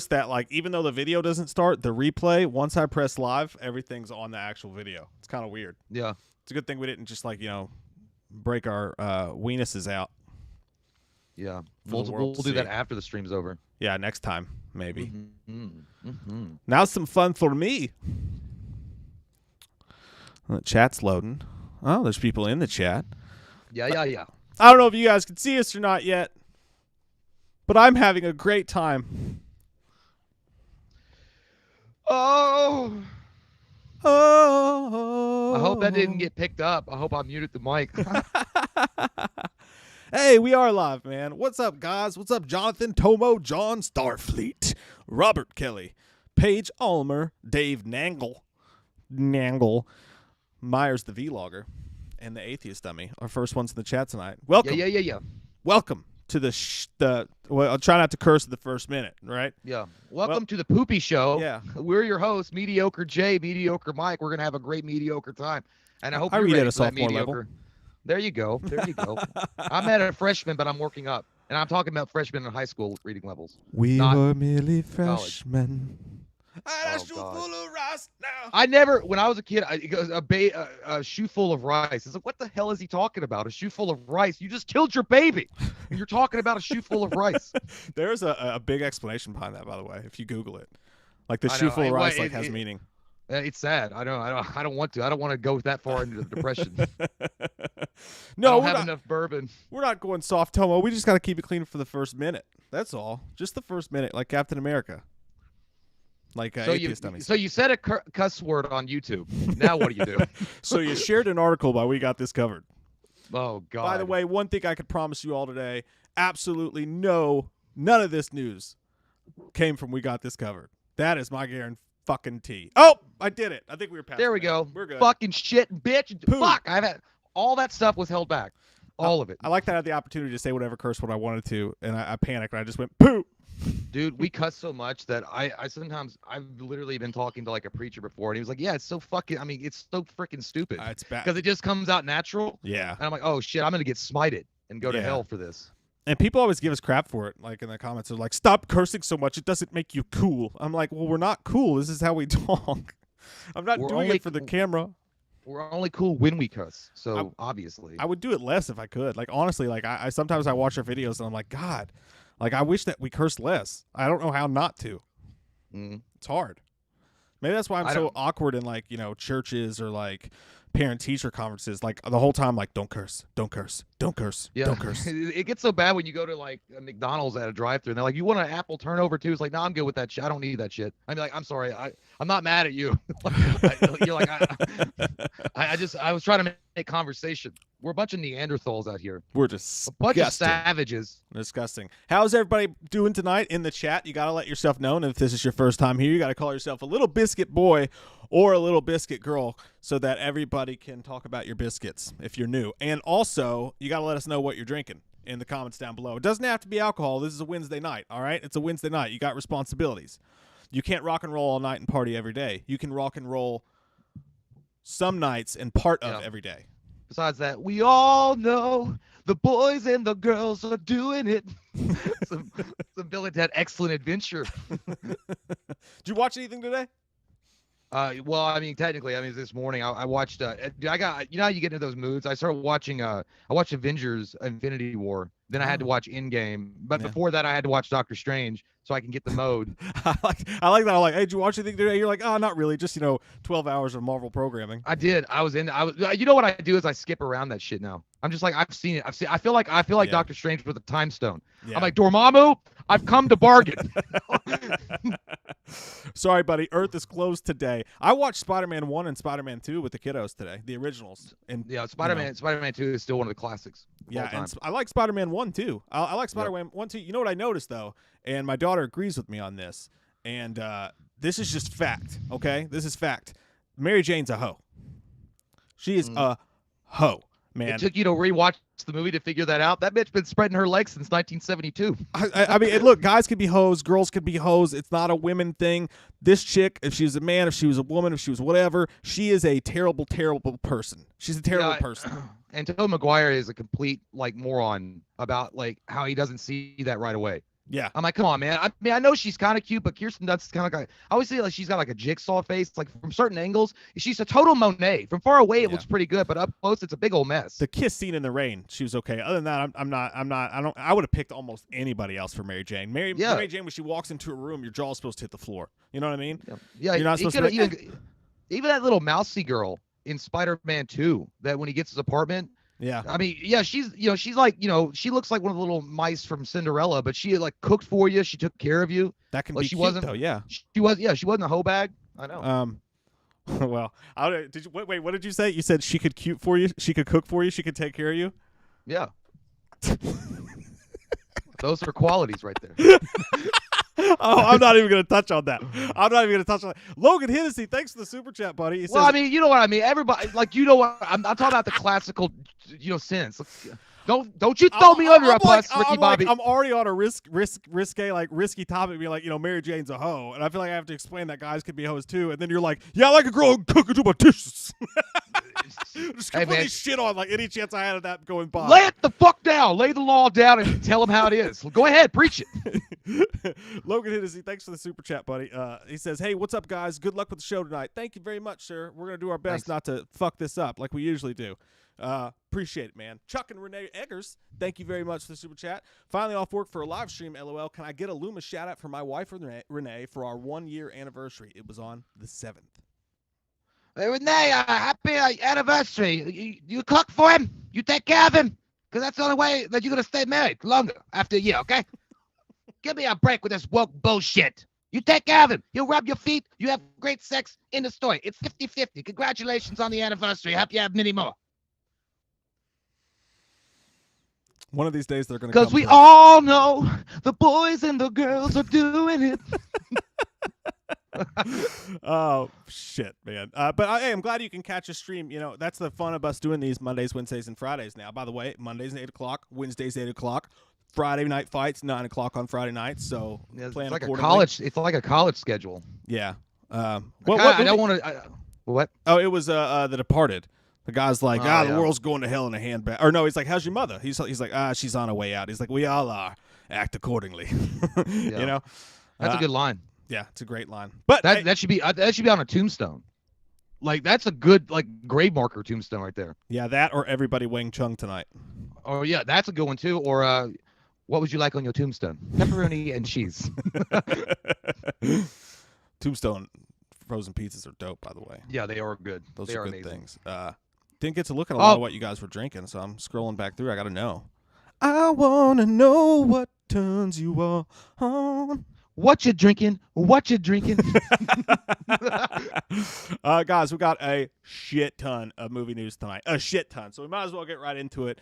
that like even though the video doesn't start, the replay, once I press live, everything's on the actual video. It's kind of weird. Yeah. It's a good thing we didn't just like, break our weenuses out. Yeah. We'll do that after the stream's over. Yeah, next time, maybe. Mm-hmm. Now some fun for me. The chat's loading. Oh, there's people in the chat. Yeah. I don't know if you guys can see us or not yet, but I'm having a great time. Oh. I hope that didn't get picked up. I hope I muted the mic. Hey, we are live, man. What's up, guys? What's up, Jonathan, Tomo, John, Starfleet, Robert Kelly, Paige Ulmer, Dave Nangle, Myers the Vlogger, and the Atheist Dummy. Our first ones in the chat tonight. Welcome. Yeah. Welcome to well, I'll try not to curse at the first minute, right? Yeah. Welcome to the Poopy Show. Yeah. We're your hosts, Mediocre Jay, Mediocre Mike. We're going to have a great mediocre time. And I hope you're read ready at a for that sophomore mediocre. level. There you go. I'm at a freshman, but I'm working up. And I'm talking about freshmen in high school reading levels. We were merely freshmen. Oh, a shoe full of rice now. I never, when I was a kid, it goes a shoe full of rice. It's like, what the hell is he talking about? A shoe full of rice? You just killed your baby. And you're talking about a shoe full of rice. There's a big explanation behind that, by the way, if you Google it. Like the shoe full of rice has meaning. It's sad. I don't want to. I don't want to go that far into the depression. No, I don't have enough bourbon. We're not going soft, Tomo. We just got to keep it clean for the first minute. That's all. Just the first minute, like Captain America. Like Atheist Dummies. So you said a cuss word on YouTube. Now what do you do? So you shared an article by We Got This Covered. Oh, God. By the way, one thing I could promise you all today, absolutely none of this news came from We Got This Covered. That is my guarantee. Oh, I did it. I think we were past There we that. go. We're good. Fucking shit, bitch. Poo. Fuck. All that stuff was held back. All of it. I like that I had the opportunity to say whatever curse word I wanted to, and I panicked and I just went, poo. Dude, we cuss so much that I sometimes, I've literally been talking to like a preacher before, and he was like, yeah, it's so fucking, it's so freaking stupid. It's bad. Because it just comes out natural. Yeah. And I'm like, oh shit, I'm going to get smited and go to hell for this. And people always give us crap for it. Like in the comments, they're like, stop cursing so much. It doesn't make you cool. I'm like, well, we're not cool. This is how we talk. I'm not doing it for the camera. We're only cool when we cuss. So obviously. I would do it less if I could. Like, honestly, like I sometimes I watch our videos and I'm like, God, like I wish that we cursed less. I don't know how not to. It's hard. Maybe that's why I'm so awkward in like, churches or like parent-teacher conferences, like the whole time, like, don't curse, don't curse, don't curse, don't curse. It gets so bad when you go to like a McDonald's at a drive-thru and they're like, you want an apple turnover too? It's like, no, I'm good with that shit. I don't need that shit. I'm like, I'm sorry. I'm not mad at you. You're like, I was trying to make conversation. We're a bunch of Neanderthals out here. We're just a bunch of savages. Disgusting. How's everybody doing tonight in the chat? You got to let yourself know. And if this is your first time here, you got to call yourself a little biscuit boy or a little biscuit girl so that everybody can talk about your biscuits if you're new. And also, you got to let us know what you're drinking in the comments down below. It doesn't have to be alcohol. This is a Wednesday night, all right? It's a Wednesday night. You got responsibilities. You can't rock and roll all night and party every day. You can rock and roll some nights and part of every day. Besides that, we all know the boys and the girls are doing it. some Bill and Ted Excellent Adventure. Did you watch anything today? Well, I mean, technically, this morning I watched. I got, how you get into those moods. I started watching. I watched Avengers: Infinity War. Then I had to watch Endgame. But before that, I had to watch Doctor Strange so I can get the mode. I like that. I'm like, hey, did you watch anything today? You're like, oh, not really. Just 12 hours of Marvel programming. I did. You know what I do is I skip around that shit now. I'm just like, I've seen it. I feel like Doctor Strange with a time stone. Yeah. I'm like, Dormammu, I've come to bargain. Sorry, buddy. Earth is closed today. I watched Spider-Man 1 and Spider-Man 2 with the kiddos today, the originals. And Spider-Man 2 is still one of the classics. Yeah, and I like Spider-Man 1 too. I like Spider-Man 1 too. You know what I noticed though, and my daughter agrees with me on this, and this is just fact, okay? This is fact. Mary Jane's a hoe. She is a hoe. Man. It took you to rewatch the movie to figure that out. That bitch been spreading her legs since 1972. I mean, look, guys can be hoes, girls can be hoes. It's not a women thing. This chick, if she was a man, if she was a woman, if she was whatever, she is a terrible, terrible person. She's a terrible person. And Tobey Maguire is a complete moron about how he doesn't see that right away. Yeah. I'm like, come on, man. I mean, I know she's kind of cute, but Kirsten Dunst is kind of like, I always say like she's got like a jigsaw face. Like from certain angles, she's a total Monet. From far away, it looks pretty good, but up close, it's a big old mess. The kiss scene in the rain, she was okay. Other than that, I would have picked almost anybody else for Mary Jane. Mary Jane, when she walks into a room, your jaw's supposed to hit the floor. You know what I mean? Yeah. You're not supposed to even that little mousy girl in Spider-Man 2, that when he gets his apartment. Yeah. I mean, yeah, she's like, she looks like one of the little mice from Cinderella, but she like cooked for you. She took care of you. That can like be she cute, wasn't, though, yeah. She wasn't a hoe bag. I know. Well, did you wait? What did you say? You said she could cute for you. She could cook for you. She could take care of you. Yeah. Those are qualities right there. I'm not even going to touch on that. Logan Hennessy, thanks for the super chat, buddy. He says, I mean, you know what I mean. Everybody, like, you know what I'm talking about, the classical, sense. Don't you throw me under a bus, Ricky Bobby. I'm already on a risky topic, being like, Mary Jane's a hoe, and I feel like I have to explain that guys can be hoes too. And then you're like, yeah, I like a girl who can cook and do my dishes. Just completely shit on like any chance I had of that going by. Lay it the fuck down. Lay the law down and tell them how it is. Go ahead, preach it. Logan Hennessy, thanks for the super chat, buddy. He says, hey, what's up, guys? Good luck with the show tonight. Thank you very much, sir. We're going to do our best not to fuck this up like we usually do. Appreciate it, man. Chuck and Renee Eggers, thank you very much for the super chat. Finally off work for a live stream, LOL. Can I get a Luma shout out for my wife, Renee, for our 1-year anniversary? It was on the 7th. Hey, Renee, happy anniversary. You cook for him? You take care of him? Because that's the only way that you're going to stay married longer after a year, okay? Give me a break with this woke bullshit. You take care of him. He'll rub your feet. You have great sex in the story. It's 50-50. Congratulations on the anniversary. Hope you have many more. One of these days they're going to come. Because we all know the boys and the girls are doing it. Oh, shit, man. But I'm glad you can catch a stream. That's the fun of us doing these Mondays, Wednesdays, and Fridays now. By the way, Mondays 8 o'clock, Wednesdays 8 o'clock, Friday night fights 9 o'clock on Friday nights. So it's like a college. It's like a college schedule. Yeah. I don't want to. What? Oh, it was The Departed. The guy's like, the world's going to hell in a handbag. Or no, he's like, how's your mother? He's like, she's on her way out. He's like, we all are. Act accordingly. That's a good line. Yeah, it's a great line. But that should be on a tombstone. Like, that's a good grave marker tombstone right there. Yeah, that or everybody Wang Chung tonight. Oh yeah, that's a good one too. Or what would you like on your tombstone? Pepperoni and cheese. Tombstone frozen pizzas are dope, by the way. Yeah, they are good. Those are good amazing. things. Didn't get to look at a lot of what you guys were drinking, so I'm scrolling back through. I got to know. I want to know what turns you all on. What you drinking? Guys, we got a shit ton of movie news tonight. A shit ton. So we might as well get right into it.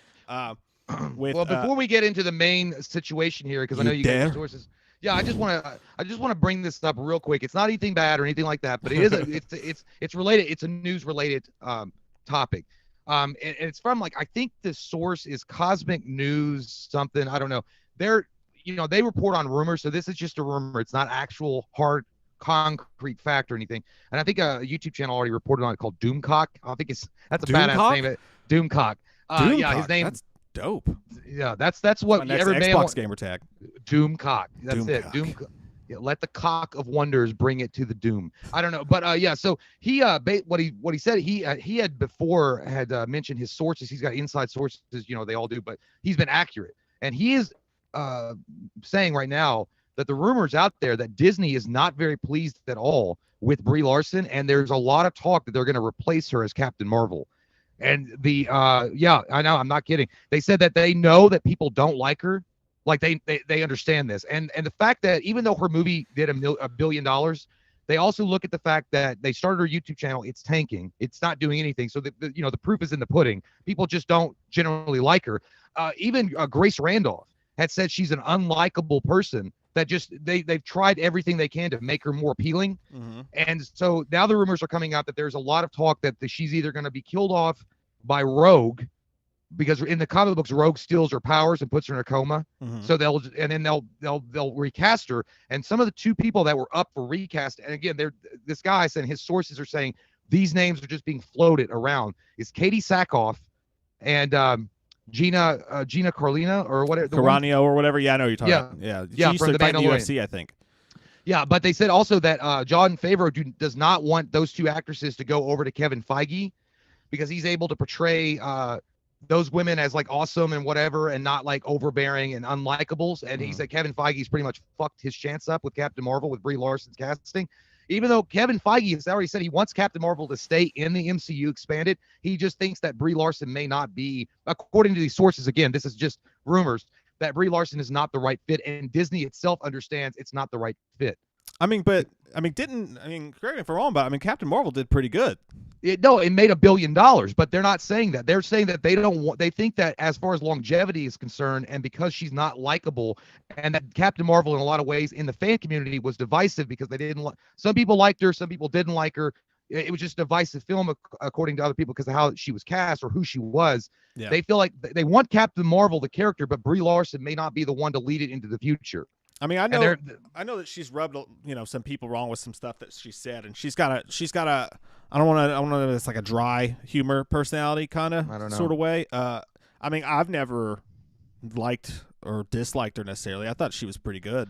Before we get into the main situation here, because I know you got sources. Yeah, I just want to bring this up real quick. It's not anything bad or anything like that, but it is it's related. It's a news related topic. And it's from I think the source is Cosmic News something. I don't know. They report on rumors, so this is just a rumor. It's not actual hard concrete fact or anything. And I think a YouTube channel already reported on it called Doomcock. I think that's a badass name. Doomcock. Yeah, his name. That's dope. Yeah, that's what every Xbox gamer tag. Doomcock. That's it. Yeah, let the cock of wonders bring it to the doom. I don't know, but yeah. So he what he said he had before had mentioned his sources. He's got inside sources. They all do, but he's been accurate, and he is saying right now that the rumors out there that Disney is not very pleased at all with Brie Larson, and there's a lot of talk that they're going to replace her as Captain Marvel. And yeah, I know, I'm not kidding. They said that they know that people don't like her, like they understand this, and the fact that even though her movie did $1 billion, they also look at the fact that they started her YouTube channel. It's tanking. It's not doing anything. So the proof is in the pudding. People just don't generally like her. Even Grace Randolph had said she's an unlikable person, that just they've tried everything they can to make her more appealing. Mm-hmm. And so now the rumors are coming out that there's a lot of talk that she's either going to be killed off by Rogue, because in the comic books Rogue steals her powers and puts her in a coma. Mm-hmm. So they'll recast her. And some of the two people that were up for recast, and again, this guy saying his sources are saying these names are just being floated around, is Katie Sackhoff and Gina Carlina or whatever. Carano or whatever. Yeah, I know you're talking Yeah. about. Yeah. She Yeah, used from to the fight in the Mandalorian. UFC, I think. Yeah, but they said also that Jon Favreau does not want those two actresses to go over to Kevin Feige because he's able to portray those women as like awesome and whatever and not like overbearing and unlikables. And he said Kevin Feige's pretty much fucked his chance up with Captain Marvel with Brie Larson's casting. Even though Kevin Feige has already said he wants Captain Marvel to stay in the MCU expanded, he just thinks that Brie Larson may not be, according to these sources, again, this is just rumors, that Brie Larson is not the right fit, and Disney itself understands it's not the right fit. Correct me if I'm wrong, but Captain Marvel did pretty good. It made $1 billion, but they're not saying that. They're saying that they think that as far as longevity is concerned, and because she's not likable, and that Captain Marvel in a lot of ways in the fan community was divisive because they didn't some people liked her, some people didn't like her. It was just a divisive film according to other people because of how she was cast or who she was. Yeah. They feel like they want Captain Marvel, the character, but Brie Larson may not be the one to lead it into the future. I know that she's rubbed, some people wrong with some stuff that she said, and she's got a I don't want to it's like a dry humor personality kind of sort of way. I've never liked or disliked her necessarily. I thought she was pretty good.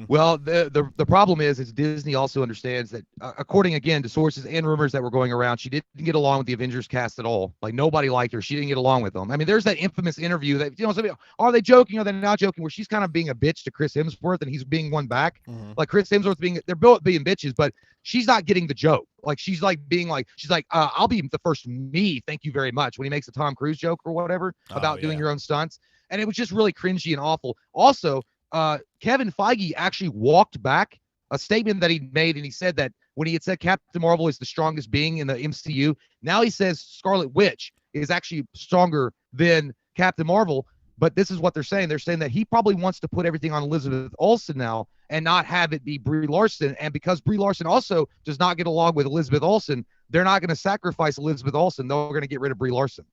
Well, the problem is Disney also understands that, according again to sources and rumors that were going around, she didn't get along with the Avengers cast at all. Like nobody liked her. She didn't get along with them. There's that infamous interview that some people, are they joking? Are they not joking? Where she's kind of being a bitch to Chris Hemsworth and he's being one back. Mm-hmm. Like Chris Hemsworth they're both being bitches, but she's not getting the joke. Like she's like, I'll be the first me. Thank you very much. When he makes a Tom Cruise joke or whatever about doing your own stunts. And it was just really cringy and awful. Also, Kevin Feige actually walked back a statement that he made, and he said that when he had said Captain Marvel is the strongest being in the MCU, now he says Scarlet Witch is actually stronger than Captain Marvel. But this is what they're saying. They're saying that he probably wants to put everything on Elizabeth Olsen now and not have it be Brie Larson. And because Brie Larson also does not get along with Elizabeth Olsen, they're not going to sacrifice Elizabeth Olsen. They're going to get rid of Brie Larson.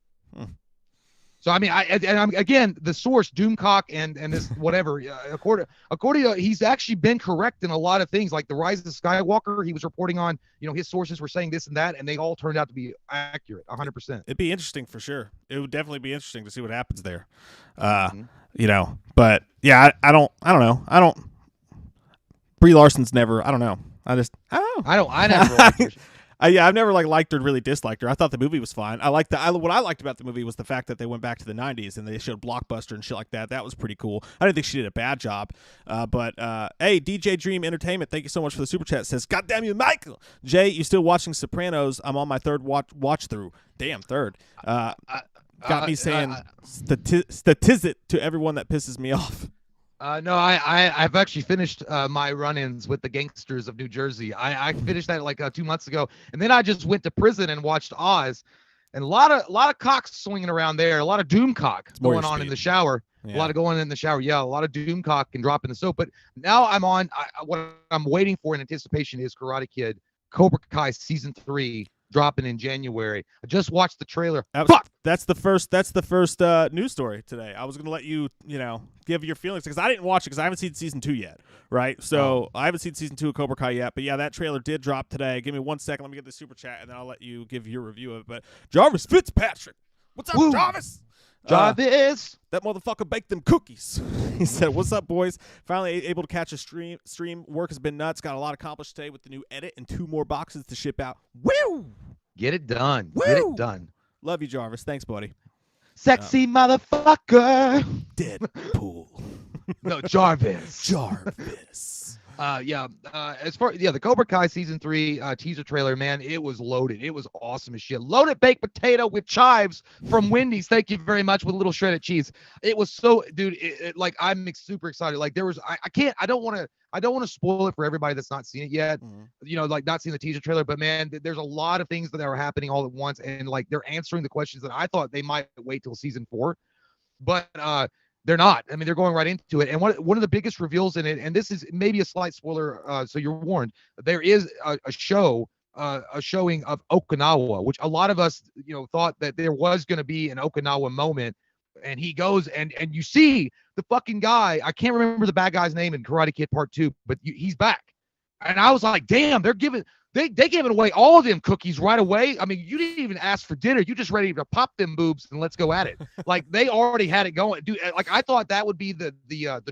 So again, the source Doomcock and this whatever, according to he's actually been correct in a lot of things, like the Rise of Skywalker. He was reporting on, his sources were saying this and that, and they all turned out to be accurate, 100%. It'd be interesting for sure. It would definitely be interesting to see what happens there. But yeah, I don't know. Brie Larson's never. I don't know. I never liked her. I've never liked her, really disliked her. I thought the movie was fine. What I liked about the movie was the fact that they went back to the 90s and they showed Blockbuster and shit like that. That was pretty cool. I didn't think she did a bad job. But hey, DJ Dream Entertainment, thank you so much for the super chat. Says, God damn you, Michael. Jay, you still watching Sopranos? I'm on my third watch through. Damn, third. Got me saying statizit to everyone that pisses me off. No, I've actually finished my run-ins with the gangsters of New Jersey. I finished that like 2 months ago, and then I just went to prison and watched Oz, and a lot of cocks swinging around there, a lot of doomcock going on in the shower, a lot of going in the shower, a lot of doomcock and dropping the soap. But now I'm on. What I'm waiting for in anticipation is Karate Kid, Cobra Kai season 3. Dropping in January. I just watched the trailer. That's the first news story today. I was gonna let you give your feelings because I didn't watch it because I haven't seen season 2 yet, right? So I haven't seen season 2 of Cobra Kai yet. But yeah, that trailer did drop today. Give me 1 second. Let me get the super chat and then I'll let you give your review of it. But Jarvis Fitzpatrick, what's up, Jarvis? Jarvis, that motherfucker baked them cookies. He said, "What's up, boys? Finally able to catch a stream. Work has been nuts. Got a lot accomplished today with the new edit and 2 more boxes to ship out. Woo! Get it done. Woo! Get it done. Love you, Jarvis. Thanks, buddy. Sexy motherfucker. Deadpool. No, Jarvis. As far the Cobra Kai season 3 teaser trailer, man, it was loaded. It was awesome as shit. Loaded baked potato with chives from Wendy's. Thank you very much, with a little shredded cheese. It was so, dude. I'm super excited. Like there was, I don't want to spoil it for everybody that's not seen it yet. Mm-hmm. Not seen the teaser trailer, but man, there's a lot of things that are happening all at once, and like they're answering the questions that I thought they might wait till season 4, but they're not. They're going right into it. And one of the biggest reveals in it, and this is maybe a slight spoiler, so you're warned, there is a showing of Okinawa, which a lot of us, thought that there was going to be an Okinawa moment. And he goes and you see the fucking guy. I can't remember the bad guy's name in Karate Kid Part 2, but he's back. And I was like, damn, they're giving They gave away all of them cookies right away. I mean, you didn't even ask for dinner. You just ready to pop them boobs and let's go at it. Like they already had it going. Dude, like I thought that would be the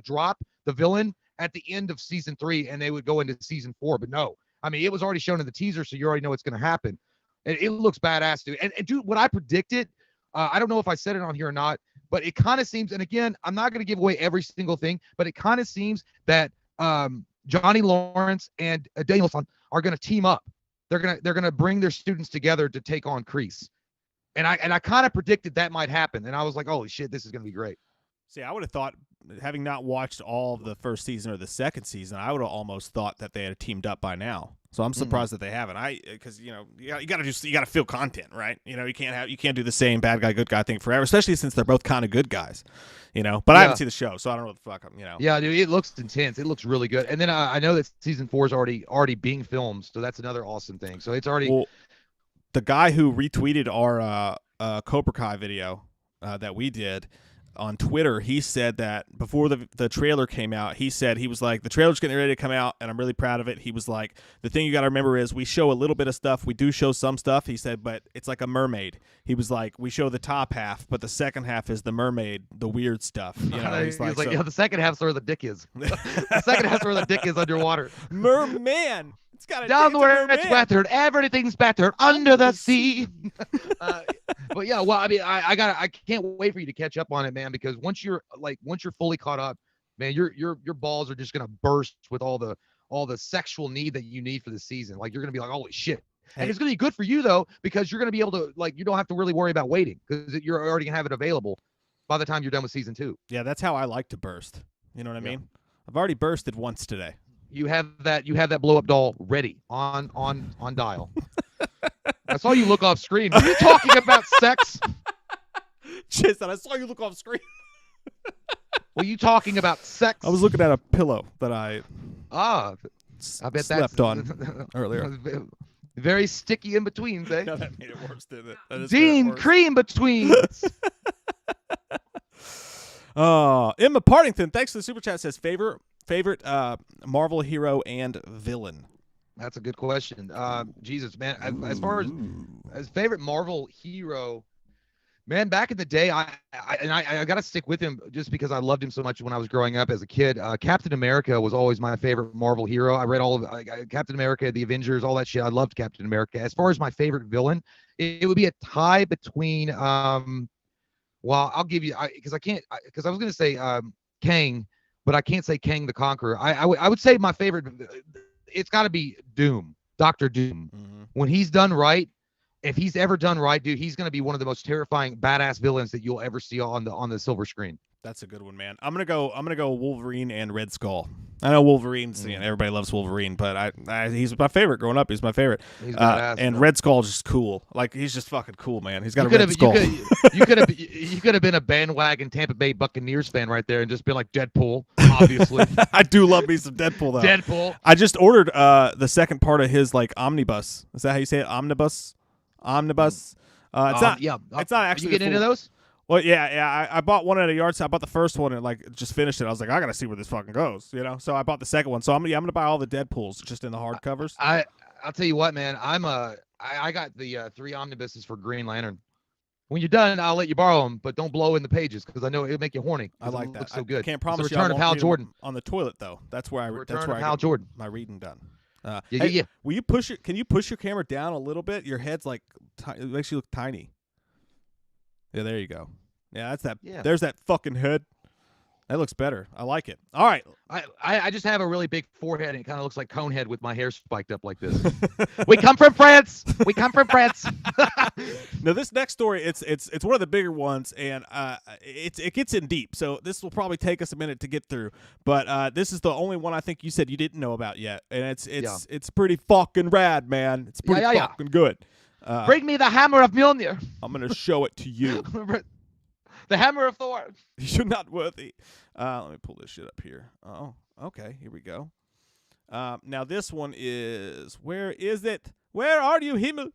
drop, the villain at the end of season 3, and they would go into season 4. But no, I mean, it was already shown in the teaser, so you already know what's going to happen. And it looks badass, dude. And dude, what I predicted, I don't know if I said it on here or not, but it kind of seems, and again, I'm not going to give away every single thing, but it kind of seems that Johnny Lawrence and Danielson are going to team up. They're gonna bring their students together to take on Kreese. And I kind of predicted that might happen. And I was like, holy shit, this is going to be great. See, I would have thought, having not watched all of the first season or the second season, I would have almost thought that they had teamed up by now. So I'm surprised that they haven't. Because you gotta feel content, right? You can't do the same bad guy good guy thing forever, especially since they're both kind of good guys. But I haven't seen the show, so I don't know what the fuck Yeah, dude, it looks intense. It looks really good. And then I know that season 4 is already being filmed, so that's another awesome thing. So it's already. Well, the guy who retweeted our Cobra Kai video that we did on Twitter, he said that before the trailer came out, he said, he was like, the trailer's getting ready to come out, and I'm really proud of it. He was like, the thing you got to remember is we show a little bit of stuff. We do show some stuff, he said, but it's like a mermaid. He was like, we show the top half, but the second half is the mermaid, the weird stuff. He's like the second half's where the dick is. The second half's where the dick is underwater. Merman. It's got down where it's weathered, everything's better under the sea. But yeah, well, I mean, I can't wait for you to catch up on it, man, because once you're fully caught up, man, your balls are just gonna burst with all the sexual need that you need for the season. Like you're gonna be like, holy shit. And it's gonna be good for you though, because you're gonna be able to, like, you don't have to really worry about waiting because you're already gonna have it available by the time you're done with season 2. Yeah, that's how I like to burst. You know what I mean? I've already bursted once today. You have that blow up doll ready on dial. I saw you look off screen. Were you talking about sex? Jason, I saw you look off screen. Were you talking about sex? I was looking at a pillow that I bet slept on earlier. Very sticky in betweens, eh? No, that made it worse, didn't it? Dean cream betweens. Emma Partington, thanks for the super chat, says favorite Marvel hero and villain. That's a good question. Jesus, man. As far as favorite Marvel hero, man, back in the day, I got to stick with him just because I loved him so much when I was growing up as a kid. Captain America was always my favorite Marvel hero. I read all of Captain America, the Avengers, all that shit. I loved Captain America. As far as my favorite villain, it would be a tie between well, I'll give you because I was gonna say Kang, but I can't say Kang the Conqueror. I would say my favorite. It's got to be Doom, Dr. Doom. Mm-hmm. When he's done right, if he's ever done right, dude, he's gonna be one of the most terrifying, badass villains that you'll ever see on the silver screen. That's a good one, man. I'm gonna go Wolverine and Red Skull. I know Wolverine's, everybody loves Wolverine, but he's my favorite growing up. He's my favorite. He's badass, and Red Skull's just cool. Like he's just fucking cool, man. He's got a red skull. You could have been a bandwagon Tampa Bay Buccaneers fan right there and just been like Deadpool, obviously. I do love me some Deadpool though. Deadpool. I just ordered the second part of his like omnibus. Is that how you say it? Omnibus. It's not. Yeah. It's not actually. You get into those? Well, yeah. I bought one at a yard sale. I bought the first one and like just finished it. I was like, I gotta see where this fucking goes, So I bought the second one. So I'm gonna buy all the Deadpools just in the hardcovers. I'll tell you what, man. I got the 3 omnibuses for Green Lantern. When you're done, I'll let you borrow them, but don't blow in the pages because I know it'll make you horny. I like that. Looks so good. I can't promise it's the return of Hal Jordan on the toilet though. That's where I return of Hal Jordan. My reading done. Yeah. Will you push it? Can you push your camera down a little bit? Your head's like it makes you look tiny. Yeah, there you go. Yeah, that's that. Yeah. There's that fucking head. That looks better. I like it. All right. I just have a really big forehead, and it kind of looks like Conehead with my hair spiked up like this. We come from France. We come from France. Now, this next story, it's one of the bigger ones, and it gets in deep. So this will probably take us a minute to get through. But this is the only one I think you said you didn't know about yet, and it's pretty fucking rad, man. It's pretty fucking good. Bring me the hammer of Mjolnir. I'm gonna show it to you. The hammer of Thor. You're not worthy. Let me pull this shit up here. Oh, okay. Here we go. Now this one is, where is it? Where are you, Himmel?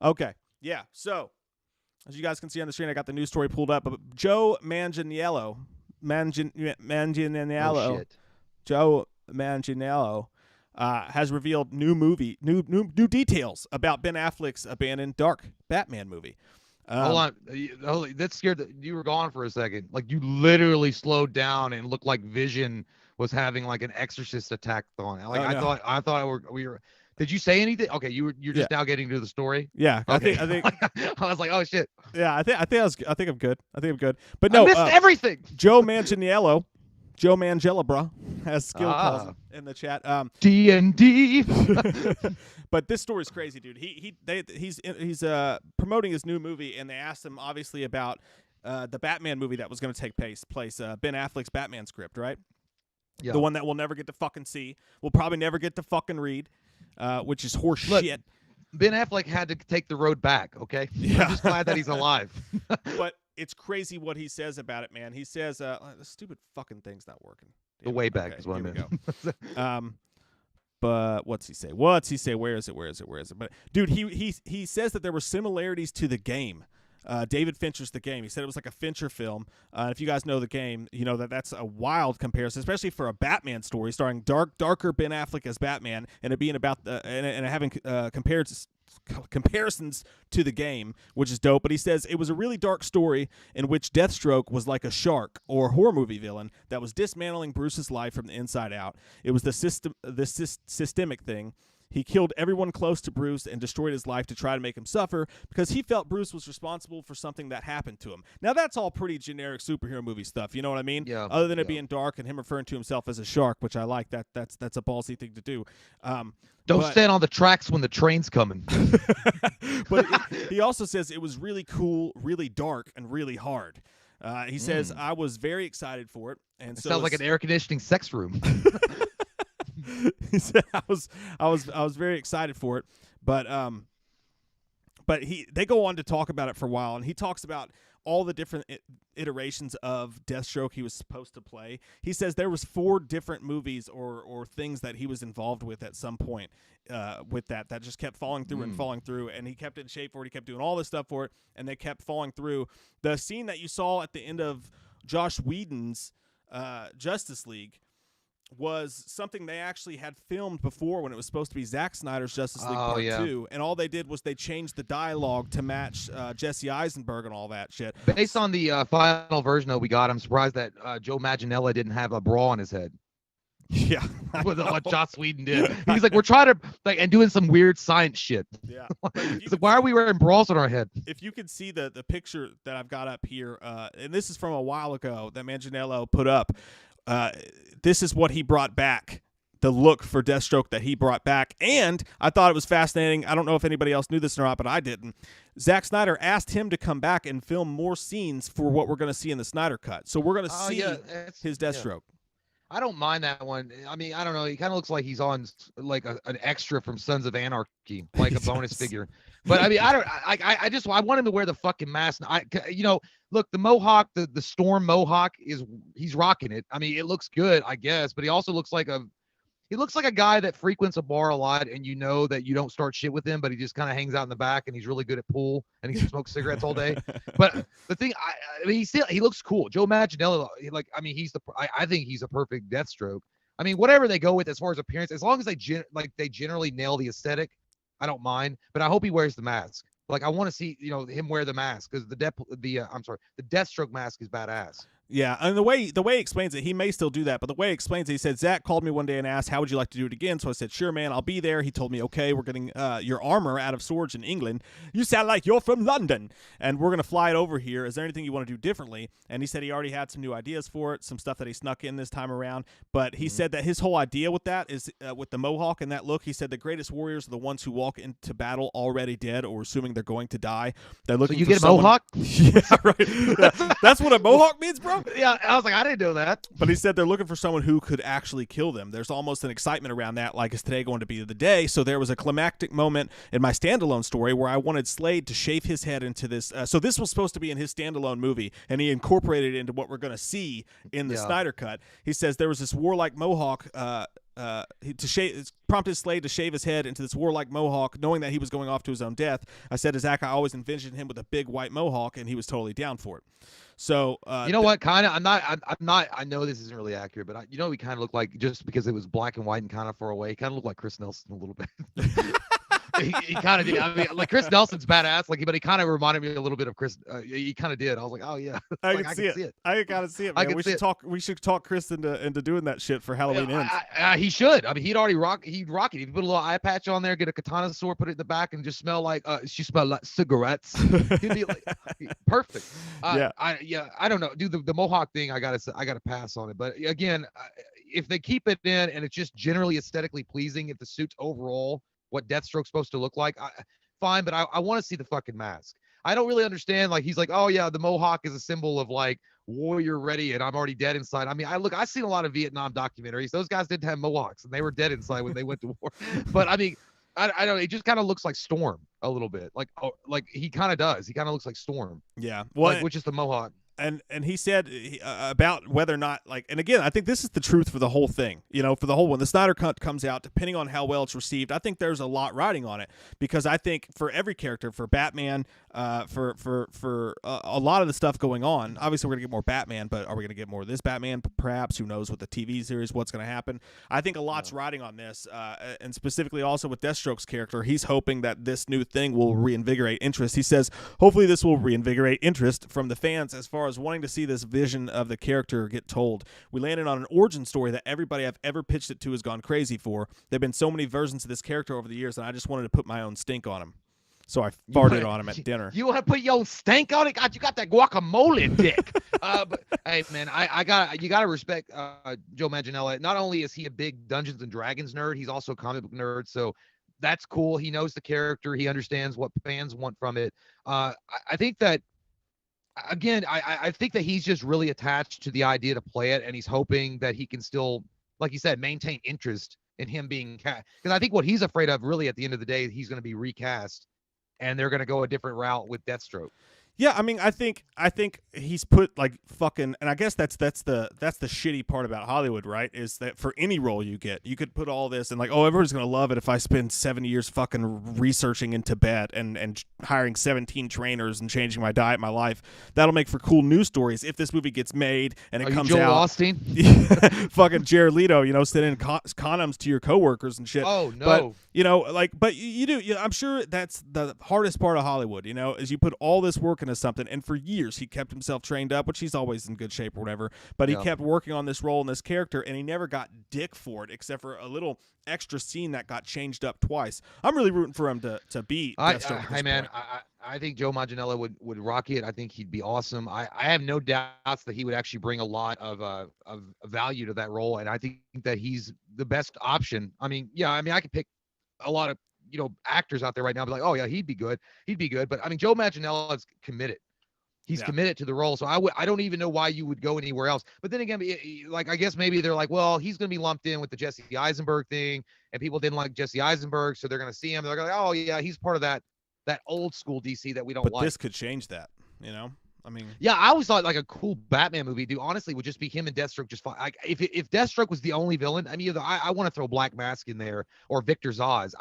Okay. Yeah. So, as you guys can see on the screen, I got the news story pulled up. But Joe Mangiello. Oh, Joe Mangiello has revealed new details about Ben Affleck's abandoned Dark Batman movie. Hold on. That scared you were gone for a second. Like you literally slowed down and looked like Vision was having like an exorcist attack on. Like I thought we were. Did you say anything? Okay, you're just now getting to the story. Yeah, okay. I think I was like, oh shit. Yeah, I think I'm good. But no, I missed everything. Joe Mangiello, bro, has skill calls in the chat. D&D. But this story's crazy, dude. He's promoting his new movie, and they asked him obviously about the Batman movie that was going to take place. Ben Affleck's Batman script, right? Yeah. The one that we'll never get to fucking see. We'll probably never get to fucking read, which is horse shit. Ben Affleck had to take the road back. Okay. Yeah. I'm just glad that he's alive. But it's crazy what he says about it, man. He says, the stupid fucking thing's not working. The way back is what I meant. But what's he say? Where is it? But dude, he says that there were similarities to the game. David Fincher's The Game. He said it was like a Fincher film. If you guys know The Game, you know that's a wild comparison, especially for a Batman story starring darker Ben Affleck as Batman, and it being about and having comparisons to The Game, which is dope. But he says it was a really dark story in which Deathstroke was like a shark or horror movie villain that was dismantling Bruce's life from the inside out. It was this systemic thing. He killed everyone close to Bruce and destroyed his life to try to make him suffer because he felt Bruce was responsible for something that happened to him. Now, that's all pretty generic superhero movie stuff. You know what I mean? Yeah. Other than it being dark and him referring to himself as a shark, which I like. That's a ballsy thing to do. Don't stand on the tracks when the train's coming. But he also says it was really cool, really dark, and really hard. He says, I was very excited for it. And so sounds like an air conditioning sex room. He said I was very excited for it, but they go on to talk about it for a while, and he talks about all the different iterations of Deathstroke he was supposed to play. He says there was 4 different movies or things that he was involved with at some point with that just kept falling through and falling through, and he kept in shape for it. He kept doing all this stuff for it, and they kept falling through. The scene that you saw at the end of Joss Whedon's Justice League was something they actually had filmed before when it was supposed to be Zack Snyder's Justice League Part 2, and all they did was they changed the dialogue to match Jesse Eisenberg and all that shit. Based on the final version that we got, I'm surprised that Joe Mangiello didn't have a bra on his head. Yeah, with what Joss Whedon did. He's like, we're trying to and doing some weird science shit. Yeah, he's like, why are we wearing bras on our head? If you can see the picture that I've got up here, and this is from a while ago that Mangiello put up. This is what he brought back, the look for Deathstroke that he brought back. And I thought it was fascinating. I don't know if anybody else knew this or not, but I didn't. Zack Snyder asked him to come back and film more scenes for what we're going to see in the Snyder Cut. So we're going to see his Deathstroke. I don't mind that one. I mean, I don't know. He kind of looks like he's on like an extra from Sons of Anarchy, like a bonus figure. But I mean, I want him to wear the fucking mask. Look, the Mohawk, the Storm Mohawk he's rocking it. I mean, it looks good, I guess, but he also looks like a guy that frequents a bar a lot, and you know that you don't start shit with him, but he just kind of hangs out in the back, and he's really good at pool, and he smokes cigarettes all day. But the thing, I mean, he looks cool. Joe Mangiello, I think he's a perfect Deathstroke. I mean, whatever they go with as far as appearance, as long as they generally nail the aesthetic, I don't mind. But I hope he wears the mask. Like, I want to see, him wear the mask, because the Deathstroke mask is badass. Yeah, and the way he explains it, he may still do that, but the way he explains it, he said, Zach called me one day and asked, how would you like to do it again? So I said, sure, man, I'll be there. He told me, okay, we're getting your armor out of storage in England. You sound like you're from London, and we're going to fly it over here. Is there anything you want to do differently? And he said he already had some new ideas for it, some stuff that he snuck in this time around, but he said that his whole idea with that is, with the Mohawk and that look, he said the greatest warriors are the ones who walk into battle already dead or assuming they're going to die. They're looking so you for get a Mohawk? Yeah, right. That's what a Mohawk means, bro? Yeah, I was like, I didn't know that. But he said they're looking for someone who could actually kill them. There's almost an excitement around that, like, is today going to be the day? So there was a climactic moment in my standalone story where I wanted Slade to shave his head into this. So this was supposed to be in his standalone movie, and he incorporated it into what we're going to see in the Snyder Cut. He says there was this warlike Mohawk prompted Slade to shave his head into this warlike Mohawk, knowing that he was going off to his own death. I said to Zach, I always envisioned him with a big white Mohawk, and he was totally down for it. So you know what? Kind of. I'm not. I know this isn't really accurate, but you know, he kind of looked like, just because it was black and white and kind of far away, he kind of looked like Chris Nelson a little bit. He kind of did. I mean, like, Chris Nelson's badass, like, but he kind of reminded me a little bit of Chris. He kind of did. I was like, oh yeah, I like, can see it. I gotta see it, I man. can We see should it. talk. We should talk Chris into doing that shit for Halloween Ends. He should. I mean, he'd already he'd rock it. If you put a little eye patch on there, get a katana sword, put it in the back, and just smell like she smelled like cigarettes. He'd be like, perfect. Yeah. I don't know, dude. The Mohawk thing, I gotta pass on it. But again, if they keep it in and it's just generally aesthetically pleasing, if the suit's overall what Deathstroke's supposed to look like, fine. But I want to see the fucking mask. I don't really understand. Like, he's like, oh yeah, the Mohawk is a symbol of like warrior ready, and I'm already dead inside. I mean, I've seen a lot of Vietnam documentaries. Those guys didn't have Mohawks, and they were dead inside when they went to war. But I mean, I don't know. It just kind of looks like Storm a little bit. Like he kind of does. He kind of looks like Storm. Yeah. Well, like, which is the Mohawk. And he said about whether or not, like, and again, I think this is the truth for the whole thing, you know, for the whole one. The Snyder Cut comes out, depending on how well it's received, I think there's a lot riding on it, because I think for every character, for Batman, for a lot of the stuff going on, obviously we're gonna get more Batman, but are we gonna get more of this Batman? Perhaps. Who knows with the TV series what's gonna happen? I think a lot's riding on this, and specifically also with Deathstroke's character. He's hoping that this new thing will reinvigorate interest. He says, hopefully this will reinvigorate interest from the fans as far as wanting to see this vision of the character get told. We landed on an origin story that everybody I've ever pitched it to has gone crazy for. There have been so many versions of this character over the years, and I just wanted to put my own stink on him. So I farted on him at dinner. You want to put your own stank on it? God, you got that guacamole dick. But hey, man, you gotta respect Joe Mangiello. Not only is he a big Dungeons and Dragons nerd, he's also a comic book nerd. So that's cool. He knows the character. He understands what fans want from it. I think that, again, I think that he's just really attached to the idea to play it, and he's hoping that he can still, like you said, maintain interest in him being cast. Because I think what he's afraid of, really, at the end of the day, he's going to be recast, and they're going to go a different route with Deathstroke. Yeah, I mean, I think he's put, like, fucking, and I guess that's the shitty part about Hollywood, right? Is that for any role you get, you could put all this and, like, oh, everyone's gonna love it if I spend 7 years fucking researching in Tibet and hiring 17 trainers and changing my diet, my life. That'll make for cool news stories if this movie gets made and it comes Joel out. Osteen? Fucking Jared Leto, you know, sending condoms to your coworkers and shit. Oh no. But, you know, like, but you do. I'm sure that's the hardest part of Hollywood. You know, is you put all this work into something, and for years he kept himself trained up, which he's always in good shape or whatever, but he kept working on this role and this character, and he never got dick for it except for a little extra scene that got changed up twice. I'm really rooting for him to beat Deathstroke. Hey man, I think Joe Mangiello would rock it. I think he'd be awesome. I have no doubts that he would actually bring a lot of value to that role, and I think that he's the best option. I mean, I could pick a lot of, you know, actors out there right now, be like, oh yeah, he'd be good, but I mean, Joe Mangiello is committed. He's committed to the role, so I don't even know why you would go anywhere else. But then again, like, I guess maybe they're like, well, he's going to be lumped in with the Jesse Eisenberg thing, and people didn't like Jesse Eisenberg, so they're going to see him. They're going to, oh yeah, he's part of that old school DC that we don't like. But this could change that, you know. I mean, yeah, I always thought like a cool Batman movie, dude, honestly, would just be him and Deathstroke just fine. Like, if Deathstroke was the only villain, I mean, either I want to throw Black Mask in there or Victor Zsasz,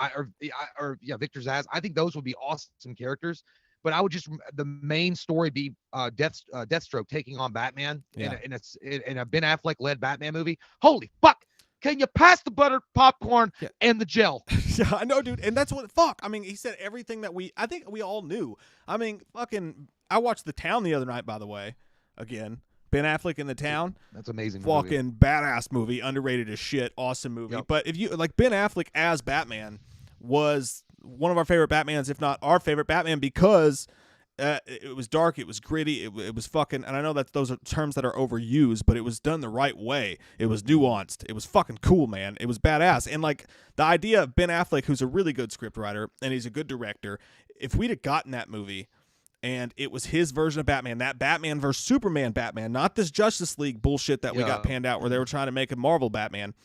Victor Zsasz. I think those would be awesome characters. But I would just, the main story be Deathstroke taking on Batman in a Ben Affleck led Batman movie. Holy fuck! Can you pass the buttered popcorn and the gel? Yeah, I know, dude. And that's what, fuck. I mean, he said everything that I think we all knew. I mean, fucking, I watched The Town the other night, by the way. Again, Ben Affleck in The Town. That's amazing. Fucking badass movie. Underrated as shit. Awesome movie. Yep. But if you, like, Ben Affleck as Batman was one of our favorite Batmans, if not our favorite Batman, because it was dark, it was gritty, it was fucking, and I know that those are terms that are overused, but it was done the right way. It was nuanced. It was fucking cool, man. It was badass. And like the idea of Ben Affleck, who's a really good scriptwriter and he's a good director, if we'd have gotten that movie and it was his version of Batman, that Batman versus Superman Batman, not this Justice League bullshit that we got panned out where they were trying to make a Marvel Batman,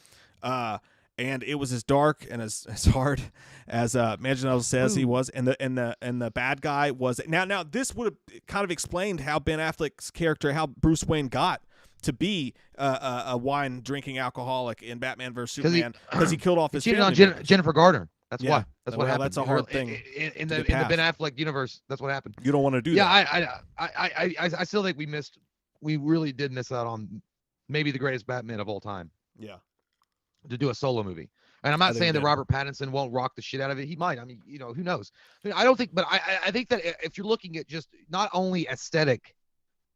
and it was as dark and as hard as Mangiello says he was, and the bad guy was. Now this would have kind of explained how Ben Affleck's character, how Bruce Wayne got to be a wine drinking alcoholic in Batman vs Superman, because he killed off his family. On Jennifer Garner. That's Yeah. why. That's what Well, happened. that's a hard thing in to the get Ben past. Affleck universe. That's what happened. You don't want to do Yeah, that. I still think we really did miss out on maybe the greatest Batman of all time Yeah. to do a solo movie. And I'm I not think saying that we did. Robert Pattinson won't rock the shit out of it. He might. I mean, who knows? I mean, I don't think, but I think that if you're looking at just not only aesthetic,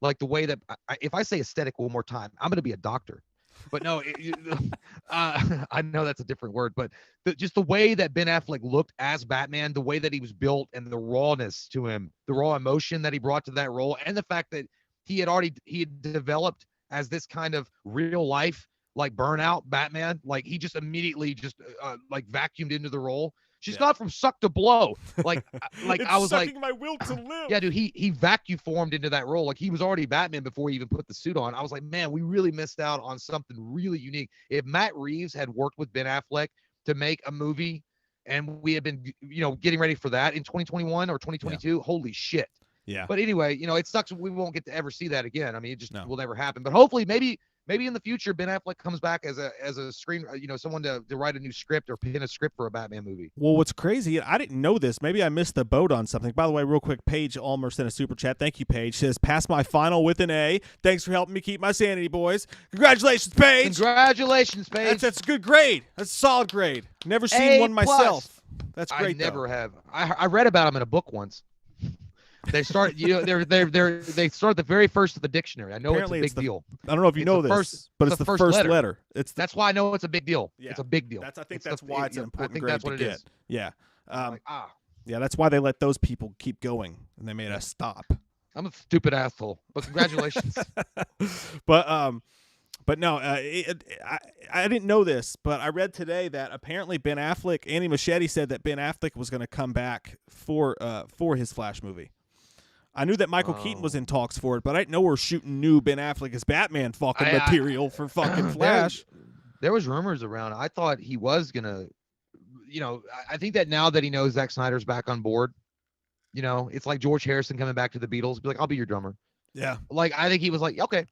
like the way that if I say aesthetic one more time, I'm going to be a doctor. But no, I know that's a different word, but just the way that Ben Affleck looked as Batman, the way that he was built, and the rawness to him, the raw emotion that he brought to that role, and the fact that he had developed as this kind of real life, like burnout Batman, like he just immediately just like vacuumed into the role. She's gone from suck to blow. Like It's I was like, sucking my will to live. yeah, dude, he vacuum formed into that role. Like he was already Batman before he even put the suit on. I was like, man, we really missed out on something really unique. If Matt Reeves had worked with Ben Affleck to make a movie and we had been, getting ready for that in 2021 or 2022, holy shit. Yeah. But anyway, it sucks. We won't get to ever see that again. I mean, it just will never happen. But hopefully, maybe in the future, Ben Affleck comes back as a screen, someone to write a new script or pin a script for a Batman movie. Well, what's crazy, I didn't know this. Maybe I missed the boat on something. By the way, real quick, Paige Ulmer sent a super chat. Thank you, Paige. Says, pass my final with an A. Thanks for helping me keep my sanity, boys. Congratulations, Paige. Congratulations, Paige. That's a good grade. That's a solid grade. Never seen one myself. That's great. I never have. I read about them in a book once. They start, they start the very first of the dictionary. I know Apparently it's a big deal. I don't know if you know this, but it's the first letter. That's why I know it's a big deal. Yeah. It's a big deal. I think that's why it's an important grade that's what to it get. is. Yeah. Like, Yeah, that's why they let those people keep going, and they made us stop. I'm a stupid asshole, but congratulations. But no, I didn't know this, but I read today that apparently Ben Affleck, Andy Muschietti said that Ben Affleck was going to come back for his Flash movie. I knew that Michael Keaton was in talks for it, but I didn't know we're shooting new Ben Affleck as Batman fucking material for fucking Flash. There was rumors around. I thought he was gonna, I think that now that he knows Zack Snyder's back on board, it's like George Harrison coming back to the Beatles. Be like, I'll be your drummer. Yeah. Like, I think he was like, okay.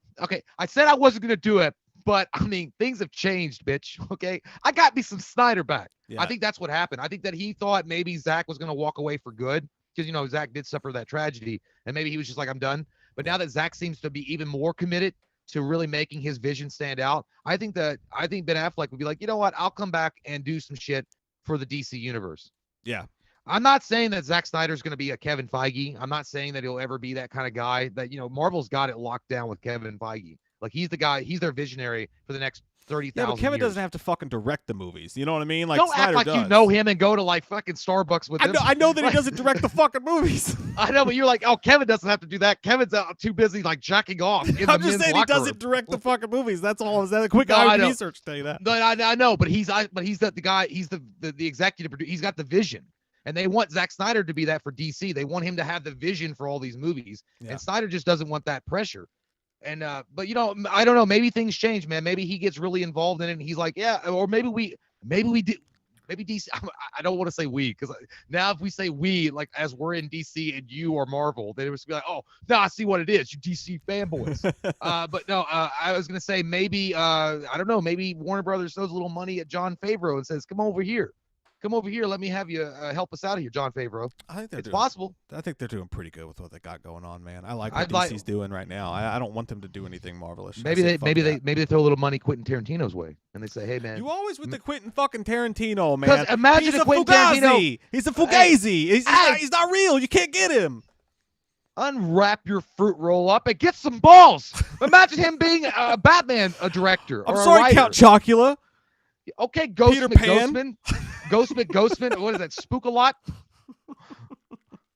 I said I wasn't gonna do it, but I mean, things have changed, bitch. Okay, I got me some Snyder back. Yeah. I think that's what happened. I think that he thought maybe Zack was gonna walk away for good. Because, Zack did suffer that tragedy, and maybe he was just like, I'm done. But now that Zack seems to be even more committed to really making his vision stand out, I think Ben Affleck would be like, you know what? I'll come back and do some shit for the DC universe. Yeah. I'm not saying that Zack Snyder's going to be a Kevin Feige. I'm not saying that he'll ever be that kind of guy. That, Marvel's got it locked down with Kevin Feige. Like, he's the guy. He's their visionary for the next 30,000 Yeah, but Kevin years. doesn't have to fucking direct the movies. You know what I mean? Like, don't Snyder act like does. you know him and go to like fucking Starbucks with him. I know that he doesn't direct the fucking movies. I know, but you're like, oh, Kevin doesn't have to do that. Kevin's too busy like jacking off. I'm just saying he doesn't direct the fucking movies. That's all. Is that a quick research to tell you that? No, I know, but he's the guy. He's the executive producer. He's got the vision, and they want Zack Snyder to be that for DC. They want him to have the vision for all these movies, and Snyder just doesn't want that pressure. And but I don't know. Maybe things change, man. Maybe he gets really involved in it, and he's like, yeah. Or maybe we do. Maybe DC. I don't want to say we, because now if we say we, like as we're in DC and you are Marvel, then it was be like, oh, now I see what it is. You DC fanboys. But no, I was gonna say maybe I don't know. Maybe Warner Brothers throws a little money at Jon Favreau and says, come over here. Let me have you help us out of here, Jon Favreau. I think it's possible. I think they're doing pretty good with what they got going on, man. I like what DC's doing right now. I don't want them to do anything marvelous. Maybe they throw a little money Quentin Tarantino's way, and they say, hey man, you always with the Quentin fucking Tarantino, man. Because imagine if Quentin Tarantino, he's a fugazi. He's not real. You can't get him. Unwrap your fruit roll up and get some balls. Imagine him being a Batman, a director. I'm sorry, Count Chocula. Okay, Ghostman. Ghostman. What is that? Spook-a-lot?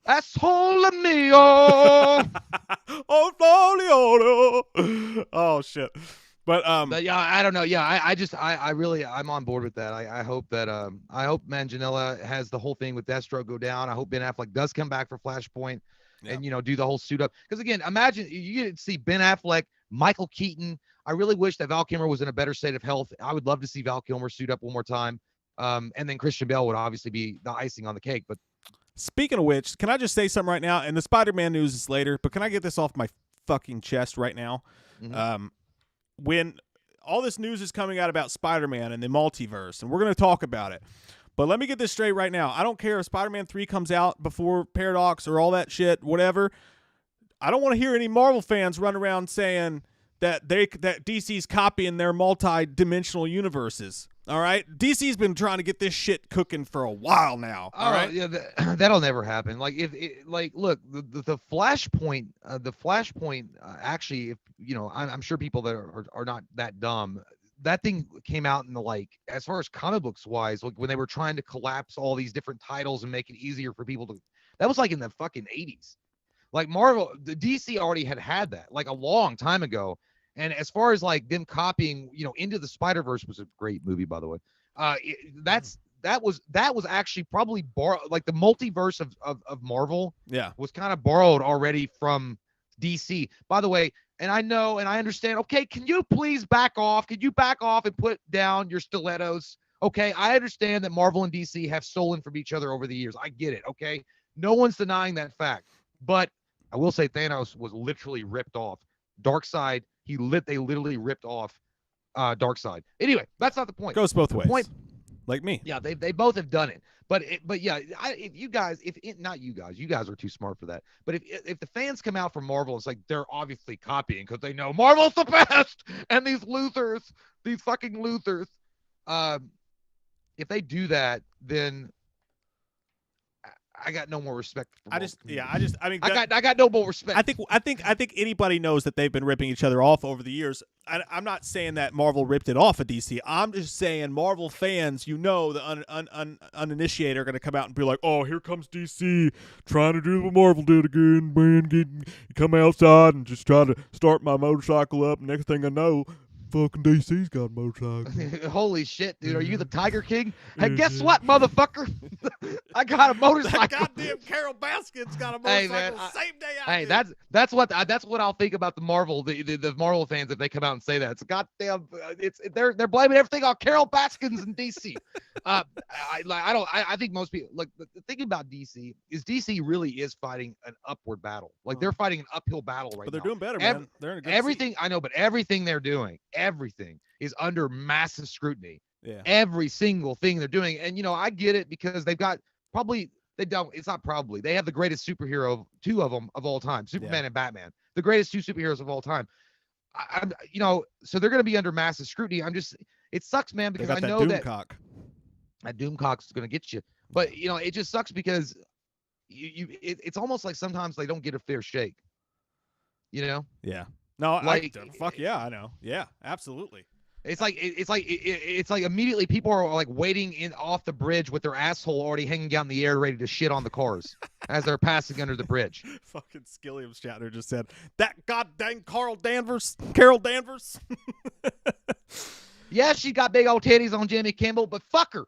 Asshole mio. Oh shit. But yeah, I don't know. Yeah, I really I'm on board with that. I hope that Manganiello has the whole thing with Deathstroke go down. I hope Ben Affleck does come back for Flashpoint and do the whole suit up. Because again, imagine you get to see Ben Affleck, Michael Keaton. I really wish that Val Kilmer was in a better state of health. I would love to see Val Kilmer suit up one more time. And then Christian Bale would obviously be the icing on the cake. But speaking of which, can I just say something right now? And the Spider-Man news is later, but can I get this off my fucking chest right now? Mm-hmm. When all this news is coming out about Spider-Man and the multiverse, and we're going to talk about it, But let me get this straight right now. I don't care if Spider-Man 3 comes out before Paradox or all that shit, whatever. I don't want to hear any Marvel fans run around saying that DC's copying their multi-dimensional universes. All right, DC's been trying to get this shit cooking for a while now. All right, yeah, that'll never happen. Like look, the Flashpoint, actually, if I'm sure people that are not that dumb. That thing came out in the, like, as far as comic books wise, like when they were trying to collapse all these different titles and make it easier for people to. That was like in the fucking 80s. Like Marvel, the DC already had that like a long time ago. And as far as like them copying, Into the Spider-Verse was a great movie, by the way. That was actually probably like the multiverse of Marvel. Yeah, was kind of borrowed already from DC. By the way, and I know and I understand. Okay, can you please back off? Can you back off and put down your stilettos? Okay, I understand that Marvel and DC have stolen from each other over the years. I get it. Okay, no one's denying that fact. But I will say Thanos was literally ripped off. Darkseid. They literally ripped off Darkseid. Anyway, that's not the point. Goes both ways. Like me. Yeah, they both have done it. But yeah, not you guys are too smart for that. But if the fans come out from Marvel, it's like they're obviously copying because they know Marvel's the best, and these fucking losers, if they do that, then I got no more respect for I got no more respect. I think anybody knows that they've been ripping each other off over the years. I'm not saying that Marvel ripped it off of DC. I'm just saying Marvel fans, the uninitiated are going to come out and be like, "Oh, here comes DC trying to do what Marvel did again, man. Come outside and just try to start my motorcycle up. Next thing I know, fucking DC's got a motorcycle." Holy shit, dude. Are you the Tiger King? Hey, guess what, motherfucker? I got a motorcycle. That goddamn Carol Baskin's got a motorcycle. Hey, man, same day I did. That's what I'll think about the Marvel fans if they come out and say that. It's goddamn they're blaming everything on Carol Baskins and DC. I think most people, like, the thing about DC really is fighting an upward battle. Like, they're fighting an uphill battle right now. But they're doing better, man. They're in a good everything seat. I know, but everything they're doing, everything is under massive scrutiny. Yeah. Every single thing they're doing. And I get it because they've got it's not probably. They have the greatest superhero, two of them of all time, Superman and Batman, the greatest two superheroes of all time. So they're going to be under massive scrutiny. It sucks, man, because I know that Doomcock's going to get you. But, it just sucks because it's almost like sometimes they don't get a fair shake. Yeah. No, fuck yeah, I know. Yeah, absolutely. It's like immediately people are like waiting off the bridge with their asshole already hanging down in the air, ready to shit on the cars as they're passing under the bridge. Fucking Skilliam Shatner just said that goddamn Carol Danvers. Yeah, she got big old titties on Jimmy Kimmel, but fuck her.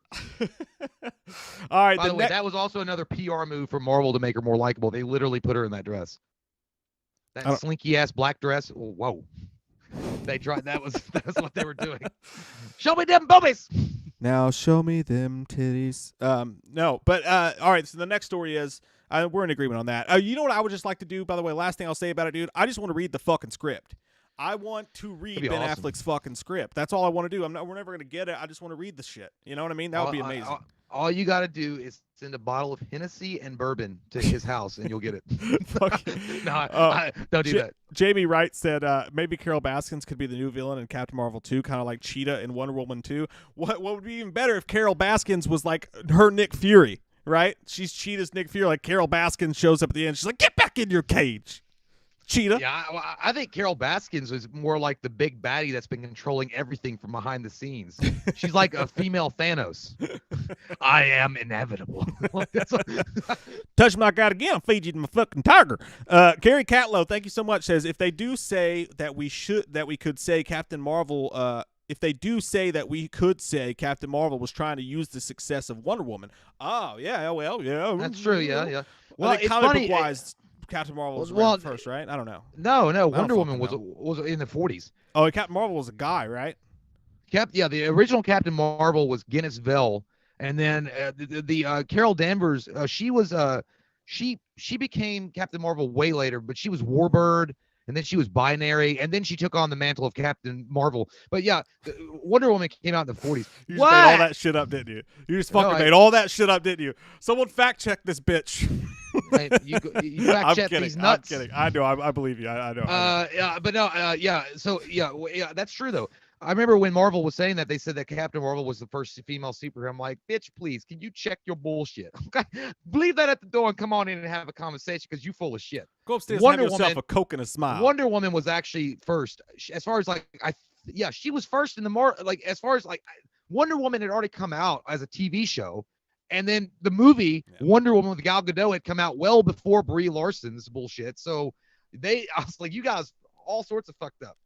All right. By the way, that was also another PR move for Marvel to make her more likable. They literally put her in that dress. That slinky ass black dress. Whoa. They tried. That's what they were doing. Show me them boobies. Now show me them titties. No, but all right. So the next story is we're in agreement on that. You know what I would just like to do, by the way? Last thing I'll say about it, dude. I just want to read the fucking script. I want to read Ben Affleck's fucking script. That's all I want to do. We're never gonna get it. I just want to read the shit. You know what I mean? That would be amazing. All you got to do is send a bottle of Hennessy and bourbon to his house, and you'll get it. Don't do that. Jamie Wright said maybe Carol Baskins could be the new villain in Captain Marvel 2, kind of like Cheetah in Wonder Woman 2. What would be even better if Carol Baskins was like her Nick Fury, right? She's Cheetah's Nick Fury. Like Carol Baskins shows up at the end. She's like, "Get back in your cage, Cheetah." Yeah, I think Carol Baskins is more like the big baddie that's been controlling everything from behind the scenes. She's like a female Thanos. I am inevitable. Touch my god again, I'll feed you to my fucking tiger. Gary Catlow, thank you so much, says if they do say that we could say Captain Marvel was trying to use the success of Wonder Woman. Oh yeah, well yeah. That's true, yeah. Well, it's comic book wise, Captain Marvel was around first, right? I don't know. No, Wonder Woman was in the 40s. Oh, Captain Marvel was a guy, right? The original Captain Marvel was Guinness Vell, and then the Carol Danvers, she became Captain Marvel way later, but she was Warbird, and then she was binary, and then she took on the mantle of Captain Marvel. But yeah, Wonder Woman came out in the 40s. You just made all that shit up, didn't you? You just fucking made all that shit up, didn't you? Someone fact check this bitch. Hey, you fact check these nuts. I'm kidding. I know. I believe you. I know. Yeah, but no, yeah. So yeah, that's true though. I remember when Marvel was saying that, they said that Captain Marvel was the first female superhero. I'm like, bitch, please, can you check your bullshit? Okay, leave that at the door and come on in and have a conversation because you full of shit. Go upstairs and have yourself a Coke and a smile. Wonder Woman was actually first, as far as like she was first in the as far as like Wonder Woman had already come out as a TV show, and then the movie Wonder Woman with Gal Gadot had come out well before Brie Larson's bullshit. So I was like, you guys all sorts of fucked up.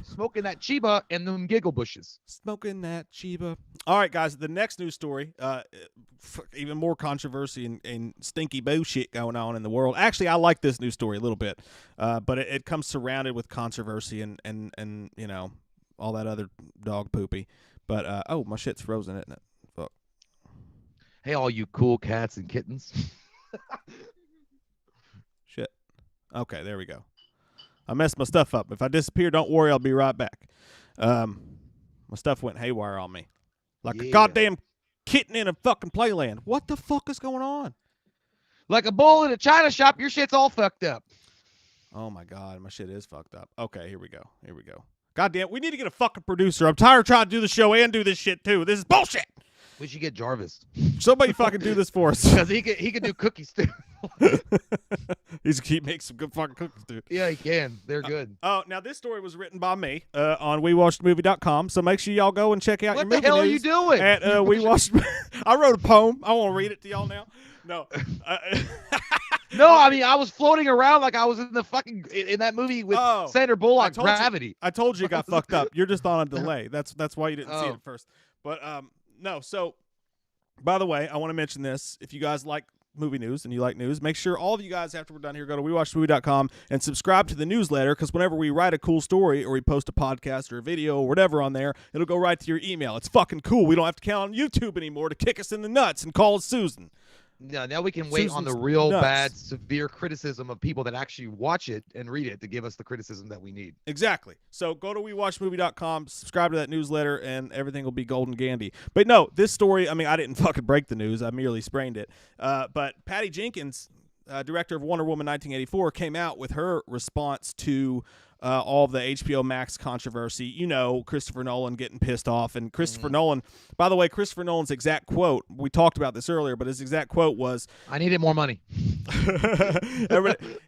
Smoking that Chiba and them giggle bushes. Smoking that Chiba. All right, guys. The next news story, even more controversy and stinky bullshit going on in the world. Actually, I like this news story a little bit, but it comes surrounded with controversy and you know, all that other dog poopy. But oh, my shit's frozen, isn't it? Fuck. Hey, all you cool cats and kittens. Shit. Okay, there we go. I messed my stuff up. If I disappear, don't worry, I'll be right back. My stuff went haywire on me. Like a goddamn kitten in a fucking playland. What the fuck is going on? Like a bull in a china shop, your shit's all fucked up. Oh my God, my shit is fucked up. Okay, here we go. Goddamn, we need to get a fucking producer. I'm tired of trying to do the show and do this shit too. This is bullshit. We should get Jarvis. Somebody fucking do this for us. Because he could do cookies too. He makes some good fucking cookies, dude. Yeah, he can. They're good. Oh, now this story was written by me on WeWatchedMovie.com, so make sure y'all go and check out your movie What the hell news are you doing? At We Watched. I wrote a poem. I want to read it to y'all now. No. No, I mean, I was floating around like I was in the fucking in that movie with Sandra Bullock, Gravity. I told you it got fucked up. You're just on a delay. That's why you didn't see it at first. But no. So, by the way, I want to mention this. If you guys like movie news and you like news, make sure all of you guys, after we're done here, go to WeWatchedMovie.com and subscribe to the newsletter, because whenever we write a cool story or we post a podcast or a video or whatever on there, it'll go right to your email. It's fucking cool. We don't have to count on YouTube anymore to kick us in the nuts and call us Susan. Yeah, now we can wait on the real bad, severe criticism of people that actually watch it and read it to give us the criticism that we need. Exactly. So go to WeWatchedMovie.com, subscribe to that newsletter, and everything will be golden gandy. But no, this story, I mean, I didn't fucking break the news. I merely sprained it. But Patty Jenkins, director of Wonder Woman 1984, came out with her response to all of the HBO Max controversy. You know, Christopher Nolan getting pissed off. And Christopher Nolan, by the way, Christopher Nolan's exact quote, we talked about this earlier, but his exact quote was, I needed more money.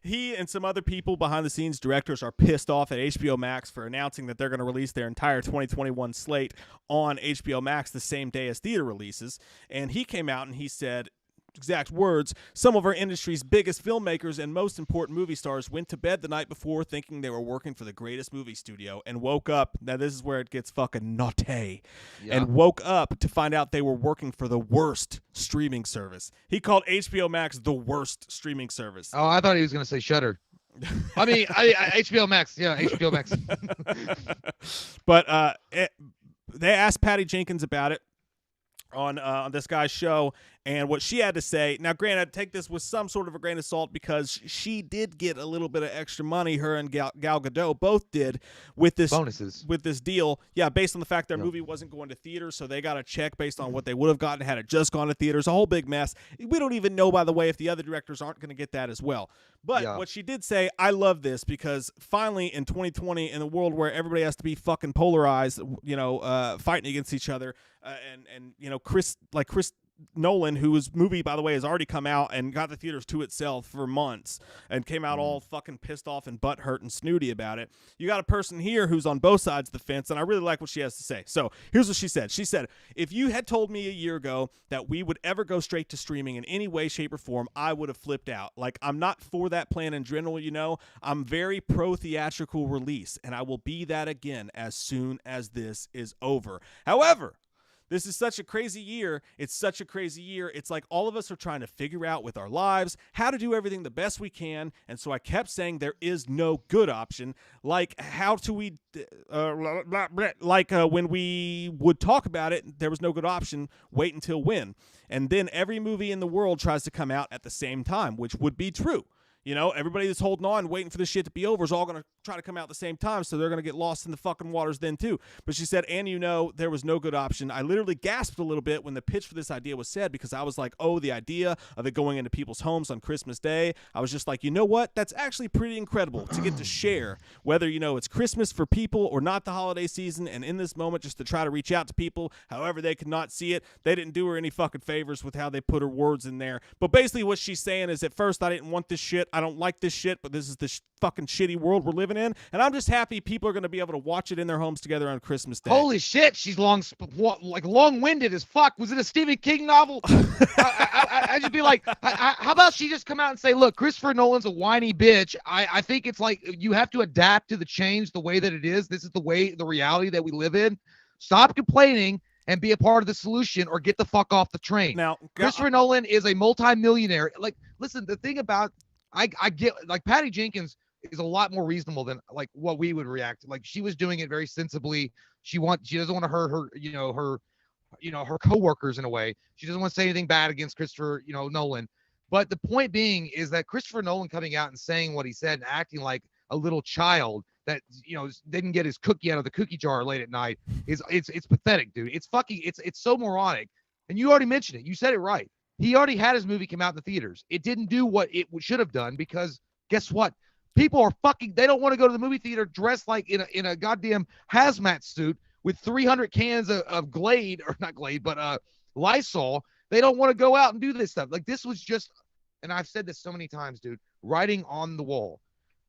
He and some other people behind the scenes, directors, are pissed off at HBO Max for announcing that they're going to release their entire 2021 slate on HBO Max the same day as theater releases. And he came out and he said, exact words, some of our industry's biggest filmmakers and most important movie stars went to bed the night before thinking they were working for the greatest movie studio and woke up, now this is where it gets fucking naughty, and woke up to find out they were working for the worst streaming service. He called HBO Max the worst streaming service. Oh, I thought he was going to say Shudder. I mean, HBO Max. Yeah, HBO Max. But they asked Patty Jenkins about it on this guy's show, and what she had to say. Now, granted, take this with some sort of a grain of salt, because she did get a little bit of extra money. Her and Gal Gadot both did with this bonuses, with this deal. Yeah, based on the fact their movie wasn't going to theaters, so they got a check based on what they would have gotten had it just gone to theaters. A whole big mess. We don't even know, by the way, if the other directors aren't going to get that as well. But what she did say, I love this, because finally in 2020, in a world where everybody has to be fucking polarized, you know, fighting against each other, and you know, Chris Nolan, whose movie, by the way, has already come out and got the theaters to itself for months and came out all fucking pissed off and butthurt and snooty about it. You got a person here who's on both sides of the fence, and I really like what she has to say. So here's what she said. She said, if you had told me a year ago that we would ever go straight to streaming in any way, shape, or form, I would have flipped out. Like, I'm not for that plan in general, you know. I'm very pro-theatrical release, and I will be that again as soon as this is over. However, this is such a crazy year. It's such a crazy year. It's like all of us are trying to figure out with our lives how to do everything the best we can. And so I kept saying there is no good option. Like, how do we, when we would talk about it, there was no good option. Wait until when? And then every movie in the world tries to come out at the same time, which would be true. You know, everybody that's holding on, waiting for this shit to be over is all going to try to come out at the same time, so they're going to get lost in the fucking waters then too. But she said, and there was no good option. I literally gasped a little bit when the pitch for this idea was said, because I was like, oh, the idea of it going into people's homes on Christmas Day. I was just like, you know what? That's actually pretty incredible to get to share, whether, it's Christmas for people or not the holiday season, and in this moment just to try to reach out to people however they could not see it. They didn't do her any fucking favors with how they put her words in there. But basically what she's saying is, at first I didn't want this shit. I don't like this shit, but this is the fucking shitty world we're living in, and I'm just happy people are going to be able to watch it in their homes together on Christmas Day. Holy shit, she's long-winded as fuck. Was it a Stephen King novel? I just be like, how about she just come out and say, look, Christopher Nolan's a whiny bitch. I think it's like you have to adapt to the change the way that it is. This is the reality that we live in. Stop complaining and be a part of the solution, or get the fuck off the train. Now, Christopher Nolan is a multi-millionaire. Like, listen, the thing about, I get, like, Patty Jenkins is a lot more reasonable than like what we would react. Like, she was doing it very sensibly. She doesn't want to hurt her coworkers in a way. She doesn't want to say anything bad against Christopher, Nolan. But the point being is that Christopher Nolan coming out and saying what he said and acting like a little child that didn't get his cookie out of the cookie jar late at night it's pathetic, dude. It's so moronic. And you already mentioned it. You said it right. He already had his movie come out in the theaters. It didn't do what it should have done, because guess what? People are they don't want to go to the movie theater dressed like in a goddamn hazmat suit with 300 cans of Glade, or not Glade, but Lysol. They don't want to go out and do this stuff. Like, this was just, and I've said this so many times, dude, writing on the wall.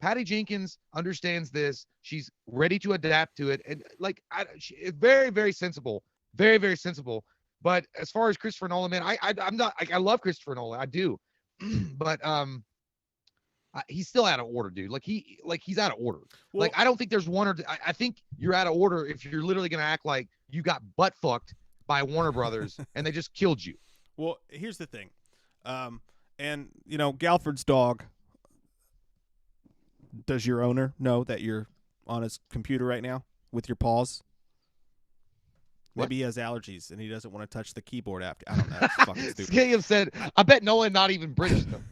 Patty Jenkins understands this. She's ready to adapt to it. And it's very, very sensible. Very, very sensible. But as far as Christopher Nolan, man, I'm not, I love Christopher Nolan. I do. But he's still out of order, dude. He's out of order. Well, I don't think there's one or I think you're out of order if you're literally going to act like you got butt fucked by Warner Brothers and they just killed you. Well, here's the thing. And Galford's dog, does your owner know that you're on his computer right now with your paws? Maybe he has allergies and he doesn't want to touch the keyboard after. I don't know. It's fucking stupid. Jacob said, I bet Nolan not even British them.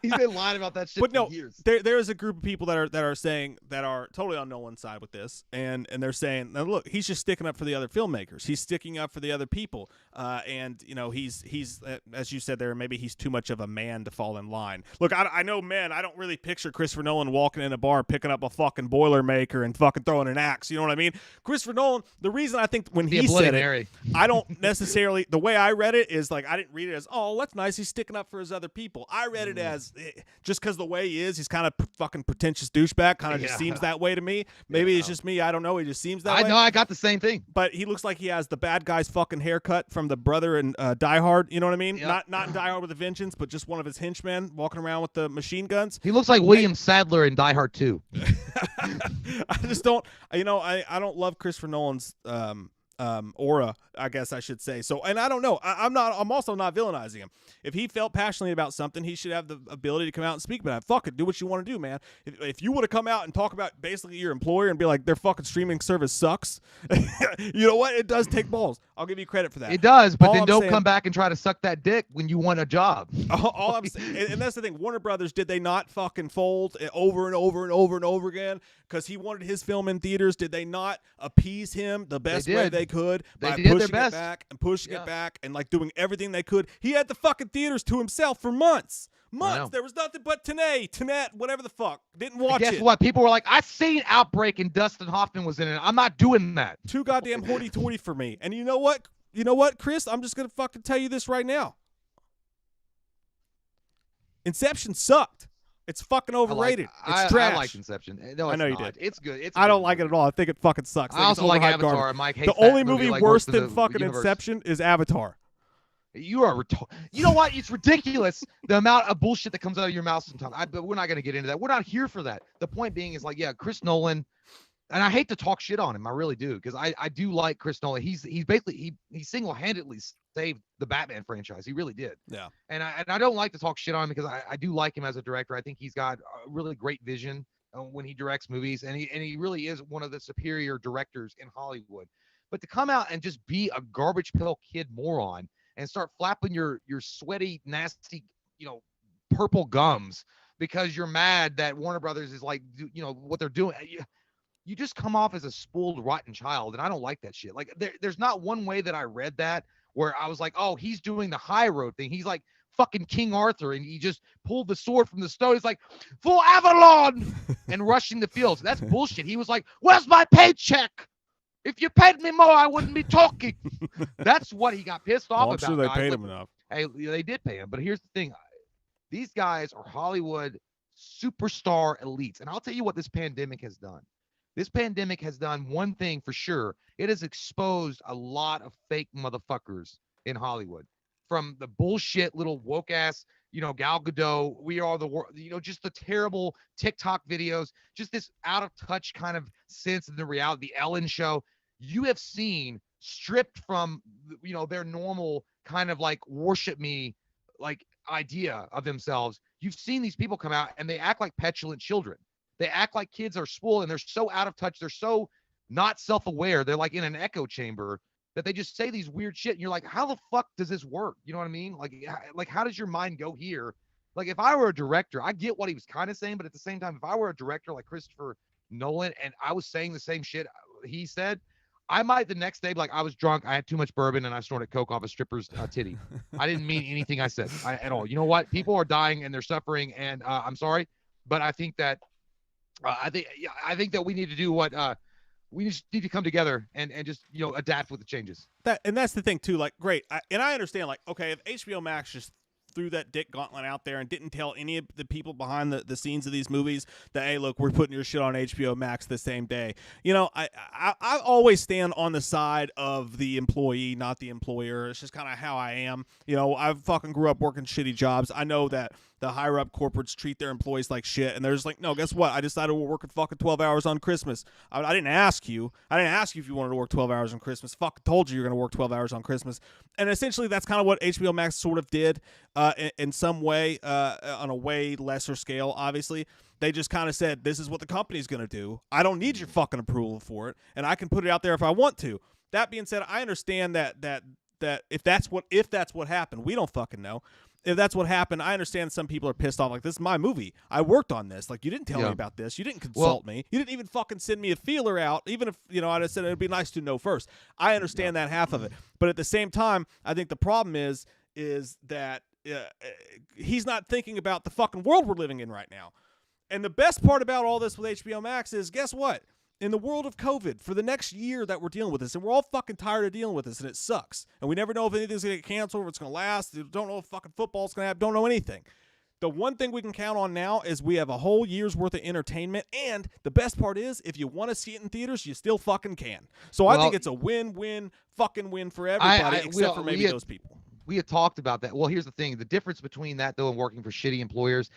He's been lying about that shit for years. There is a group of people that are totally on Nolan's side with this, and they're saying, now look, he's just sticking up for the other filmmakers. He's sticking up for the other people, and he's as you said there, maybe he's too much of a man to fall in line. Look, I know, man, I don't really picture Christopher Nolan walking in a bar, picking up a fucking Boilermaker and fucking throwing an axe. You know what I mean? Christopher Nolan. The reason I think when he said it, I don't necessarily. The way I read it is like I didn't read it as, oh, that's nice. He's sticking up for his other people. I read it as just because the way he is, he's kind of fucking pretentious douchebag. Kind of just seems that way to me. Maybe it's just me. I don't know. He just seems that way. I know. I got the same thing. But he looks like he has the bad guy's fucking haircut from the brother in Die Hard. You know what I mean? Not Die Hard with a Vengeance, but just one of his henchmen walking around with the machine guns. He looks like William Sadler in Die Hard 2. I just don't. I don't love Christopher Nolan's aura, I guess I should say. So, and I don't know. I'm also not villainizing him. If he felt passionately about something, he should have the ability to come out and speak about it. Fuck it, do what you want to do, man. If you want to come out and talk about basically your employer and be like, their fucking streaming service sucks, you know what? It does take balls. I'll give you credit for that. It does, but then don't come back and try to suck that dick when you want a job. All I'm saying, and that's the thing. Warner Brothers, did they not fucking fold over and over and over and over again because he wanted his film in theaters? Did they not appease him the best way they could by pushing it back and pushing it back and like doing everything they could? He had the fucking theaters to himself for months. There was nothing but Tenet, whatever the fuck. Didn't watch it. Guess what? People were like, I seen Outbreak and Dustin Hoffman was in it. I'm not doing that. Too goddamn hoity-toity for me. And you know what, Chris? I'm just going to fucking tell you this right now. Inception sucked. It's fucking overrated. It's trash. I like Inception. No, I know not. You did. It's good. I don't like it at all. I think it fucking sucks. I also like Avatar. Mike hates the only movie worse than fucking Inception is Avatar. You are you know what? It's ridiculous the amount of bullshit that comes out of your mouth sometimes. But we're not going to get into that. We're not here for that. The point being is like, yeah, Chris Nolan, and I hate to talk shit on him. I really do, because I do like Chris Nolan. He's basically he single-handedly saved the Batman franchise. He really did. Yeah. And I don't like to talk shit on him because I do like him as a director. I think he's got a really great vision when he directs movies, and he really is one of the superior directors in Hollywood. But to come out and just be a garbage pail kid moron and start flapping your sweaty, nasty, purple gums because you're mad that Warner Brothers is like, what they're doing. You just come off as a spoiled, rotten child, and I don't like that shit. Like, there's not one way that I read that where I was like, oh, he's doing the high road thing. He's like fucking King Arthur, and he just pulled the sword from the stone. He's like, for Avalon, and rushing the fields. That's bullshit. He was like, where's my paycheck? If you paid me more, I wouldn't be talking. That's what he got pissed off about. I'm sure they paid him enough. Hey, they did pay him, but here's the thing. These guys are Hollywood superstar elites, and I'll tell you what this pandemic has done. This pandemic has done one thing for sure. It has exposed a lot of fake motherfuckers in Hollywood. From the bullshit little woke ass, Gal Gadot, We Are the World, just the terrible TikTok videos, just this out of touch kind of sense of the reality, the Ellen show. You have seen stripped from, their normal kind of like worship me, like idea of themselves. You've seen these people come out and they act like petulant children. They act like kids are spoiled, and they're so out of touch. They're so not self-aware. They're like in an echo chamber that they just say these weird shit. And you're like, how the fuck does this work? You know what I mean? Like how does your mind go here? Like, if I were a director, I get what he was kind of saying, but at the same time, if I were a director like Christopher Nolan and I was saying the same shit he said, I might the next day be like, I was drunk, I had too much bourbon, and I snorted coke off a stripper's titty. I didn't mean anything I said at all. You know what? People are dying and they're suffering, and I'm sorry, but I think that I think that we need to do what we just need to come together and just adapt with the changes. That's the thing too. Like, great, and I understand. Like, okay, if HBO Max just threw that dick gauntlet out there and didn't tell any of the people behind the scenes of these movies that, hey, look, we're putting your shit on HBO Max the same day. I always stand on the side of the employee, not the employer. It's just kind of how I am. I fucking grew up working shitty jobs. I know that the higher up corporates treat their employees like shit, and they're just like, no, guess what? I decided we're working fucking 12 hours on Christmas. I didn't ask you. I didn't ask you if you wanted to work 12 hours on Christmas. Fuck, told you you're going to work 12 hours on Christmas. And essentially, that's kind of what HBO Max sort of did in some way, on a way lesser scale, obviously. They just kind of said, this is what the company's going to do. I don't need your fucking approval for it, and I can put it out there if I want to. That being said, I understand that if that's what happened, we don't fucking know. If that's what happened, I understand some people are pissed off. Like, this is my movie. I worked on this. Like, you didn't tell me about this. You didn't consult me. You didn't even fucking send me a feeler out. Even if, I'd have said it'd be nice to know first. I understand that half of it. But at the same time, I think the problem is that he's not thinking about the fucking world we're living in right now. And the best part about all this with HBO Max is, guess what? In the world of COVID, for the next year that we're dealing with this, and we're all fucking tired of dealing with this, and it sucks. And we never know if anything's going to get canceled or if it's going to last. We don't know if fucking football's going to happen. Don't know anything. The one thing we can count on now is we have a whole year's worth of entertainment, and the best part is, if you want to see it in theaters, you still fucking can. So I think it's a win-win fucking win for everybody, except for maybe those people. We had talked about that. Well, here's the thing. The difference between that, though, and working for shitty employers,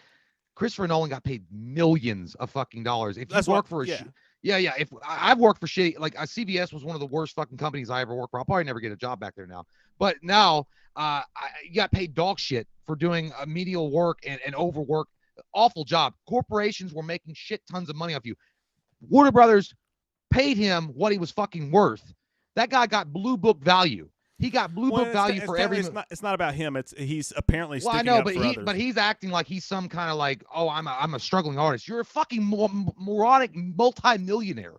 Christopher Nolan got paid millions of fucking dollars. If you work for a Yeah. If I've worked for shitty, like CBS was one of the worst fucking companies I ever worked for. I'll probably never get a job back there now. But now you got paid dog shit for doing menial work and overwork. Awful job. Corporations were making shit tons of money off you. Warner Brothers paid him what he was fucking worth. That guy got blue book value. He got blue book value for every. It's not about him. He's apparently sticking up for others. But he's acting like he's some kind of like, oh, I'm a struggling artist. You're a fucking moronic multi-millionaire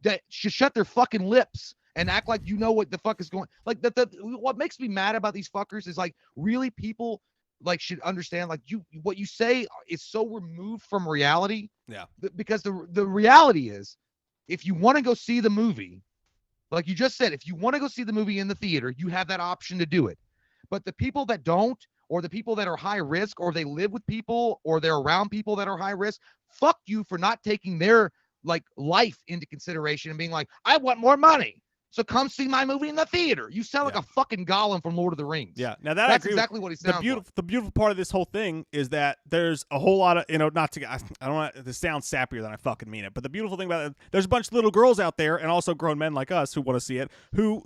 that should shut their fucking lips and act like you know what the fuck is going. Like what makes me mad about these fuckers is like, really, people like should understand, like, what you say is so removed from reality. Yeah. Because the reality is, if you want to go see the movie, like you just said, if you want to go see the movie in the theater, you have that option to do it. But the people that don't, or the people that are high risk, or they live with people, or they're around people that are high risk, fuck you for not taking their like life into consideration and being like, I want more money, so come see my movie in the theater. You sound like a fucking Gollum from Lord of the Rings. Yeah, now that's exactly what he sounds like. The beautiful part of this whole thing is that there's a whole lot of, I don't want this sounds sappier than I fucking mean it, but the beautiful thing about it, there's a bunch of little girls out there and also grown men like us who want to see it, who,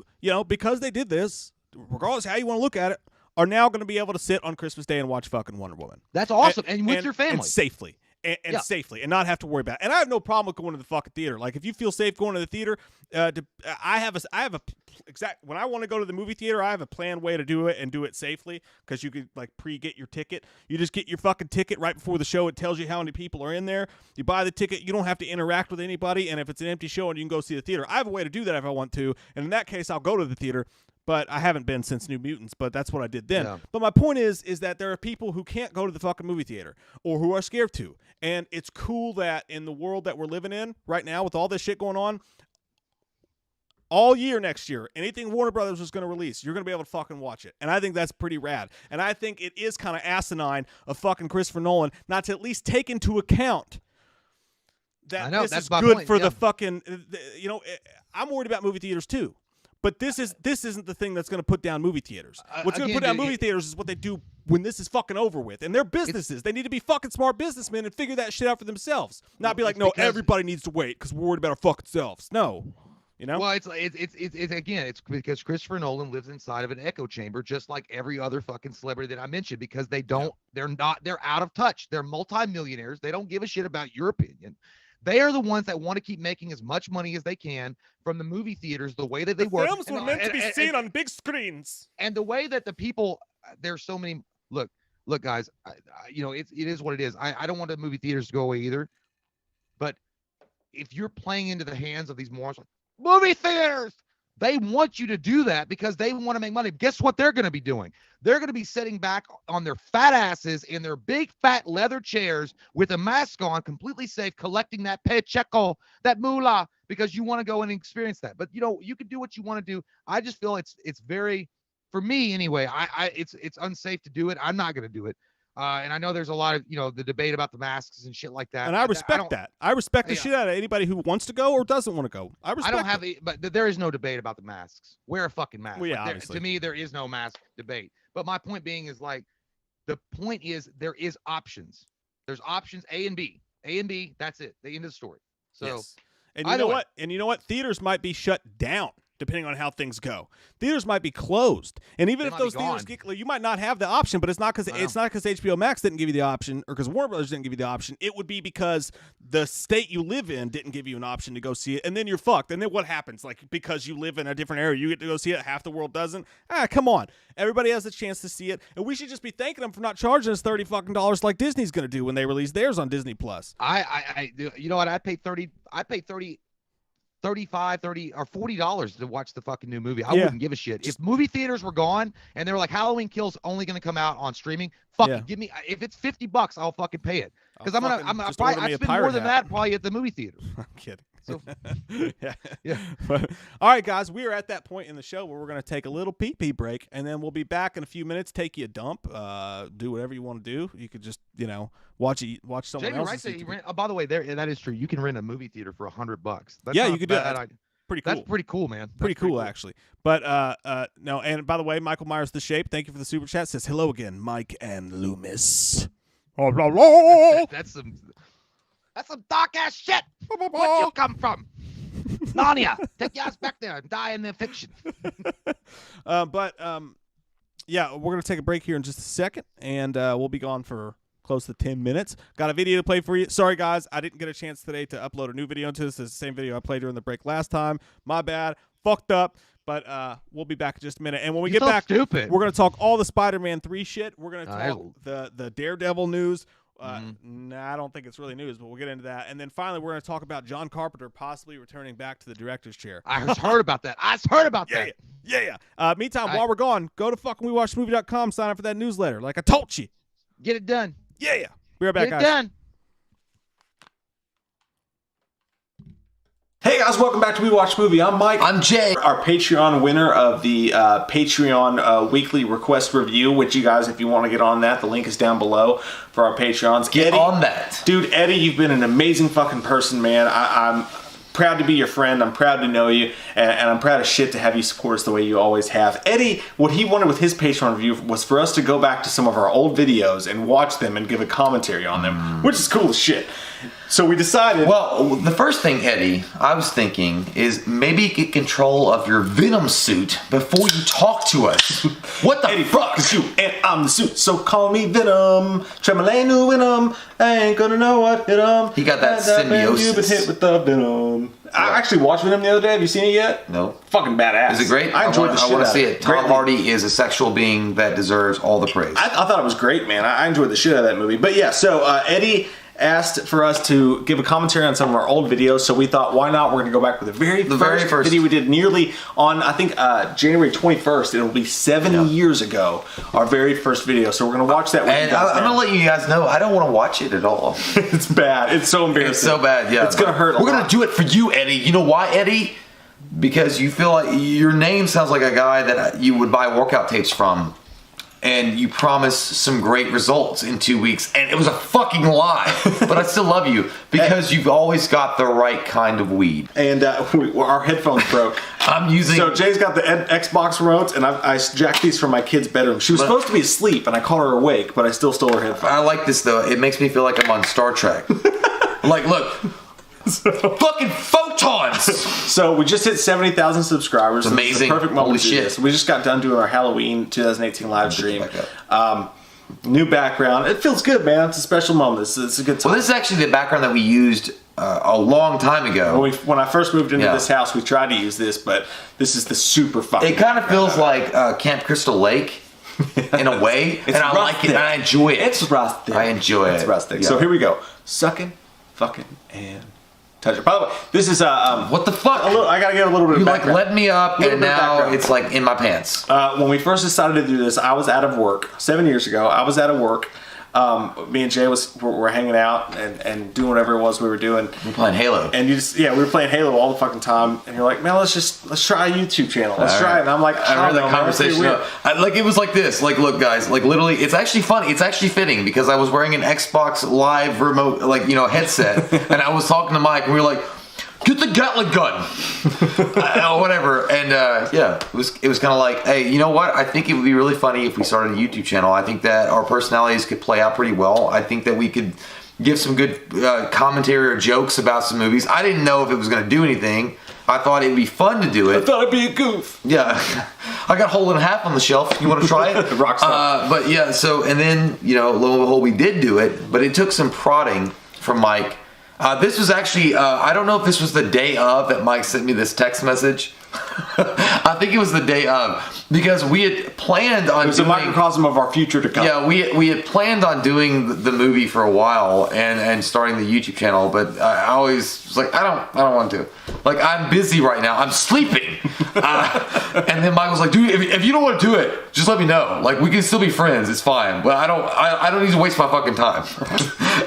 because they did this, regardless of how you want to look at it, are now going to be able to sit on Christmas Day and watch fucking Wonder Woman. That's awesome, and with your family. And safely. and safely, and not have to worry about it. And I have no problem with going to the fucking theater. Like, if you feel safe going to the theater, I have a exact, when I want to go to the movie theater, I have a planned way to do it and do it safely, because you could like pre-get your ticket. You just get your fucking ticket right before the show. It tells you how many people are in there. You buy the ticket. You don't have to interact with anybody. And if it's an empty show, and you can go see the theater, I have a way to do that if I want to. And in that case, I'll go to the theater. But I haven't been since New Mutants, but that's what I did then. Yeah. But my point is that there are people who can't go to the fucking movie theater, or who are scared to. And it's cool that in the world that we're living in right now, with all this shit going on, all year next year, anything Warner Brothers is going to release, you're going to be able to fucking watch it. And I think that's pretty rad. And I think it is kind of asinine of fucking Christopher Nolan not to at least take into account that this is good for the fucking, I'm worried about movie theaters too. But this isn't the thing that's going to put down movie theaters. What's going to put down movie theaters is what they do when this is fucking over with. And they're businesses. They need to be fucking smart businessmen and figure that shit out for themselves. Not be like, no, everybody needs to wait because we're worried about our fucking selves. No. You know? Well, it's because Christopher Nolan lives inside of an echo chamber, just like every other fucking celebrity that I mentioned, because they're out of touch. They're multimillionaires. They don't give a shit about your opinion. They are the ones that want to keep making as much money as they can from the movie theaters, the way that they work. Films were meant to be seen on big screens. And the way that the people, there's so many, look, guys, it is what it is. I don't want the movie theaters to go away either. But if you're playing into the hands of these morons, like, movie theaters, they want you to do that because they want to make money. Guess what they're going to be doing? They're going to be sitting back on their fat asses in their big fat leather chairs with a mask on, completely safe, collecting that paycheco, that moolah, because you want to go and experience that. But you can do what you want to do. I just feel it's very, for me anyway, it's unsafe to do it. I'm not going to do it. And I know there's a lot of, the debate about the masks and shit like that. And I respect that. I respect the shit out of anybody who wants to go or doesn't want to go. I don't have but there is no debate about the masks. Wear a fucking mask. Well, yeah, obviously. To me, there is no mask debate. But my point being is the point is there is options. There's options A and B. A and B, that's it. The end of the story. So, yes. And you know what? And you know what? Theaters might be shut down, depending on how things go. Theaters might be closed, and even if those theaters get, you might not have the option. But it's not because HBO Max didn't give you the option, or because Warner Brothers didn't give you the option. It would be because the state you live in didn't give you an option to go see it, and then you're fucked. And then what happens? Like, because you live in a different area, you get to go see it. Half the world doesn't. Come on. Everybody has a chance to see it, and we should just be thanking them for not charging us $30 fucking like Disney's going to do when they release theirs on Disney Plus. You know what? I paid $35, $30, or $40 to watch the fucking new movie. I wouldn't give a shit. If movie theaters were gone and they were like, Halloween Kills only going to come out on streaming, give me, if it's $50, I'll fucking pay it. Because I'd spend more than that probably at the movie theater. I'm kidding. So, yeah. But, all right, guys, we are at that point in the show where we're going to take a little pee-pee break, and then we'll be back in a few minutes, take you a dump, do whatever you want to do. You could just, watch someone Jamie else. By the way, that is true. You can rent a movie theater for $100. You could do that. Pretty cool. That's pretty cool, man. Pretty cool, actually. But no, and by the way, Michael Myers the Shape, thank you for the super chat. Says hello again, Mike and Loomis. That's some dark ass shit. Where'd you come from? Narnia. Take your ass back there and die in the fiction. Yeah, we're gonna take a break here in just a second, and we'll be gone for close to 10 minutes. Got a video to play for you. Sorry, guys, I didn't get a chance today to upload a new video into this. It's the same video I played during the break last time. My bad. Fucked up. But we'll be back in just a minute. And when we get back, we're going to talk all the Spider-Man 3 shit. We're going to talk the Daredevil news. Nah, I don't think it's really news, but we'll get into that. And then finally, we're going to talk about John Carpenter possibly returning back to the director's chair. I heard about that. Yeah. Meantime, while we're gone, go to fuckingwewatchmovie.com, sign up for that newsletter. Like I told you. Get it done. Yeah. Be right back, guys. Get it done. Hey guys, welcome back to We Watch Movie. I'm Mike. I'm Jay. Our Patreon winner of the Patreon weekly request review, which you guys, if you want to get on that, the link is down below for our Patreons. Get on that. Dude, Eddie, you've been an amazing fucking person, man. I'm proud to be your friend. I'm proud to know you, and I'm proud as shit to have you support us the way you always have. Eddie, what he wanted with his Patreon review was for us to go back to some of our old videos and watch them and give a commentary on them, which is cool as shit. So we decided. Well, the first thing, Eddie, I was thinking is maybe get control of your Venom suit before you talk to us. What the Eddie, fuck? fuck the suit, and I'm the suit, so call me Venom. Tremalanu Venom, I ain't gonna know what hit 'em. He got that You've been hit symbiosis. with the Venom. I actually watched Venom the other day. Have you seen it yet? No. Fucking badass. Is it great? I enjoyed the shit I want out to see of it. Tom Greatly. Hardy is a sexual being that deserves all the praise. I thought it was great, man. I enjoyed the shit out of that movie. But yeah, so Eddie asked for us to give a commentary on some of our old videos, so we thought, why not? We're going to go back to the very first video we did nearly on, I think, January 21st. It'll be 7 years ago, our very first video. So we're going to watch that with And you guys I'm now. going to let you guys know, I don't want to watch it at all. It's bad. It's so embarrassing. It's so bad, yeah. It's going to hurt a We're lot. going to do it for you, Eddie. You know why, Eddie? Because you feel like your name sounds like a guy that you would buy workout tapes from. And you promised some great results in 2 weeks, and it was a fucking lie. But I still love you because you've always got the right kind of weed. And our headphones broke. I'm using. So Jay's got the Xbox remotes, and I jacked these from my kid's bedroom. She was supposed to be asleep, and I called her awake, but I still stole her headphones. I like this though. It makes me feel like I'm on Star Trek. Like, look, fucking photons. So we just hit 70,000 subscribers. It's This is the amazing. perfect moment Holy to do shit. this. We just got done doing our Halloween 2018 live stream. Back New background. It feels good, man. It's a special moment. It's a good time. Well, this is actually the background that we used a long time ago. When I first moved into Yeah. this house, we tried to use this, but this is the super fucking. It kind of feels like Camp Crystal Lake in a way, and I like it, and I enjoy it. It's rustic. I enjoy it. It's rustic. Yeah. So here we go. Sucking, fucking, and touch it. By the way, this is What the fuck? I gotta get a little bit You of like background. let me up, Little and bit of now background. it's like in my pants. When we first decided to do this, I was out of work 7 years ago. I was out of work. Me and Jay were hanging out and doing whatever it was we were doing. We're playing Halo. And we were playing Halo all the fucking time. And you're like, man, let's try a YouTube channel. Let's try it. And I'm like, I remember that conversation. Like it was like this. Like, look, guys. Like literally, it's actually funny. It's actually fitting because I was wearing an Xbox Live remote, headset, and I was talking to Mike, and we were like, "Get the Gatling gun," or whatever. And it was kind of like, hey, you know what? I think it would be really funny if we started a YouTube channel. I think that our personalities could play out pretty well. I think that we could give some good commentary or jokes about some movies. I didn't know if it was going to do anything. I thought it'd be fun to do it. I thought it'd be a goof. Yeah, I got Hole in Half on the shelf. You want to try it? Rock star. But yeah, so and then lo and behold, we did do it, but it took some prodding from Mike. This was actually I don't know if this was the day of that Mike sent me this text message. I think it was the day of because we had planned on. It was a microcosm of our future to come. Yeah, we had planned on doing the movie for a while and starting the YouTube channel, but I always was like, I don't want to. Like, I'm busy right now. I'm sleeping. And then Mike was like, dude, if you don't want to do it, just let me know. Like, we can still be friends. It's fine. But I don't need to waste my fucking time.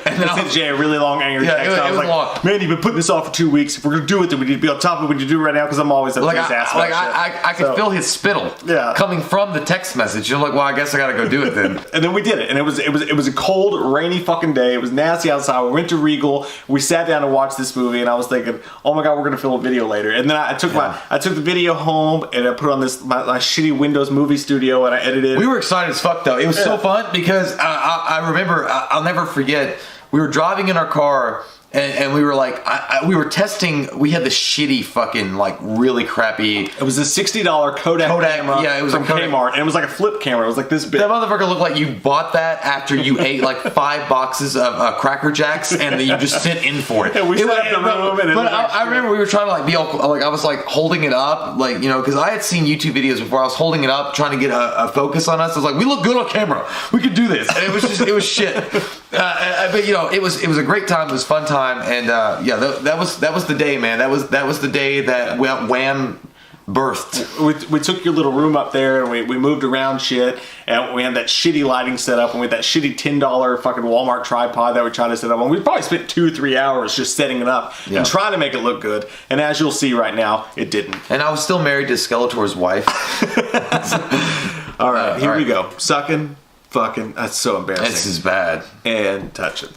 And then I sent Jay a really long angry text. it I was was like, long. man, you've been putting this off for 2 weeks. If we're gonna do it, then we need to be on top of it. We need to do it right now because I'm always up to his ass. I could feel his spittle coming from the text message. You're like, well, I guess I gotta go do it then. And then we did it, and it was a cold, rainy fucking day. It was nasty outside. We went to Regal. We sat down to watch this movie, and I was thinking, oh my god, we're gonna film a video later. And then I took the video home and I put on my shitty Windows Movie Studio and I edited. We were excited as fuck though. It was so fun because I remember I'll never forget. We were driving in our car. And we were like, we were testing. We had the shitty fucking really crappy. It was a $60 Kodak camera. Yeah, it was from a Kodak. Kmart, and it was like a flip camera. It was like this big. That motherfucker looked like you bought that after you ate like 5 boxes of Cracker Jacks, and then you just sit in for it. And we set up the room, and but I remember we were trying to be all I was holding it up, because I had seen YouTube videos before. I was holding it up, trying to get a focus on us. I was like, we look good on camera. We could do this, and it was shit. But it was a great time. It was a fun time, and that was the day, man. That was the day that Wham birthed. We took your little room up there and we moved around shit, and we had that shitty lighting set up, and we had that shitty $10 fucking Walmart tripod that we tried to set up on. We probably spent 2-3 hours just setting it up and trying to make it look good, and as you'll see right now, it didn't. And I was still married to Skeletor's wife. All right, here we go. Sucking, fucking, that's so embarrassing. This is bad. And touching.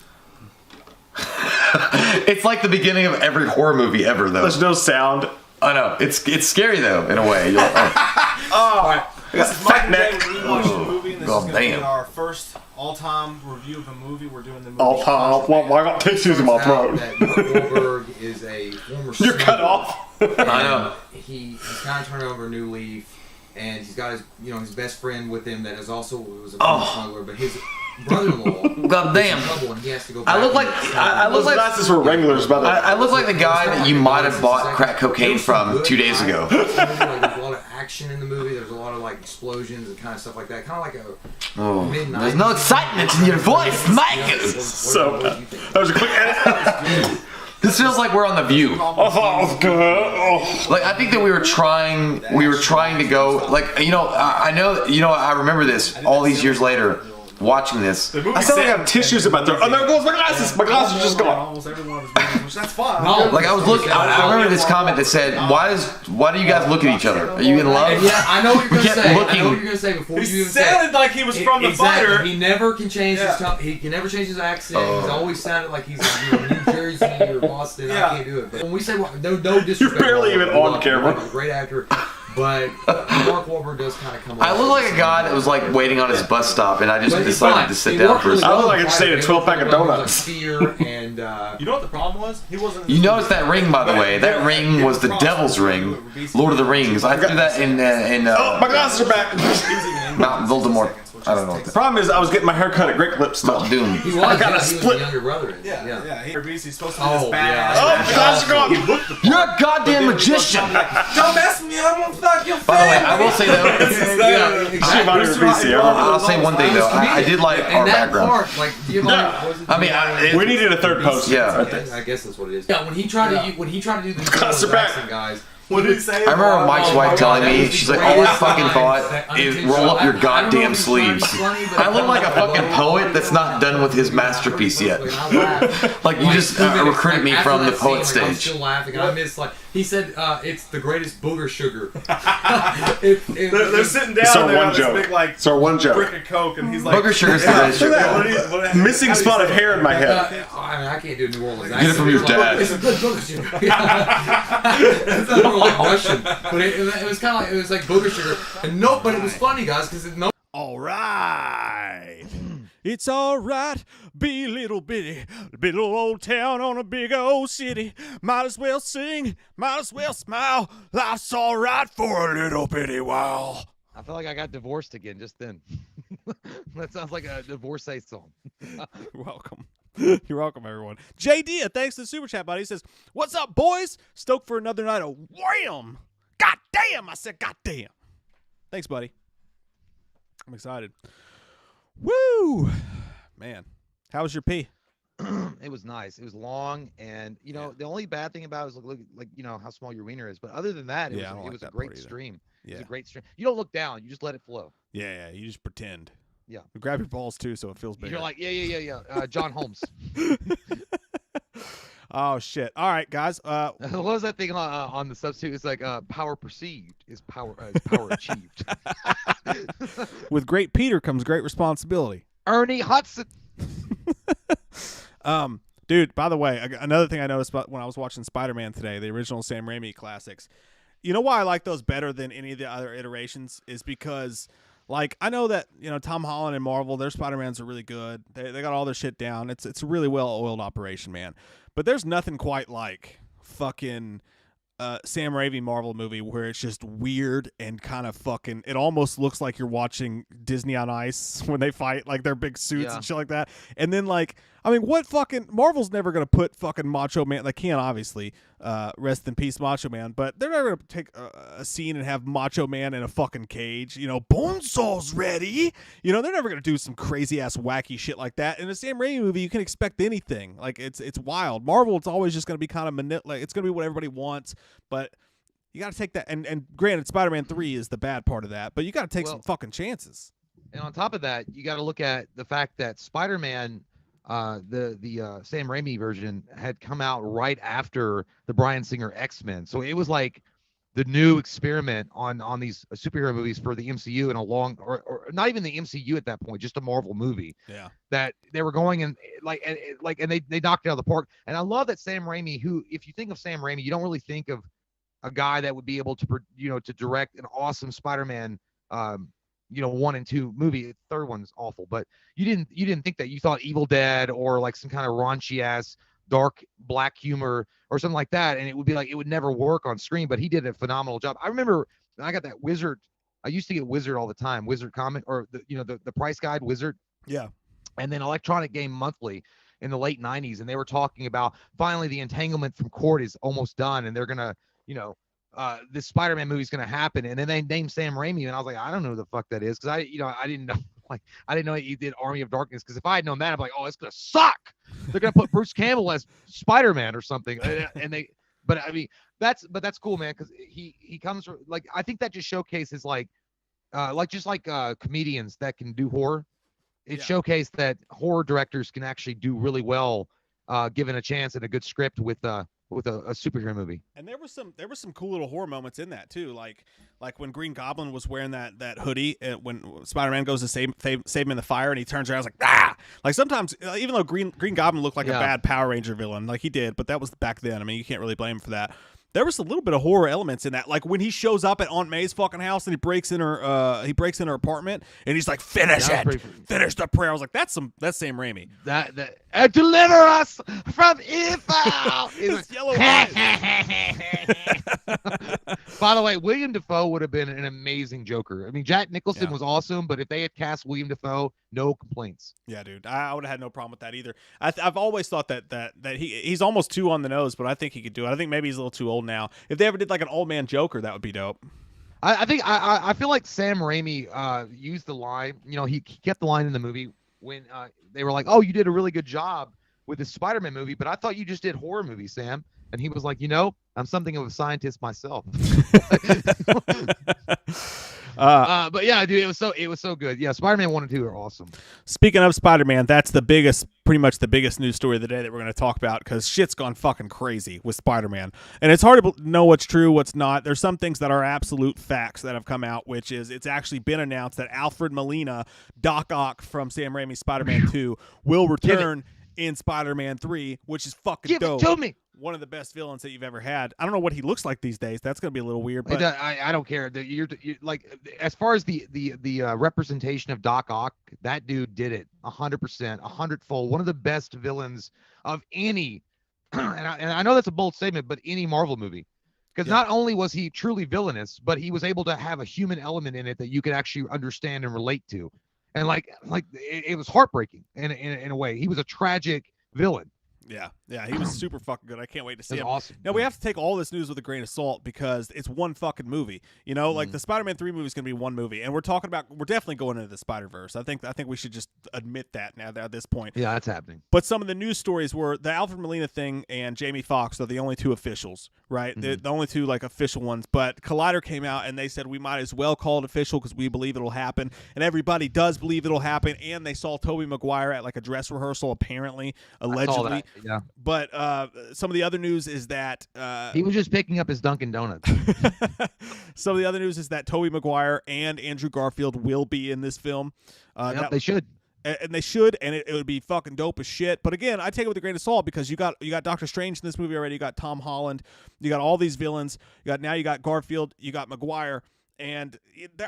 It's like the beginning of every horror movie ever, though. There's no sound. I know. It's scary, though, in a way. You're like, oh. This is Mike and Jay. We watched the movie in the This God is going to be damn. our first all-time review of a movie. We're doing the movie. All-time. Well, I got tissues in my throat. That Mark Wahlberg is a former You're cut smuggler, off. I know. He's kind of turned over a new leaf, and he's got his best friend with him that is also was a former smuggler, but his brother-in-law. God damn. is in trouble and he has to go back. I look like Those glasses were regulars, brother. I look like the guy that you might have bought crack cocaine from 2 days ago. There's a lot of action in the movie. There's a lot of like explosions and kind of stuff like that. Kind of like a midnight. There's no excitement in your voice, Mike. So that was a quick edit. This feels like we're on The View. I thought it was good. Oh. Like I think that we were trying to go like I remember this all these years later watching this. I sound like I have tissues in my throat. Oh, there goes my glasses. My glasses are just gone. Almost every one of his movies, which that's fine. Like I was looking, I remember this comment that said, "Why do you guys look at each other? Are you in love?" Yeah, I know what you're gonna Kept say. looking. I know what you're gonna say before you He even say it. sounded like he was from the Exactly. fighter. He never can change his tongue. He can never change his accent. He's always sounded like he's New Jersey or Boston. Yeah. I can't do it. But when we say no disrespect, You're barely even on camera. He's a great actor, but Mark Wahlberg does kind of come. I look like a guy that was like waiting on his bus stop, and I just decided to sit down for a I second. look like I just ate a 12-pack of donuts. Fear and You know what the problem was? He wasn't. You notice that ring, by the way. That ring was the Devil's Ring, Lord of the Rings. I threw that in Oh, my glasses are back. Mount Voldemort. I don't know what the Problem is, I was getting my hair cut at Great Clips. Mount Doom. he was. I got a He was split. the younger brother. Yeah. He's supposed to be Oh, this badass. yeah. Oh, my glasses are gone. You're a goddamn magician. Don't mess with me. I'm gonna fuck your face. By the way, I will say though. I'll say one thing though. I did like our background. Part, like, We needed a third post. Yeah. I guess that's what it is. Yeah, when he tried to do the Glasses are back. accent, guys. What did he say? I remember Mike's wife telling me, she's like, all I fucking thought is roll up your I goddamn don't know if he's sleeves. trying to be funny, but I look like a fucking poet that's not done with his masterpiece yet. Like you just recruited me from the poet I'm stage. still laughing. And I miss he said it's the greatest booger sugar. They're sitting down So there one on this joke. big like So one joke. brick of coke, and he's like, Booger sugar's the greatest sugar. Missing spot of hair in my head. I mean, I can't do New Orleans. Get it from your dad. It's a good booger sugar. It's not more like Russian, but it was kind of like booger sugar. And but it was funny, guys, because all right. It's all right, be little bitty, little old town on a big old city. Might as well sing, might as well smile. Life's all right for a little bitty while. I feel like I got divorced again just then. That sounds like a Versailles song. You're welcome. You're welcome, everyone. JD, thanks to the super chat, buddy. He says, "What's up, boys? Stoked for another night of wham. God damn, I said god damn. Thanks, buddy. I'm excited. Woo! Man, how was your pee? It was nice. It was long, and the only bad thing about it is look how small your wiener is. But other than that, it was a great stream. Yeah. It was a great stream. You don't look down. You just let it flow. Yeah, you just pretend. Yeah. You grab your balls too, so it feels bigger. You're like, yeah. John Holmes. Oh shit! All right, guys. What was that thing on the substitute? It's like power perceived is power achieved. With great Peter comes great responsibility. Ernie Hudson. Dude, by the way, another thing I noticed about when I was watching Spider-Man today, the original Sam Raimi classics, you know why I like those better than any of the other iterations is because, like, I know that, Tom Holland and Marvel, their Spider-Mans are really good. They got all their shit down. It's a really well-oiled operation, man. But there's nothing quite like fucking Sam Raimi Marvel movie where it's just weird and kind of fucking, it almost looks like you're watching Disney on Ice when they fight, like their big suits and shit like that. And then like, I mean, what fucking, Marvel's never going to put fucking Macho Man, they can't obviously, rest in peace Macho Man, but they're never going to take a scene and have Macho Man in a fucking cage, Bonesaw's ready. They're never going to do some crazy ass wacky shit like that. In a Sam Raimi movie, you can expect anything. Like it's wild. Marvel, it's always just going to be kind of it's going to be what everybody wants. But you got to take that, and granted, Spider-Man 3 is the bad part of that, but you got to take some fucking chances. And on top of that, you got to look at the fact that Spider-Man, the Sam Raimi version, had come out right after the Bryan Singer X-Men, so it was like the new experiment on these superhero movies for the MCU in a long, or not even the MCU at that point, just a Marvel movie. Yeah, that they were going and they knocked it out of the park. And I love that Sam Raimi, who, if you think of Sam Raimi, you don't really think of a guy that would be able to, to direct an awesome Spider-Man 1 and 2 movie. The third one's awful, but you didn't think that. You thought Evil Dead or like some kind of raunchy ass dark black humor or something like that, and it would be like it would never work on screen. But he did a phenomenal job. I remember I got that Wizard. I used to get Wizard all the time, Wizard comic, or the price guide Wizard. Yeah. And then Electronic Game Monthly in the late 90s, and they were talking about finally the entanglement from court is almost done, and they're gonna, this Spider-Man movie is gonna happen. And then they named Sam Raimi, and I was like, I don't know who the fuck that is, because I didn't know, I didn't know he did Army of Darkness, because if I had known that, I'm like, oh, it's gonna suck. They're gonna put Bruce Campbell as Spider-Man or something, and they. But I mean, that's cool, man, because he comes from, like, I think that just showcases comedians that can do horror. It showcased that horror directors can actually do really well, given a chance and a good script with a superhero movie. And there was some cool little horror moments in that too, like when Green Goblin was wearing that hoodie, when Spider-Man goes to save him in the fire, and he turns around, like, ah! Like, sometimes, even though Green Goblin looked like a bad Power Ranger villain, like he did, but that was back then. I mean, you can't really blame him for that. There was a little bit of horror elements in that, like when he shows up at Aunt May's fucking house and he breaks in her apartment, and he's like, finish the prayer. I was like, that's Sam Raimi. That deliver us from evil. His yellow eyes. By the way, William Dafoe would have been an amazing Joker. I mean, Jack Nicholson was awesome, but if they had cast William Dafoe, no complaints. Yeah, dude, I would have had no problem with that either. I've always thought that he's almost too on the nose, but I think he could do it. I think maybe he's a little too old now. If they ever did like an old man Joker, that would be dope. I feel like Sam Raimi used the line. He kept the line in the movie when they were like, "Oh, you did a really good job with this Spider-Man movie, but I thought you just did horror movies, Sam." And he was like, I'm something of a scientist myself. But yeah, dude, it was so good. Yeah, Spider-Man 1 and 2 are awesome. Speaking of Spider-Man, that's pretty much the biggest news story of the day that we're going to talk about, because shit's gone fucking crazy with Spider-Man. And it's hard to know what's true, what's not. There's some things that are absolute facts that have come out, which is it's actually been announced that Alfred Molina, Doc Ock from Sam Raimi's Spider-Man 2, will return in Spider-Man 3, which is fucking dope. Give it to me. One of the best villains that you've ever had. I don't know what he looks like these days. That's going to be a little weird. But I don't care. You're like, as far as the representation of Doc Ock, that dude did it 100%, 100-fold. One of the best villains of any, and I know that's a bold statement, but any Marvel movie. Because not only was he truly villainous, but he was able to have a human element in it that you could actually understand and relate to. And like it was heartbreaking in a way. He was a tragic villain. Yeah, he was super fucking good. I can't wait to see him. Awesome. Now, we have to take all this news with a grain of salt, because it's one fucking movie. Like the Spider-Man 3 movie is going to be one movie, and we're definitely going into the Spider-Verse. I think we should just admit that now at this point. Yeah, that's happening. But some of the news stories were the Alfred Molina thing and Jamie Foxx are the only two officials, right? The only two like official ones. But Collider came out and they said we might as well call it official because we believe it'll happen, and everybody does believe it'll happen. And they saw Tobey Maguire at like a dress rehearsal, apparently, allegedly. I saw that. Yeah. But some of the other news is that he was just picking up his Dunkin' Donuts. Some of the other news is that Tobey Maguire and Andrew Garfield will be in this film. They should. And they should, and it would be fucking dope as shit. But again, I take it with a grain of salt, because you got Doctor Strange in this movie already. You got Tom Holland. You got all these villains. You got Garfield. You got Maguire. And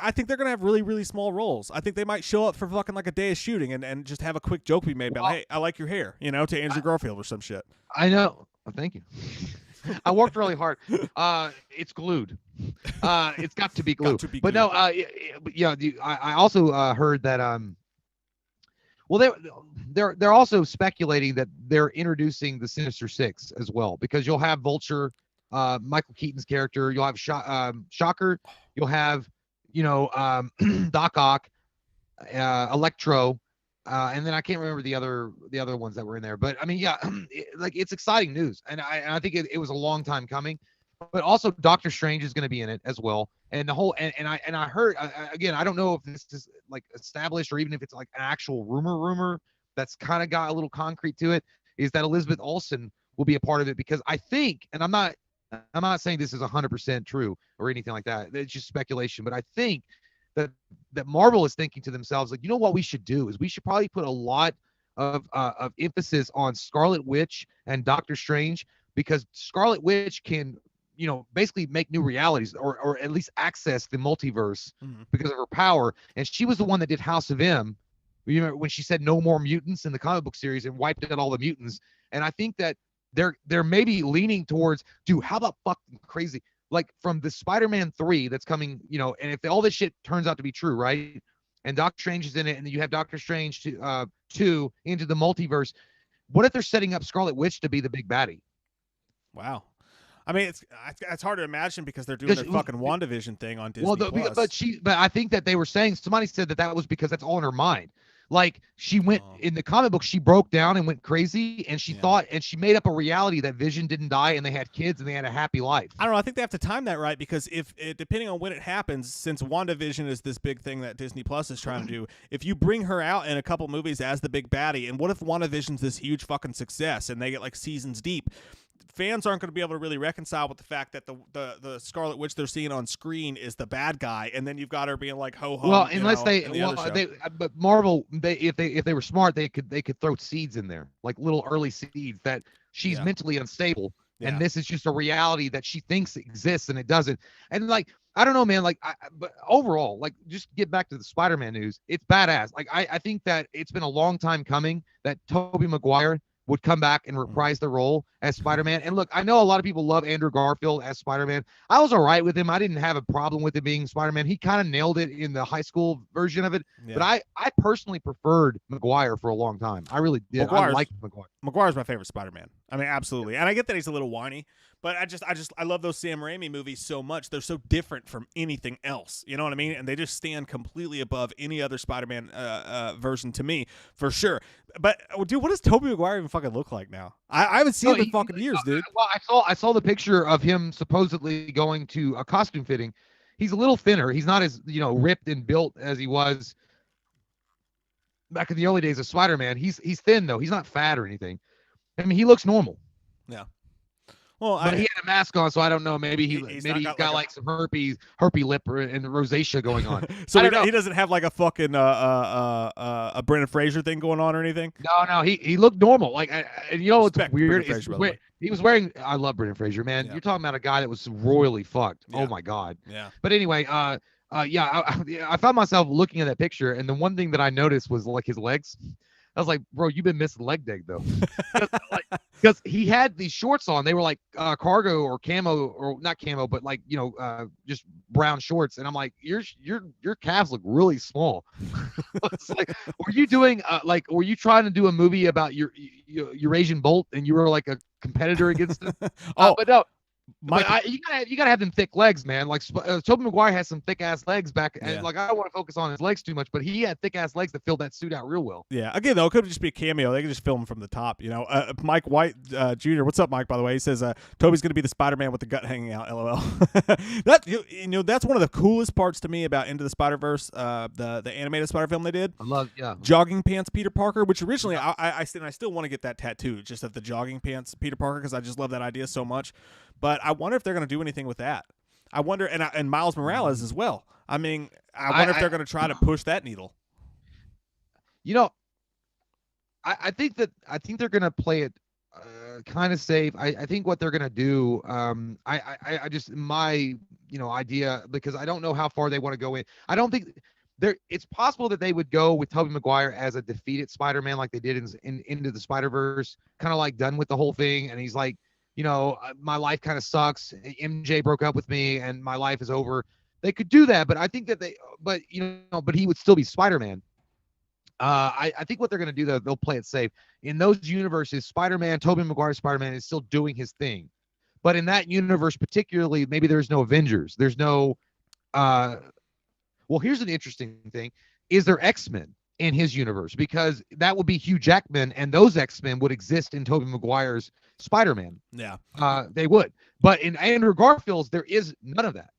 I think they're going to have really, really small roles. I think they might show up for fucking like a day of shooting and just have a quick joke be made about, hey, I like your hair, to Andrew Garfield or some shit. I know. Oh, thank you. I worked really hard. It's glued. It's got to be glued. But no, I also heard that well, they're also speculating that they're introducing the Sinister Six as well, because you'll have Vulture, Michael Keaton's character, you'll have Shocker, you'll have Doc Ock, Electro, and then I can't remember the other ones that were in there. But I mean, yeah, it's exciting news, and I think it was a long time coming. But also Doctor Strange is going to be in it as well, and the whole and I heard again, I don't know if this is like established or even if it's like an actual rumor that's kind of got a little concrete to it, is that Elizabeth Olsen will be a part of it, because I think, and I'm not saying this is 100% true or anything like that, it's just speculation, but I think that Marvel is thinking to themselves, like, what we should do is we should probably put a lot of emphasis on Scarlet Witch and Doctor Strange, because Scarlet Witch can basically make new realities or at least access the multiverse Mhm. because of her power. And she was the one that did House of M, when she said no more mutants in the comic book series and wiped out all the mutants. And I think that they're maybe leaning towards, dude, how about fucking crazy? Like from the Spider-Man 3 that's coming, and if all this shit turns out to be true, right? And Doctor Strange is in it, and then you have Doctor Strange 2 into the multiverse. What if they're setting up Scarlet Witch to be the big baddie? Wow. I mean, it's hard to imagine because they're doing their fucking WandaVision thing on Disney Plus. But I think that they were saying, somebody said that was because that's all in her mind. Like she went in the comic book, she broke down and went crazy, and she thought, and she made up a reality that Vision didn't die, and they had kids, and they had a happy life. I don't know. I think they have to time that right because depending on when it happens, since WandaVision is this big thing that Disney Plus is trying to do, if you bring her out in a couple movies as the big baddie, and what if WandaVision's this huge fucking success and they get like seasons deep? Fans aren't going to be able to really reconcile with the fact that the Scarlet Witch they're seeing on screen is the bad guy, and then you've got her being like ho ho. Well, unless but Marvel, if they were smart, they could throw seeds in there, like little early seeds that she's mentally unstable, and this is just a reality that she thinks exists and it doesn't. And like, I don't know, man. Like, but overall, like, just get back to the Spider-Man news. It's badass. Like, I think that it's been a long time coming that Tobey Maguire would come back and reprise the role as Spider-Man. And look, I know a lot of people love Andrew Garfield as Spider-Man. I was all right with him. I didn't have a problem with it being Spider-Man. He kind of nailed it in the high school version of it. Yeah. But I personally preferred Maguire for a long time. I really did. I liked Maguire. Maguire's my favorite Spider-Man. I mean, absolutely. And I get that he's a little whiny, but I love those Sam Raimi movies so much. They're so different from anything else. You know what I mean? And they just stand completely above any other Spider-Man version to me, for sure. But dude, what does Tobey Maguire even fucking look like now? I haven't seen him in fucking years, dude. Well, I saw the picture of him supposedly going to a costume fitting. He's a little thinner. He's not as ripped and built as he was back in the early days of Spider-Man. He's thin though. He's not fat or anything. I mean, he looks normal. Yeah. Well, but he had a mask on, so I don't know. Maybe he's got like some herpy lip and rosacea going on. So he doesn't have like a fucking a Brendan Fraser thing going on or anything. No, he looked normal. Like, and what's weird is he was wearing. I love Brendan Fraser, man. Yeah. You're talking about a guy that was royally fucked. Yeah. Oh my god. Yeah. But anyway, I found myself looking at that picture, and the one thing that I noticed was like his legs. I was like, bro, you've been missing leg day though, because he had these shorts on. They were like cargo or camo, or not camo, but like just brown shorts. And I'm like, your calves look really small. It's like, were you doing were you trying to do a movie about your Eurasian Bolt and you were like a competitor against him? But no. You gotta have them thick legs, man. Like Tobey Maguire has some thick ass legs back, and like I don't want to focus on his legs too much, but he had thick ass legs that filled that suit out real well. Yeah. Again, though, it could just be a cameo. They could just film him from the top. Mike White Jr. What's up, Mike? By the way, he says Toby's gonna be the Spider-Man with the gut hanging out. LOL. That's one of the coolest parts to me about Into the Spider-Verse, the animated Spider film they did. I love jogging pants Peter Parker, which originally I still want to get that tattoo, just of the jogging pants Peter Parker, because I just love that idea so much. But I wonder if they're going to do anything with that. I wonder, and Miles Morales as well. I mean, I wonder if they're going to try to push that needle. I think they're going to play it kind of safe. I think what they're going to do, I just my idea, because I don't know how far they want to go in. I don't think it's possible that they would go with Tobey Maguire as a defeated Spider-Man, like they did in Into the Spider-Verse, kind of like done with the whole thing, and he's like, my life kind of sucks. MJ broke up with me and my life is over. They could do that, but I think that but he would still be Spider-Man. I think what they're going to do, though, they'll play it safe. In those universes, Spider-Man, Tobey Maguire Spider-Man is still doing his thing. But in that universe particularly, maybe there's no Avengers. There's no, well, here's an interesting thing. Is there X-Men in his universe? Because that would be Hugh Jackman, and those X-Men would exist in Tobey Maguire's Spider-Man. Yeah. They would. But in Andrew Garfield's, there is none of that.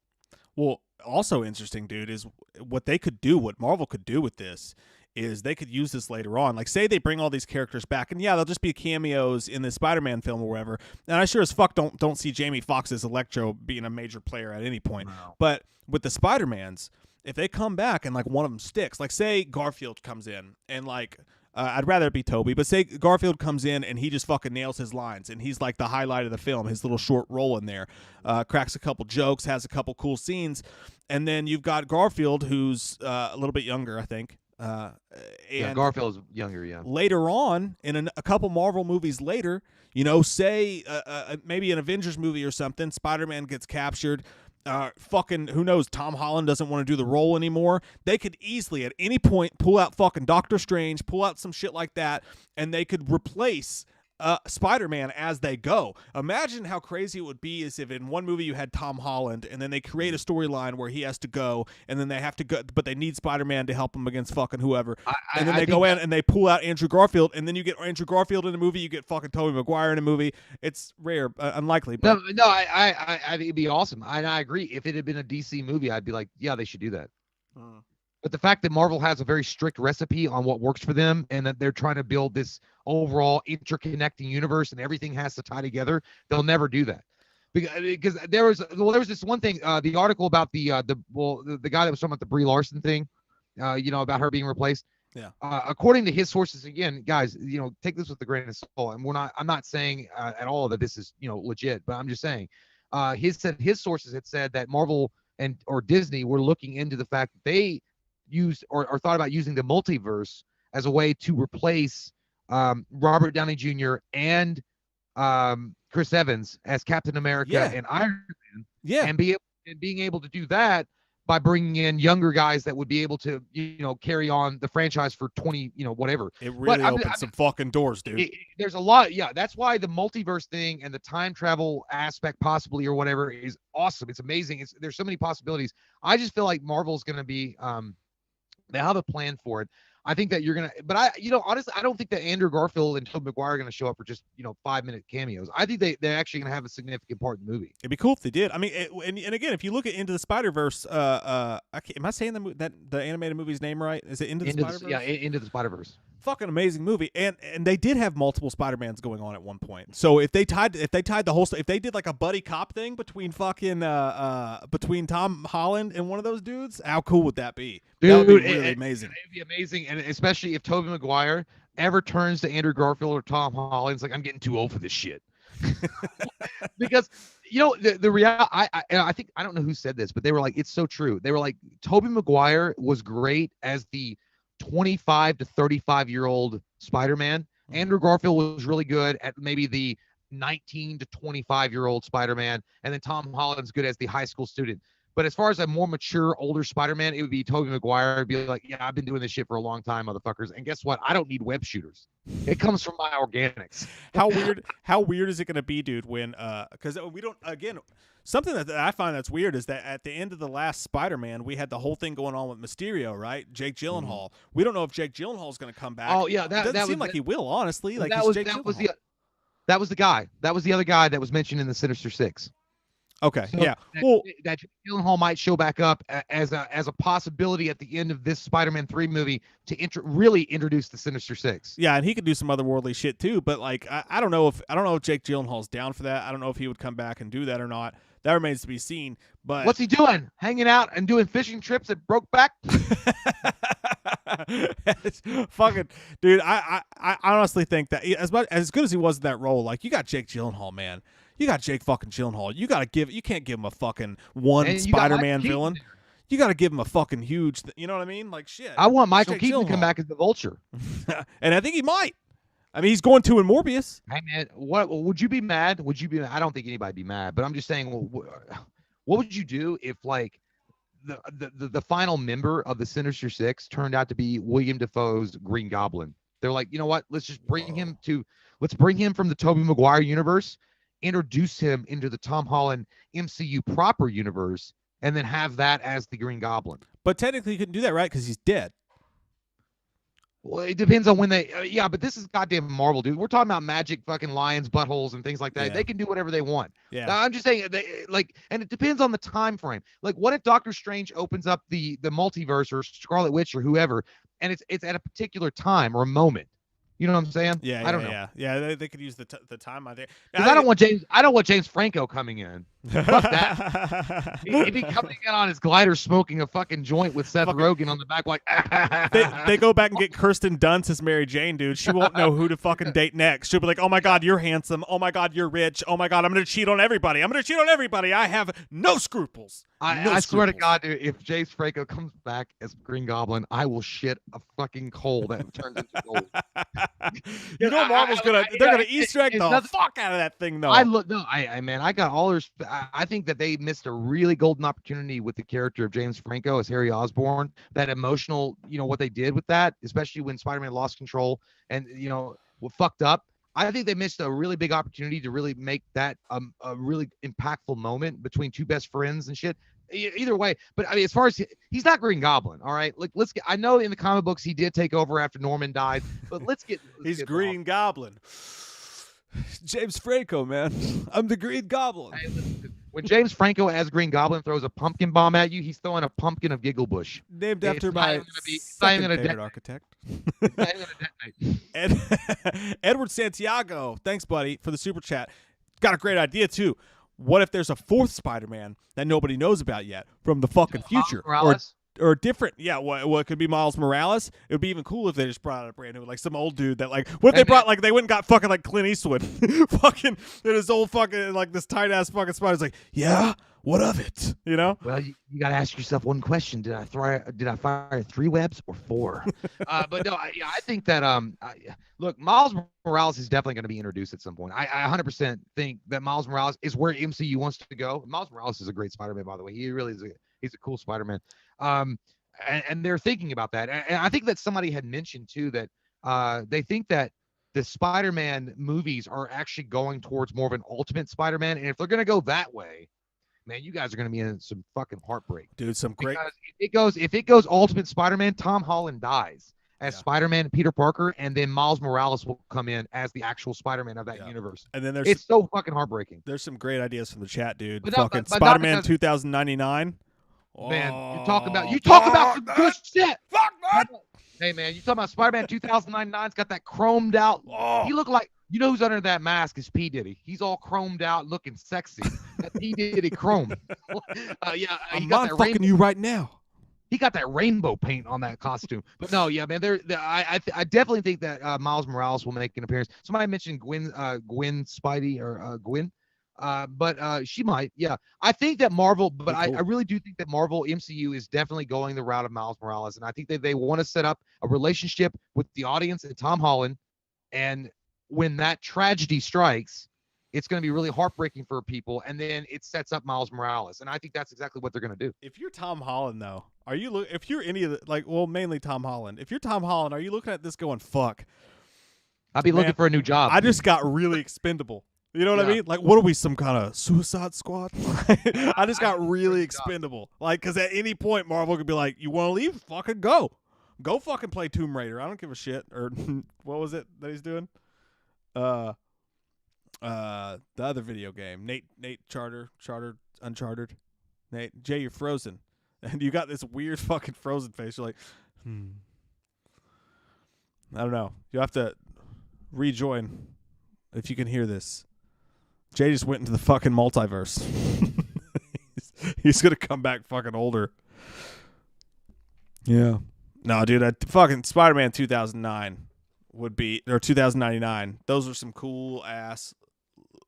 Well, also interesting, dude, is what they could do, what Marvel could do with this is they could use this later on. Like, say they bring all these characters back, and yeah, they'll just be cameos in the Spider-Man film or whatever. And I sure as fuck don't see Jamie Foxx's Electro being a major player at any point. Wow. But with the Spider-Mans, if they come back and like one of them sticks, like say Garfield comes in and like I'd rather it be Tobey, but say Garfield comes in and he just fucking nails his lines, and he's like the highlight of the film, his little short role in there, cracks a couple jokes, has a couple cool scenes, and then you've got Garfield, who's a little bit younger, I think. And Garfield's younger, yeah. later on, in a couple Marvel movies later, you know, say maybe an Avengers movie or something, Spider-Man gets captured. Fucking who knows? Tom Holland doesn't want to do the role anymore. They could easily at any point pull out fucking Doctor Strange, pull out some shit like that, and they could replace Spider-Man as they go. Imagine how crazy it would be is if in one movie you had Tom Holland, and then they create a storyline where he has to go, and then they have to go, but they need Spider-Man to help him against fucking whoever. And then they go in and they pull out Andrew Garfield, and then you get Andrew Garfield in a movie, you get fucking Tobey Maguire in a movie. It's rare, unlikely. But I think it'd be awesome. I agree. If it had been a DC movie, I'd be like, yeah, they should do that. But the fact that Marvel has a very strict recipe on what works for them, and that they're trying to build this overall interconnecting universe and everything has to tie together, they'll never do that. Because there was this one thing, the article about the guy that was talking about the Brie Larson thing, about her being replaced. Yeah. According to his sources, again, guys, take this with a grain of salt. And I'm not saying at all that this is legit, but I'm just saying, his sources had said that Marvel or Disney were looking into the fact that they used or thought about using the multiverse as a way to replace Robert Downey Jr. and Chris Evans as Captain America and Iron Man. Yeah. And being able to do that by bringing in younger guys that would be able to, carry on the franchise for 20, whatever. It really opened some fucking doors, dude. There's a lot. Yeah. That's why the multiverse thing and the time travel aspect possibly or whatever is awesome. It's amazing. There's so many possibilities. I just feel like Marvel's going to be, they have a plan for it. I think that you're going to, but honestly, I don't think that Andrew Garfield and Tobey Maguire are going to show up for just, 5-minute cameos. I think they're actually going to have a significant part in the movie. It'd be cool if they did. I mean, and again, if you look at Into the Spider-Verse, am I saying the animated movie's name right? Is it Into the Spider-Verse? Yeah, Into the Spider-Verse. Fucking amazing movie, and they did have multiple Spider-Mans going on at one point. So if they tied the whole, if they did like a buddy cop thing between between Tom Holland and one of those dudes, how cool would that be? Dude, that would be really amazing. It'd be amazing, and especially if Tobey Maguire ever turns to Andrew Garfield or Tom Holland, it's like, I'm getting too old for this shit. Because the reality, I think, I don't know who said this, but they were like, it's so true. They were like, Tobey Maguire was great as the 25 to 35-year-old Spider-Man. Andrew Garfield was really good at maybe the 19 to 25-year-old Spider-Man, and then Tom Holland's good as the high school student. But as far as a more mature, older Spider-Man, it would be Tobey Maguire. It'd be like, yeah, I've been doing this shit for a long time, motherfuckers. And guess what? I don't need web shooters. It comes from my organics. How weird is it going to be, dude, when because we don't, again, something that I find that's weird is that at the end of the last Spider-Man, we had the whole thing going on with Mysterio, right? Jake Gyllenhaal. Mm-hmm. We don't know if Jake Gyllenhaal is going to come back. Oh yeah, it doesn't seem like he will, honestly. Like that was the guy. That was the other guy that was mentioned in the Sinister Six. Okay, so yeah. That Gyllenhaal might show back up as a possibility at the end of this Spider-Man 3 movie to really introduce the Sinister Six. Yeah, and he could do some otherworldly shit too. But like, I don't know if Jake Gyllenhaal's down for that. I don't know if he would come back and do that or not. That remains to be seen. But what's he doing? Hanging out and doing fishing trips at Brokeback? Fucking dude, I honestly think that as good as he was in that role, like, you got Jake Gyllenhaal, man. You got Jake fucking Gyllenhaal. You can't give him a fucking one Spider-Man villain. You got to give him a fucking huge, you know what I mean? Like, shit. I want Michael Keaton to come back as the Vulture. And I think he might. I mean, he's going to in Morbius. Hey, man, what would you be mad? I don't think anybody'd be mad, but I'm just saying, what would you do if, like, the final member of the Sinister Six turned out to be William Dafoe's Green Goblin? They're like, you know what? Let's just bring him from the Tobey Maguire universe, introduce him into the Tom Holland MCU proper universe, and then have that as the Green Goblin. But technically, you couldn't do that, right? Because he's dead. Well, it depends on when they. Yeah, but this is goddamn Marvel, dude. We're talking about magic, fucking lions, buttholes, and things like that. Yeah. They can do whatever they want. Yeah. Now, I'm just saying, and it depends on the time frame. Like, what if Doctor Strange opens up the multiverse, or Scarlet Witch, or whoever, and it's at a particular time or a moment? You know what I'm saying? Yeah. I don't know. Yeah. They could use the time. I think. Because I don't want James Franco coming in. Fuck that. He'd be coming in on his glider smoking a fucking joint with Seth Rogen on the back like they go back and get Kirsten Dunst as Mary Jane, dude. She won't know who to fucking date next. She'll be like, oh my God, you're handsome. Oh my God, you're rich. Oh my God, I'm going to cheat on everybody. I have no scruples. I swear to God, dude, if James Franco comes back as Green Goblin, I will shit a fucking coal that turns into gold. You know Marvel's they're gonna Easter egg the fuck out of that thing though. I got all their I think that they missed a really golden opportunity with the character of James Franco as Harry Osborn. That emotional, what they did with that, especially when Spider-Man lost control and fucked up. I think they missed a really big opportunity to really make that a really impactful moment between two best friends and shit. Either way, but I mean, as far as he's not Green Goblin, all right. Like, let's get. I know in the comic books he did take over after Norman died, but he's Green Goblin. James Franco, man, I'm the Green Goblin. Hey, when James Franco as Green Goblin throws a pumpkin bomb at you, he's throwing a pumpkin of Gigglebush, named after my favorite architect. Edward Santiago, thanks, buddy, for the super chat. Got a great idea too. What if there's a fourth Spider-Man that nobody knows about yet from the fucking future, or different? Yeah, what could be Miles Morales? It would be even cool if they just brought out a brand new, like some old dude that like. What if they brought like they went and got fucking like Clint Eastwood, fucking and his old fucking like this tight ass fucking Spider's like, yeah, what of it? Well, you got to ask yourself one question: Did I fire 3 webs or 4? But no, I think that look, Miles Morales is definitely going to be introduced at some point. I 100% think that Miles Morales is where MCU wants to go. Miles Morales is a great Spider-Man, by the way. He really is. He's a cool Spider-Man. And they're thinking about that. And I think that somebody had mentioned too that they think that the Spider-Man movies are actually going towards more of an Ultimate Spider-Man. And if they're going to go that way, man, you guys are going to be in some fucking heartbreak. Dude, some great. Because if it goes Ultimate Spider-Man, Tom Holland dies as Spider-Man and Peter Parker, and then Miles Morales will come in as the actual Spider-Man of that universe. And then it's so fucking heartbreaking. There's some great ideas from the chat, dude. Fucking Spider-Man 2099. Man, you talk about some good shit. Fuck, man. Hey, man, you talking about Spider-Man 2099's got that chromed out. He looked like, who's under that mask is P. Diddy. He's all chromed out, looking sexy. That P. Diddy chrome. I'm not fucking you right now. He got that rainbow paint on that costume. But no, yeah, man, I definitely think that Miles Morales will make an appearance. Somebody mentioned Gwen Spidey or Gwen. But she might, yeah. I think that Marvel, but I really do think that Marvel MCU is definitely going the route of Miles Morales, and I think that they want to set up a relationship with the audience and Tom Holland, and when that tragedy strikes, it's going to be really heartbreaking for people, and then it sets up Miles Morales, and I think that's exactly what they're going to do. If you're Tom Holland, though, if you're any of the, mainly Tom Holland, if you're Tom Holland, are you looking at this going, fuck? I'd be looking for a new job. I just got really expendable. You know what I mean? Like, what are we, some kind of Suicide Squad? I just got really expendable. Like, because at any point, Marvel could be like, you want to leave? Fucking go. Go fucking play Tomb Raider. I don't give a shit. Or what was it that he's doing? The other video game. Nate Uncharted. Nate, Jay, you're frozen. And you got this weird fucking frozen face. You're like, I don't know. You have to rejoin if you can hear this. Jay just went into the fucking multiverse. he's gonna come back fucking older. Yeah. No, dude, fucking Spider-Man 2009 would be, or 2099. Those are some cool ass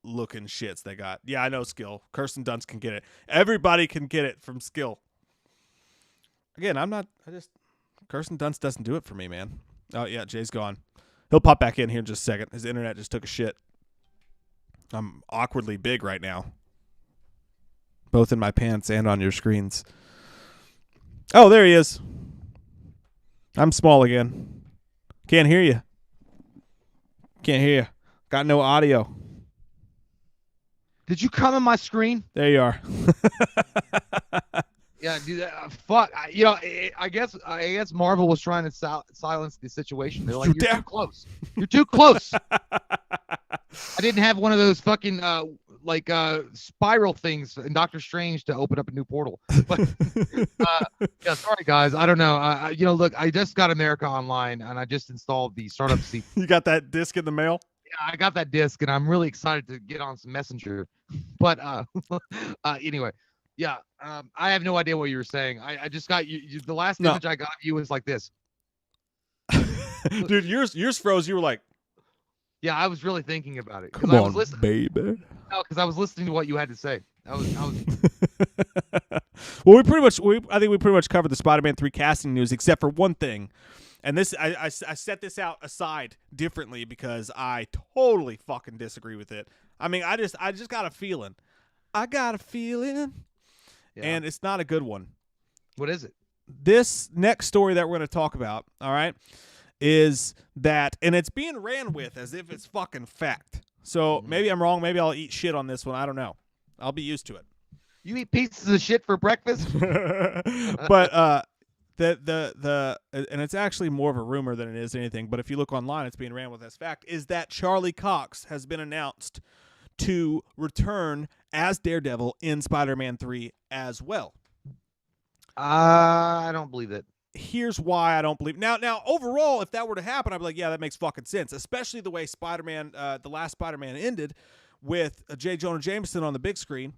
looking shits they got. Yeah, I know Skill. Kirsten Dunst can get it. Everybody can get it from Skill. Again, Kirsten Dunst doesn't do it for me, man. Oh yeah, Jay's gone. He'll pop back in here in just a second. His internet just took a shit. I'm awkwardly big right now. Both in my pants and on your screens. Oh, there he is. I'm small again. Can't hear you. Can't hear you. Got no audio. Did you come on my screen? There you are. Yeah, dude. Fuck. I guess Marvel was trying to silence the situation. They're like, you're too close. You're too close. I didn't have one of those fucking spiral things in Doctor Strange to open up a new portal. But yeah, sorry guys. I don't know. Look, I just got America Online and I just installed the startup seat. You got that disc in the mail? I got that disc, and I'm really excited to get on some Messenger. But anyway, yeah, I have no idea what you were saying. I just got you. The last image I got of you was like this. Dude, yours froze. You were like, yeah, I was really thinking about it. Come I on, was listening, baby. No, because I was listening to what you had to say. I was. Well, I think we pretty much covered the Spider-Man 3 casting news, except for one thing. And this, I set this out aside differently because I totally fucking disagree with it. I mean, I just got a feeling. I got a feeling. Yeah. And it's not a good one. What is it? This next story that we're going to talk about, all right, is that, and it's being ran with as if it's fucking fact. So maybe I'm wrong. Maybe I'll eat shit on this one. I don't know. I'll be used to it. You eat pieces of shit for breakfast? But the and it's actually more of a rumor than it is anything, but if you look online, it's being ran with as fact, is that Charlie Cox has been announced to return as Daredevil in Spider-Man 3 as well. I don't believe it. Here's why I don't believe. Now overall, if that were to happen, I'd be like, yeah, that makes fucking sense, especially the way Spider-Man, the last Spider-Man ended with J. Jonah Jameson on the big screen,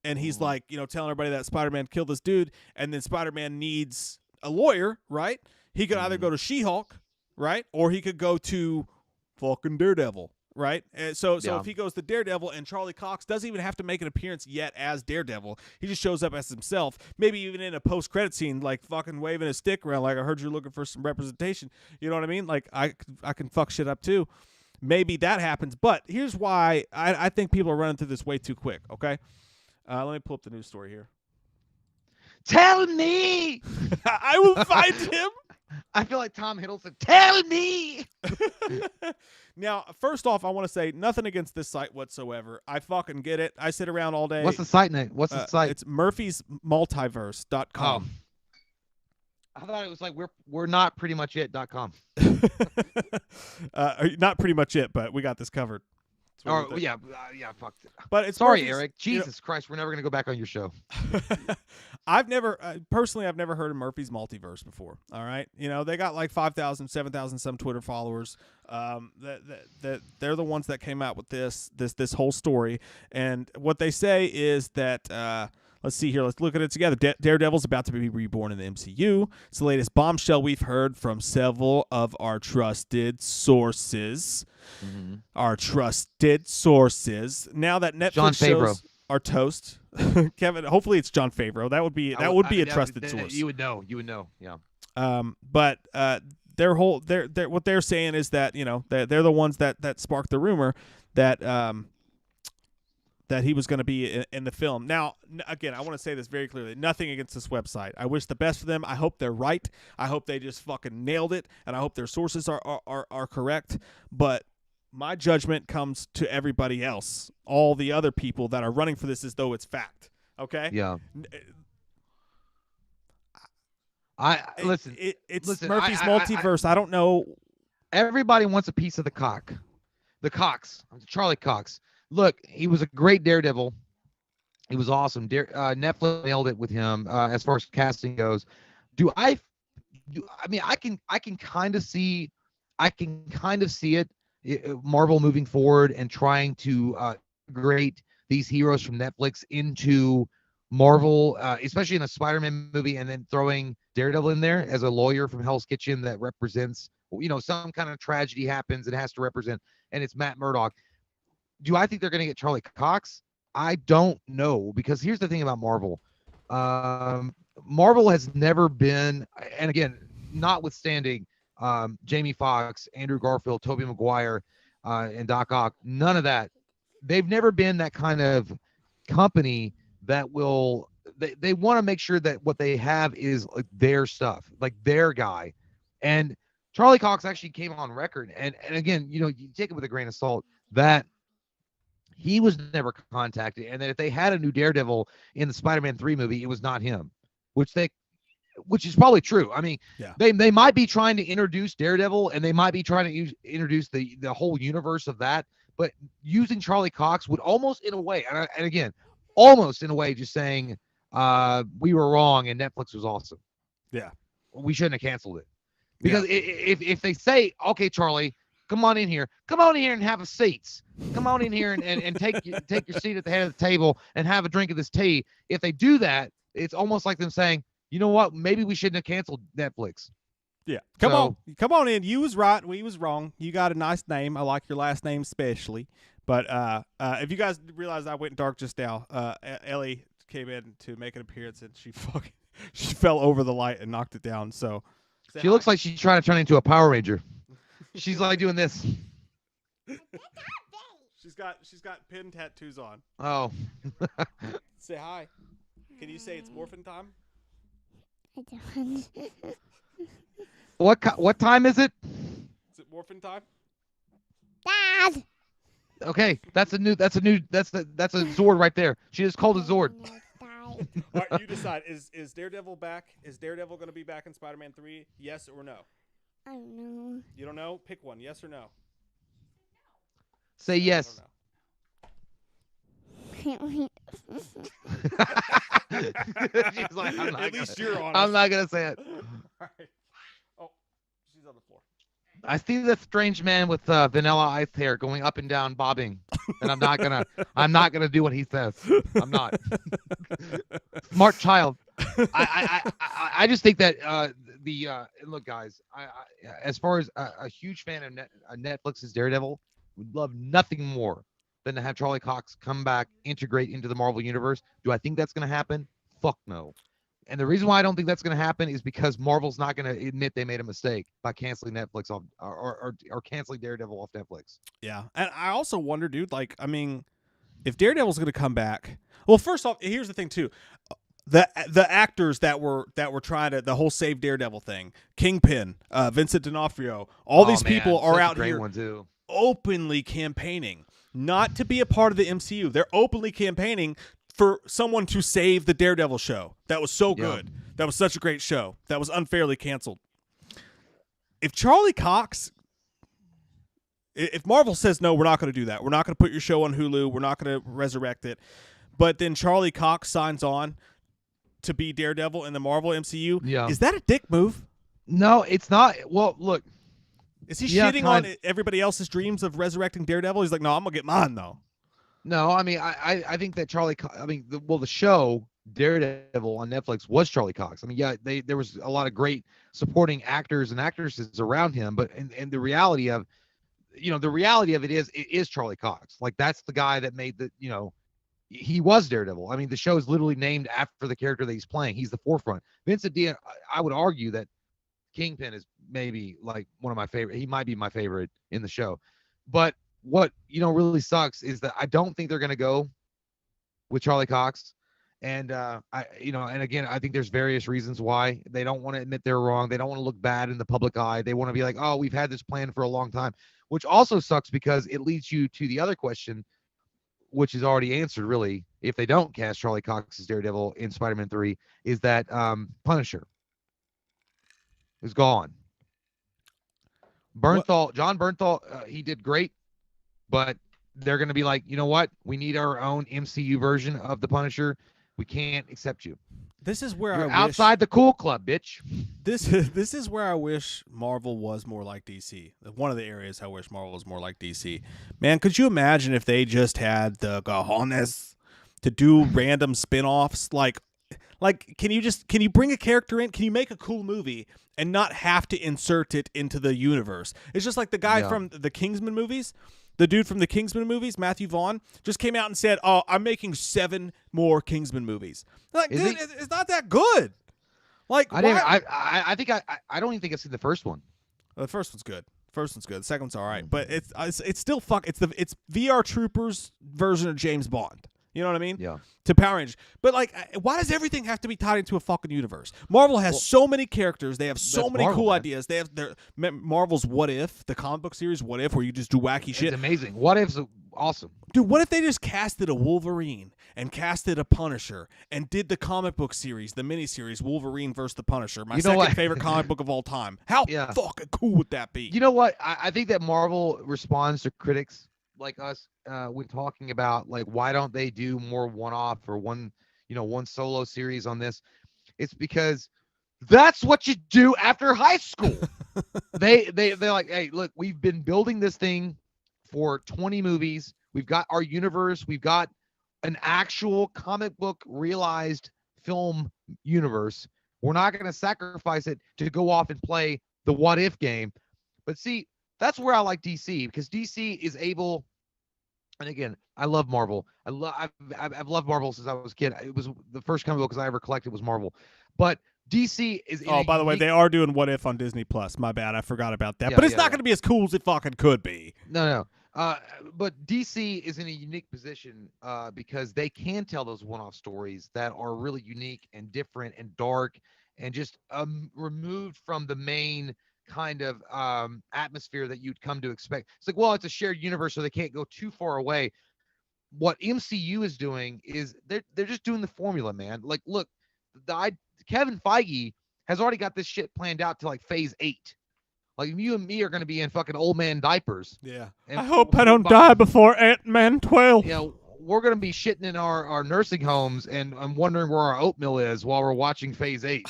and he's like, telling everybody that Spider-Man killed this dude, and then Spider-Man needs a lawyer, right? He could either go to She-Hulk, right, or he could go to fucking Daredevil, right? And so if he goes to Daredevil, and Charlie Cox doesn't even have to make an appearance yet as Daredevil, he just shows up as himself, maybe even in a post-credit scene, like fucking waving his stick around, like, I heard you're looking for some representation. You know what I mean? Like, I can fuck shit up too. Maybe that happens, but here's why I think people are running through this way too quick, okay? Let me pull up the news story here. Tell me! I will find him! I feel like Tom Hiddleston. Tell me! Now, first off, I want to say nothing against this site whatsoever. I fucking get it. I sit around all day. What's the site name? What's the site? It's murphysmultiverse.com. I thought it was like we're not pretty much it.com. Not pretty much it, but we got this covered. Oh yeah, fuck. But it's sorry, Murphy's, Eric. Jesus Christ, we're never gonna go back on your show. I've never heard of Murphy's Multiverse before. All right, they got like 5,000, 7,000 some Twitter followers. That they're the ones that came out with this whole story, and what they say is that. Let's see here. Let's look at it together. Daredevil's about to be reborn in the MCU. It's the latest bombshell we've heard from several of our trusted sources. Mm-hmm. Our trusted sources. Now that Netflix shows our toast, Kevin. Hopefully, it's John Favreau. That would be a trusted source. You would know. Yeah. But what they're saying is that they're the ones that sparked the rumor that that he was going to be in the film. Now, again, I want to say this very clearly. Nothing against this website. I wish the best for them. I hope they're right. I hope they just fucking nailed it, and I hope their sources are correct. But my judgment comes to everybody else, all the other people that are running for this as though it's fact. Okay? Yeah. It's Murphy's Multiverse. I don't know. Everybody wants a piece of the cock. The Cox. Charlie Cox. Look, he was a great Daredevil. He was awesome. Netflix nailed it with him as far as casting goes. I can kind of see it, Marvel moving forward and trying to integrate these heroes from Netflix into Marvel, especially in a Spider-Man movie, and then throwing Daredevil in there as a lawyer from Hell's Kitchen that represents, some kind of tragedy happens and has to represent, and it's Matt Murdock. Do I think they're going to get Charlie Cox? I don't know, because here's the thing about Marvel. Marvel has never been, and again, notwithstanding Jamie Foxx, Andrew Garfield, Tobey Maguire, and Doc Ock, none of that. They've never been that kind of company that will. They want to make sure that what they have is like their stuff, like their guy. And Charlie Cox actually came on record, and again, you take it with a grain of salt that he was never contacted, and that if they had a new Daredevil in the Spider-Man 3 movie, it was not him, which is probably true. I mean, yeah. They might be trying to introduce Daredevil, and they might be trying to introduce the whole universe of that, but using Charlie Cox would almost in a way, and again, almost in a way, just saying we were wrong and Netflix was awesome. Yeah. We shouldn't have canceled it. Because if they say, okay, Charlie, come on in here. Come on in here and have a seat. Come on in here and take your seat at the head of the table and have a drink of this tea. If they do that, it's almost like them saying, you know what? Maybe we shouldn't have canceled Netflix. Yeah. Come on in. You was right. We was wrong. You got a nice name. I like your last name especially. But if you guys realize I went dark just now, Ellie came in to make an appearance and she fell over the light and knocked it down. So she looks like she's trying to turn into a Power Ranger. She's like doing this. She's got pin tattoos on. Oh. Say hi. Can you say it's morphin' time? I don't. What time is it? Is it morphin' time? Dad. Okay, that's a Zord right there. She just called a Zord. All right, you decide. Is Daredevil back? Is Daredevil going to be back in Spider-Man 3? Yes or no? I don't know. You don't know? Pick one. Yes or no? Say yes. She's like, At least you're honest. I'm not gonna say it. All right. Oh, she's on the floor. I see the strange man with vanilla ice hair going up and down, bobbing, and I'm not gonna do what he says. I'm not. Smart child. I just think that look, guys. As far as a huge fan of Netflix's Daredevil, would love nothing more than to have Charlie Cox come back, integrate into the Marvel universe. Do I think that's going to happen? Fuck no. And the reason why I don't think that's going to happen is because Marvel's not going to admit they made a mistake by canceling Netflix off or canceling Daredevil off Netflix. Yeah, and I also wonder, dude. Like, I mean, if Daredevil's going to come back, well, first off, here's the thing too. The actors that were trying to the whole Save Daredevil thing, Kingpin, Vincent D'Onofrio, all these people are out here openly campaigning not to be a part of the MCU. They're openly campaigning for someone to save the Daredevil show. That was so good. That was such a great show. That was unfairly canceled. If Charlie Cox, if Marvel says, no, we're not going to do that. We're not going to put your show on Hulu. We're not going to resurrect it. But then Charlie Cox signs on to be Daredevil in the Marvel MCU. Yeah. Is that a dick move? No, it's not. Well, look. Is he shitting on everybody else's dreams of resurrecting Daredevil? He's like, no, I'm going to get mine, though. No, I mean, I think that the show Daredevil on Netflix was Charlie Cox. I mean, yeah, there was a lot of great supporting actors and actresses around him, but and the reality of it is Charlie Cox. Like, that's the guy that made he was Daredevil. I mean, the show is literally named after the character that he's playing. He's the forefront. Vincent D. I would argue that Kingpin is maybe like one of my favorite. He might be my favorite in the show. But what really sucks is that I don't think they're going to go with Charlie Cox. And and again, I think there's various reasons why they don't want to admit they're wrong. They don't want to look bad in the public eye. They want to be like, oh, we've had this plan for a long time, which also sucks because it leads you to the other question, which is already answered, really. If they don't cast Charlie Cox as Daredevil in Spider-Man 3, is that Punisher is gone. John Bernthal, he did great, but they're going to be like, you know what? We need our own MCU version of the Punisher. We can't accept you. This is where You're outside the cool club, bitch. This is where I wish Marvel was more like DC. One of the areas I wish Marvel was more like DC. Man, could you imagine if they just had the cojones to do random spin-offs? Like, can you bring a character in? Can you make a cool movie and not have to insert it into the universe? It's just like the guy from the Kingsman movies. The dude from the Kingsman movies, Matthew Vaughn, just came out and said, "Oh, I'm making 7 more Kingsman movies." Like, dude, it's not that good. Like, I think I don't even think I've seen the first one. The first one's good. The second one's all right, but it's still it's VR Troopers version of James Bond. You know what I mean? Yeah. To Power Rangers. But, like, why does everything have to be tied into a fucking universe? Marvel has so many characters. They have so many cool ideas. They have Marvel's What If, the comic book series What If, where you just do wacky shit. It's amazing. What If's awesome. Dude, what if they just casted a Wolverine and casted a Punisher and did the comic book series, the miniseries Wolverine versus the Punisher, my second favorite comic book of all time? How fucking cool would that be? You know what? I think that Marvel responds to critics like us when talking about, like, why don't they do more one-off or one solo series on this? It's because That's what you do after high school. they're like, hey, look, we've been building this thing for 20 movies. We've got our universe. We've got an actual comic book realized film universe. We're not going to sacrifice it to go off and play the what if game. But see, that's where I like DC, because DC is able. And again, I love Marvel. I've loved Marvel since I was a kid. It was the first comic book I ever collected was Marvel. But DC is. Oh, by the way, they are doing What If on Disney Plus. My bad, I forgot about that. Yeah, but it's yeah, not going to be as cool as it fucking could be. No. But DC is in a unique position because they can tell those one-off stories that are really unique and different and dark and just removed from the main kind of atmosphere that you'd come to expect. It's like, well, it's a shared universe, so they can't go too far away. What MCU is doing is they're just doing the formula, man. Like, look, Kevin Feige has already got this shit planned out to like phase 8. Like, you and me are going to be in fucking old man diapers. Yeah. And I hope I don't die before Ant-Man 12. You know, we're going to be shitting in our nursing homes and I'm wondering where our oatmeal is while we're watching phase 8.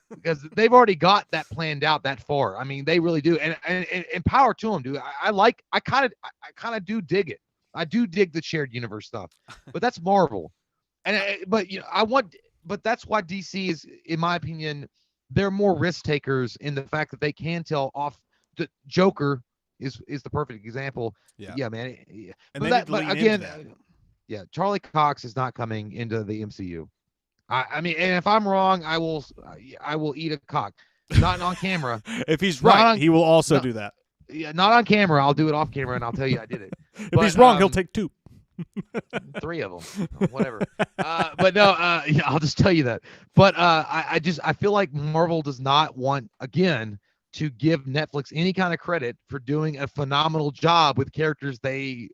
Because they've already got that planned out that far. I mean, they really do. And power to them, dude. I kind of do dig it. I do dig the shared universe stuff. But that's Marvel. But that's why DC is, in my opinion, they're more risk takers in the fact that they can tell off. The Joker is the perfect example. Yeah, man. Yeah. But again, Charlie Cox is not coming into the MCU. I mean, and if I'm wrong, I will eat a cock. Not on camera. If he's right, he will also do that. Yeah, not on camera. I'll do it off camera, and I'll tell you I did it. If he's wrong, he'll take 2. 3 of them, whatever. But no, I'll just tell you that. But I feel like Marvel does not want, again, to give Netflix any kind of credit for doing a phenomenal job with characters they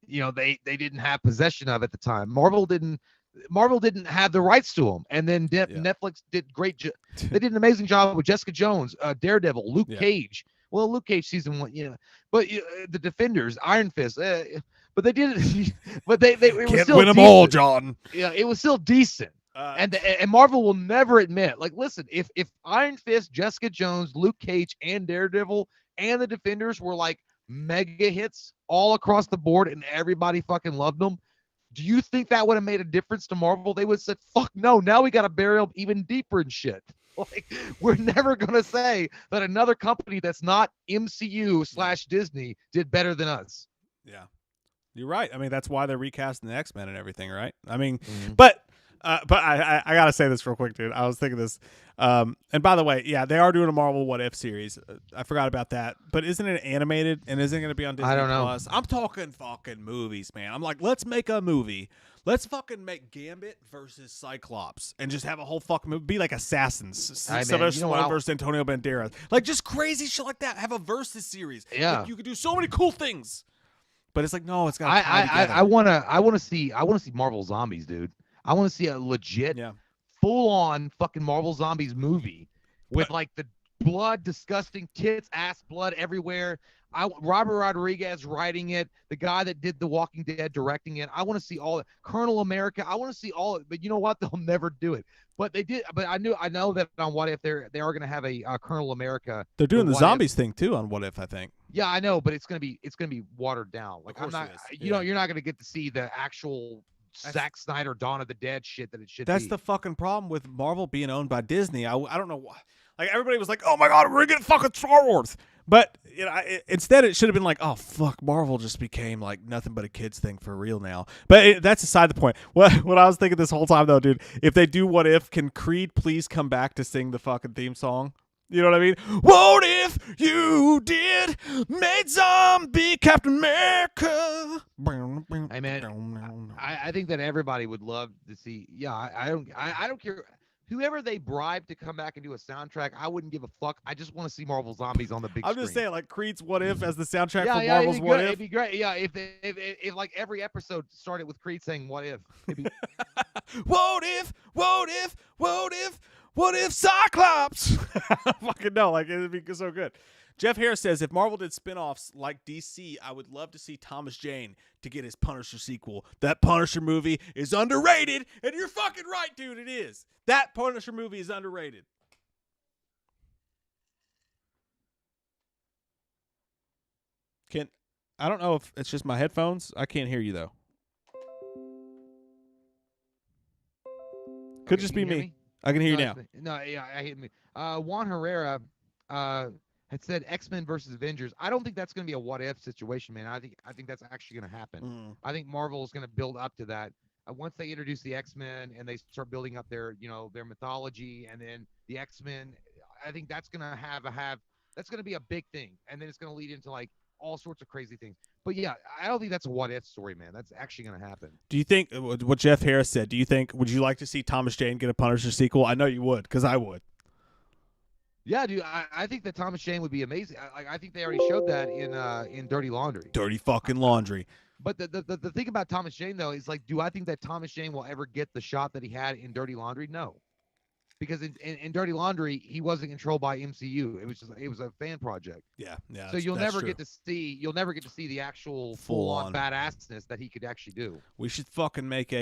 didn't have possession of at the time. Marvel didn't have the rights to them, and then Netflix did great. They did an amazing job with Jessica Jones, Daredevil, Luke Cage. Well, Luke Cage season 1, but the Defenders, Iron Fist. But they did it. But they can't still win them all, John. Yeah, it was still decent. And Marvel will never admit. Like, listen, if Iron Fist, Jessica Jones, Luke Cage, and Daredevil and the Defenders were like mega hits all across the board, and everybody fucking loved them, do you think that would have made a difference to Marvel? They would have said, fuck no, now we got to bury them even deeper in shit. Like, we're never going to say that another company that's not MCU/Disney did better than us. Yeah. You're right. I mean, that's why they're recasting the X-Men and everything, right? I mean, but I got to say this real quick, dude. I was thinking this. And by the way, yeah, they are doing a Marvel What If series. I forgot about that. But isn't it animated and isn't it going to be on Disney Plus? I'm talking fucking movies, man. I'm like, let's make a movie. Let's fucking make Gambit versus Cyclops and just have a whole fucking movie. Be like Assassins. Sylvester Stallone versus Antonio Banderas. Like, just crazy shit like that. Have a versus series. Yeah. Like, you could do so many cool things. But it's like, no, it's got to tie together. I want to see Marvel Zombies, dude. I want to see a legit, full on fucking Marvel Zombies movie with like the blood, disgusting tits, ass, blood everywhere. Robert Rodriguez writing it, the guy that did The Walking Dead directing it. I want to see all it. Colonel America. I want to see all it. But you know what? They'll never do it. But they did. But I know that on What If they are going to have a Colonel America. They're doing the zombies thing too on What If, I think. Yeah, I know, but it's gonna be watered down. Like, I'm not, you're not gonna get to see the actual Zack Snyder Dawn of the Dead shit that it should be. That's the fucking problem with Marvel being owned by Disney. I don't know why. Like, everybody was like, oh my god, we're getting fucking Star Wars. But instead it should have been like, oh fuck, Marvel just became like nothing but a kids thing for real now. But that's aside the point. What I was thinking this whole time though, dude, if they do What If, can Creed please come back to sing the fucking theme song? You know what I mean? What if you did made zombie Captain America? Hey man, I think that everybody would love to see. Yeah, I don't care. Whoever they bribe to come back and do a soundtrack, I wouldn't give a fuck. I just want to see Marvel Zombies on the big screen. I'm just saying, like, Creed's What If as the soundtrack for Marvel's What If. It'd be great. Yeah, if like every episode started with Creed saying What If. It'd be... What if? What if? What if? What if Cyclops? Fucking no, like, it'd be so good. Jeff Harris says, if Marvel did spinoffs like DC, I would love to see Thomas Jane to get his Punisher sequel. That Punisher movie is underrated, and you're fucking right, dude, it is. That Punisher movie is underrated. I don't know if it's just my headphones. I can't hear you though. Could Okay, just can be you hear me. I can hear you No, now. it's me. No, yeah, I hit me. Juan Herrera had said X-Men versus Avengers. I don't think that's going to be a what if situation, man. I think that's actually going to happen. I think Marvel is going to build up to that. Once they introduce the X-Men and they start building up their mythology, and then the X-Men, I think that's going to that's going to be a big thing, and then it's going to lead into like all sorts of crazy things. But yeah, I don't think that's a what if story, man. That's actually going to happen. Do you think what Jeff Harris said? Do you think would you like to see Thomas Jane get a Punisher sequel? I know you would, because I would. Yeah, dude, I think that Thomas Jane would be amazing. I think they already showed that in Dirty Laundry. Dirty fucking laundry. But the thing about Thomas Jane though is like, do I think that Thomas Jane will ever get the shot that he had in Dirty Laundry? No, because in Dirty Laundry he wasn't controlled by MCU. It was a fan project. Yeah. So you'll never get to see the actual full on badassness that he could actually do. We should fucking make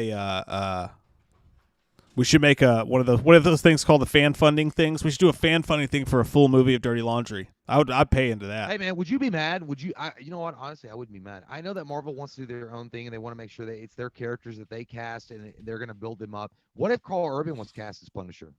we should make one of those things called the fan funding things. We should do a fan funding thing for a full movie of Dirty Laundry. I'd pay into that. Hey man, would you be mad? Would you? You know what? Honestly, I wouldn't be mad. I know that Marvel wants to do their own thing and they want to make sure that it's their characters that they cast and they're going to build them up. What if Carl Urban was cast as Punisher?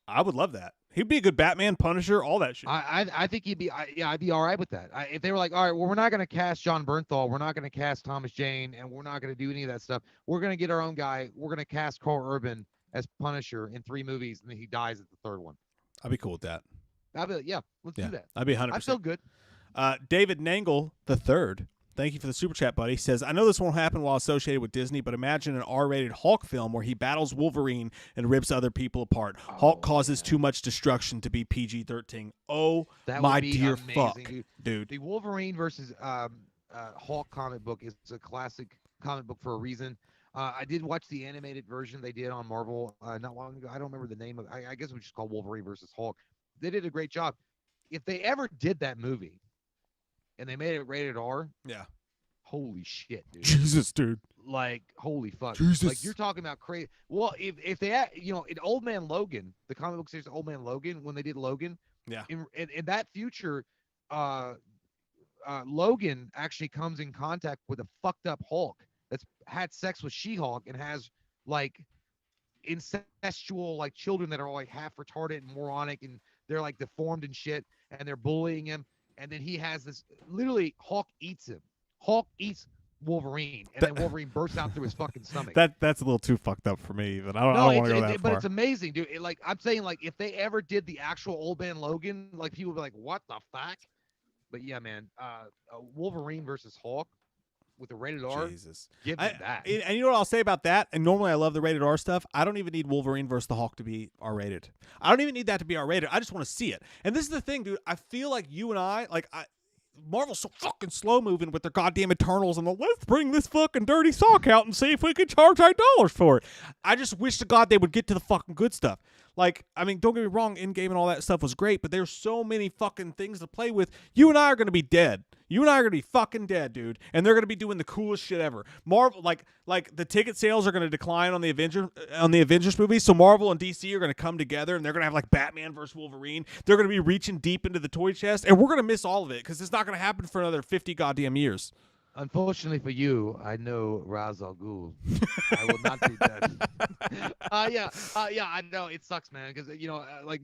I would love that. He'd be a good Batman, Punisher, all that shit. I think he'd be. I'd be all right with that. If they were like, all right, well, we're not going to cast John Bernthal, we're not going to cast Thomas Jane, and we're not going to do any of that stuff. We're going to get our own guy. We're going to cast Carl Urban as Punisher in 3 movies, and then he dies at the 3rd one. I'd be cool with that. I'd be like, yeah, let's do that. I'd be 100%. I feel good. David Nangle III, thank you for the super chat, buddy. Says, I know this won't happen while associated with Disney, but imagine an R-rated Hulk film where he battles Wolverine and rips other people apart. Hulk causes too much destruction to be PG-13. Oh, that my would be dear amazing, fuck, dude. The Wolverine versus Hulk comic book is a classic comic book for a reason. I did watch the animated version they did on Marvel not long ago. I don't remember the name of it. I guess it was just called Wolverine versus Hulk. They did a great job. If they ever did that movie and they made it rated R, yeah, holy shit, dude. Jesus, dude. Like, holy fuck. Jesus. Like, you're talking about crazy. Well, if they had, in Old Man Logan, the comic book series Old Man Logan, when they did Logan, yeah, in that future, Logan actually comes in contact with a fucked up Hulk that's had sex with She-Hulk and has like incestual like children that are like half retarded and moronic and they're like deformed and shit and they're bullying him, and then he has this literally Hulk eats him. Hulk eats Wolverine, and then Wolverine bursts out through his fucking stomach. That's a little too fucked up for me. Even I don't want to go that but far. It's amazing, dude. Like I'm saying, like if they ever did the actual Old Man Logan, like people would be like, "What the fuck?" But yeah, man, Wolverine versus Hulk with the rated R. Jesus, give me that. And you know what I'll say about that? And normally I love the rated R stuff. I don't even need Wolverine versus the Hulk to be R rated. I don't even need that to be R rated. I just want to see it. And this is the thing, dude. I feel like you and Marvel's so fucking slow moving with their goddamn Eternals and let's bring this fucking dirty sock out and see if we can charge $8 for it. I just wish to God they would get to the fucking good stuff. Like, I mean, don't get me wrong, Endgame and all that stuff was great, but there's so many fucking things to play with. You and I are going to be dead. You and I are going to be fucking dead, dude. And they're going to be doing the coolest shit ever. Marvel, like the ticket sales are going to decline on the Avengers movie, so Marvel and DC are going to come together and they're going to have like Batman versus Wolverine. They're going to be reaching deep into the toy chest, and we're going to miss all of it because it's not going to happen for another 50 goddamn years. Unfortunately for you, I know Ra's al Ghul. I will not do that. Yeah, I know it sucks, man, because like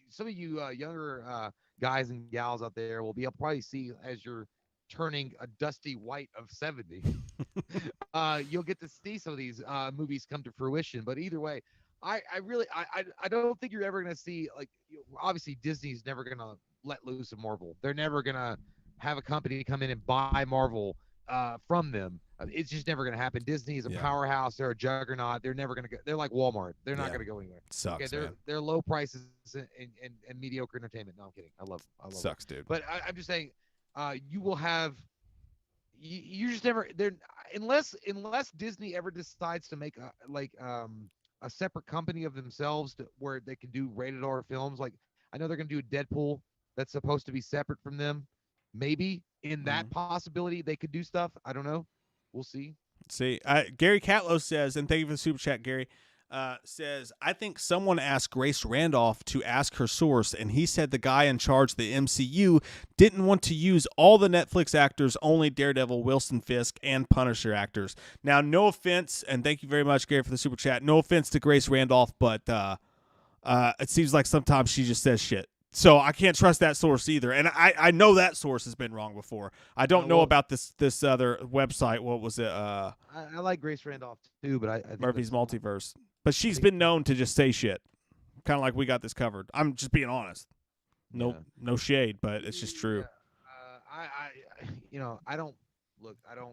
some of you younger guys and gals out there will be able to probably see as you're turning a dusty white of 70. You'll get to see some of these movies come to fruition. But either way, I don't think you're ever gonna see, like, obviously Disney's never gonna let loose of Marvel. They're never gonna have a company come in and buy Marvel from them. It's just never going to happen. Disney is a powerhouse. They're a juggernaut. They're never going to go. They're like Walmart. They're not going to go anywhere. Sucks, okay, man. They're low prices and mediocre entertainment. No, I'm kidding. I love Sucks, them. dude. But I'm just saying, you will have. You just never. Unless Disney ever decides to make a separate company of themselves where they can do rated R films. Like I know they're going to do a Deadpool that's supposed to be separate from them. Maybe in that possibility they could do stuff. I don't know. We'll see. Gary Catlow says, and thank you for the super chat, Gary. says, I think someone asked Grace Randolph to ask her source, and he said the guy in charge of the MCU didn't want to use all the Netflix actors, only Daredevil, Wilson Fisk, and Punisher actors. Now, no offense, and thank you very much, Gary, for the super chat. No offense to Grace Randolph, but it seems like sometimes she just says shit. So I can't trust that source either. And I know that source has been wrong before. I don't know about this other website. What was it? I like Grace Randolph too, but I think Murphy's Multiverse. But she's been known to just say shit. Kind of like we got this covered. I'm just being honest. No shade, but it's just true. I don't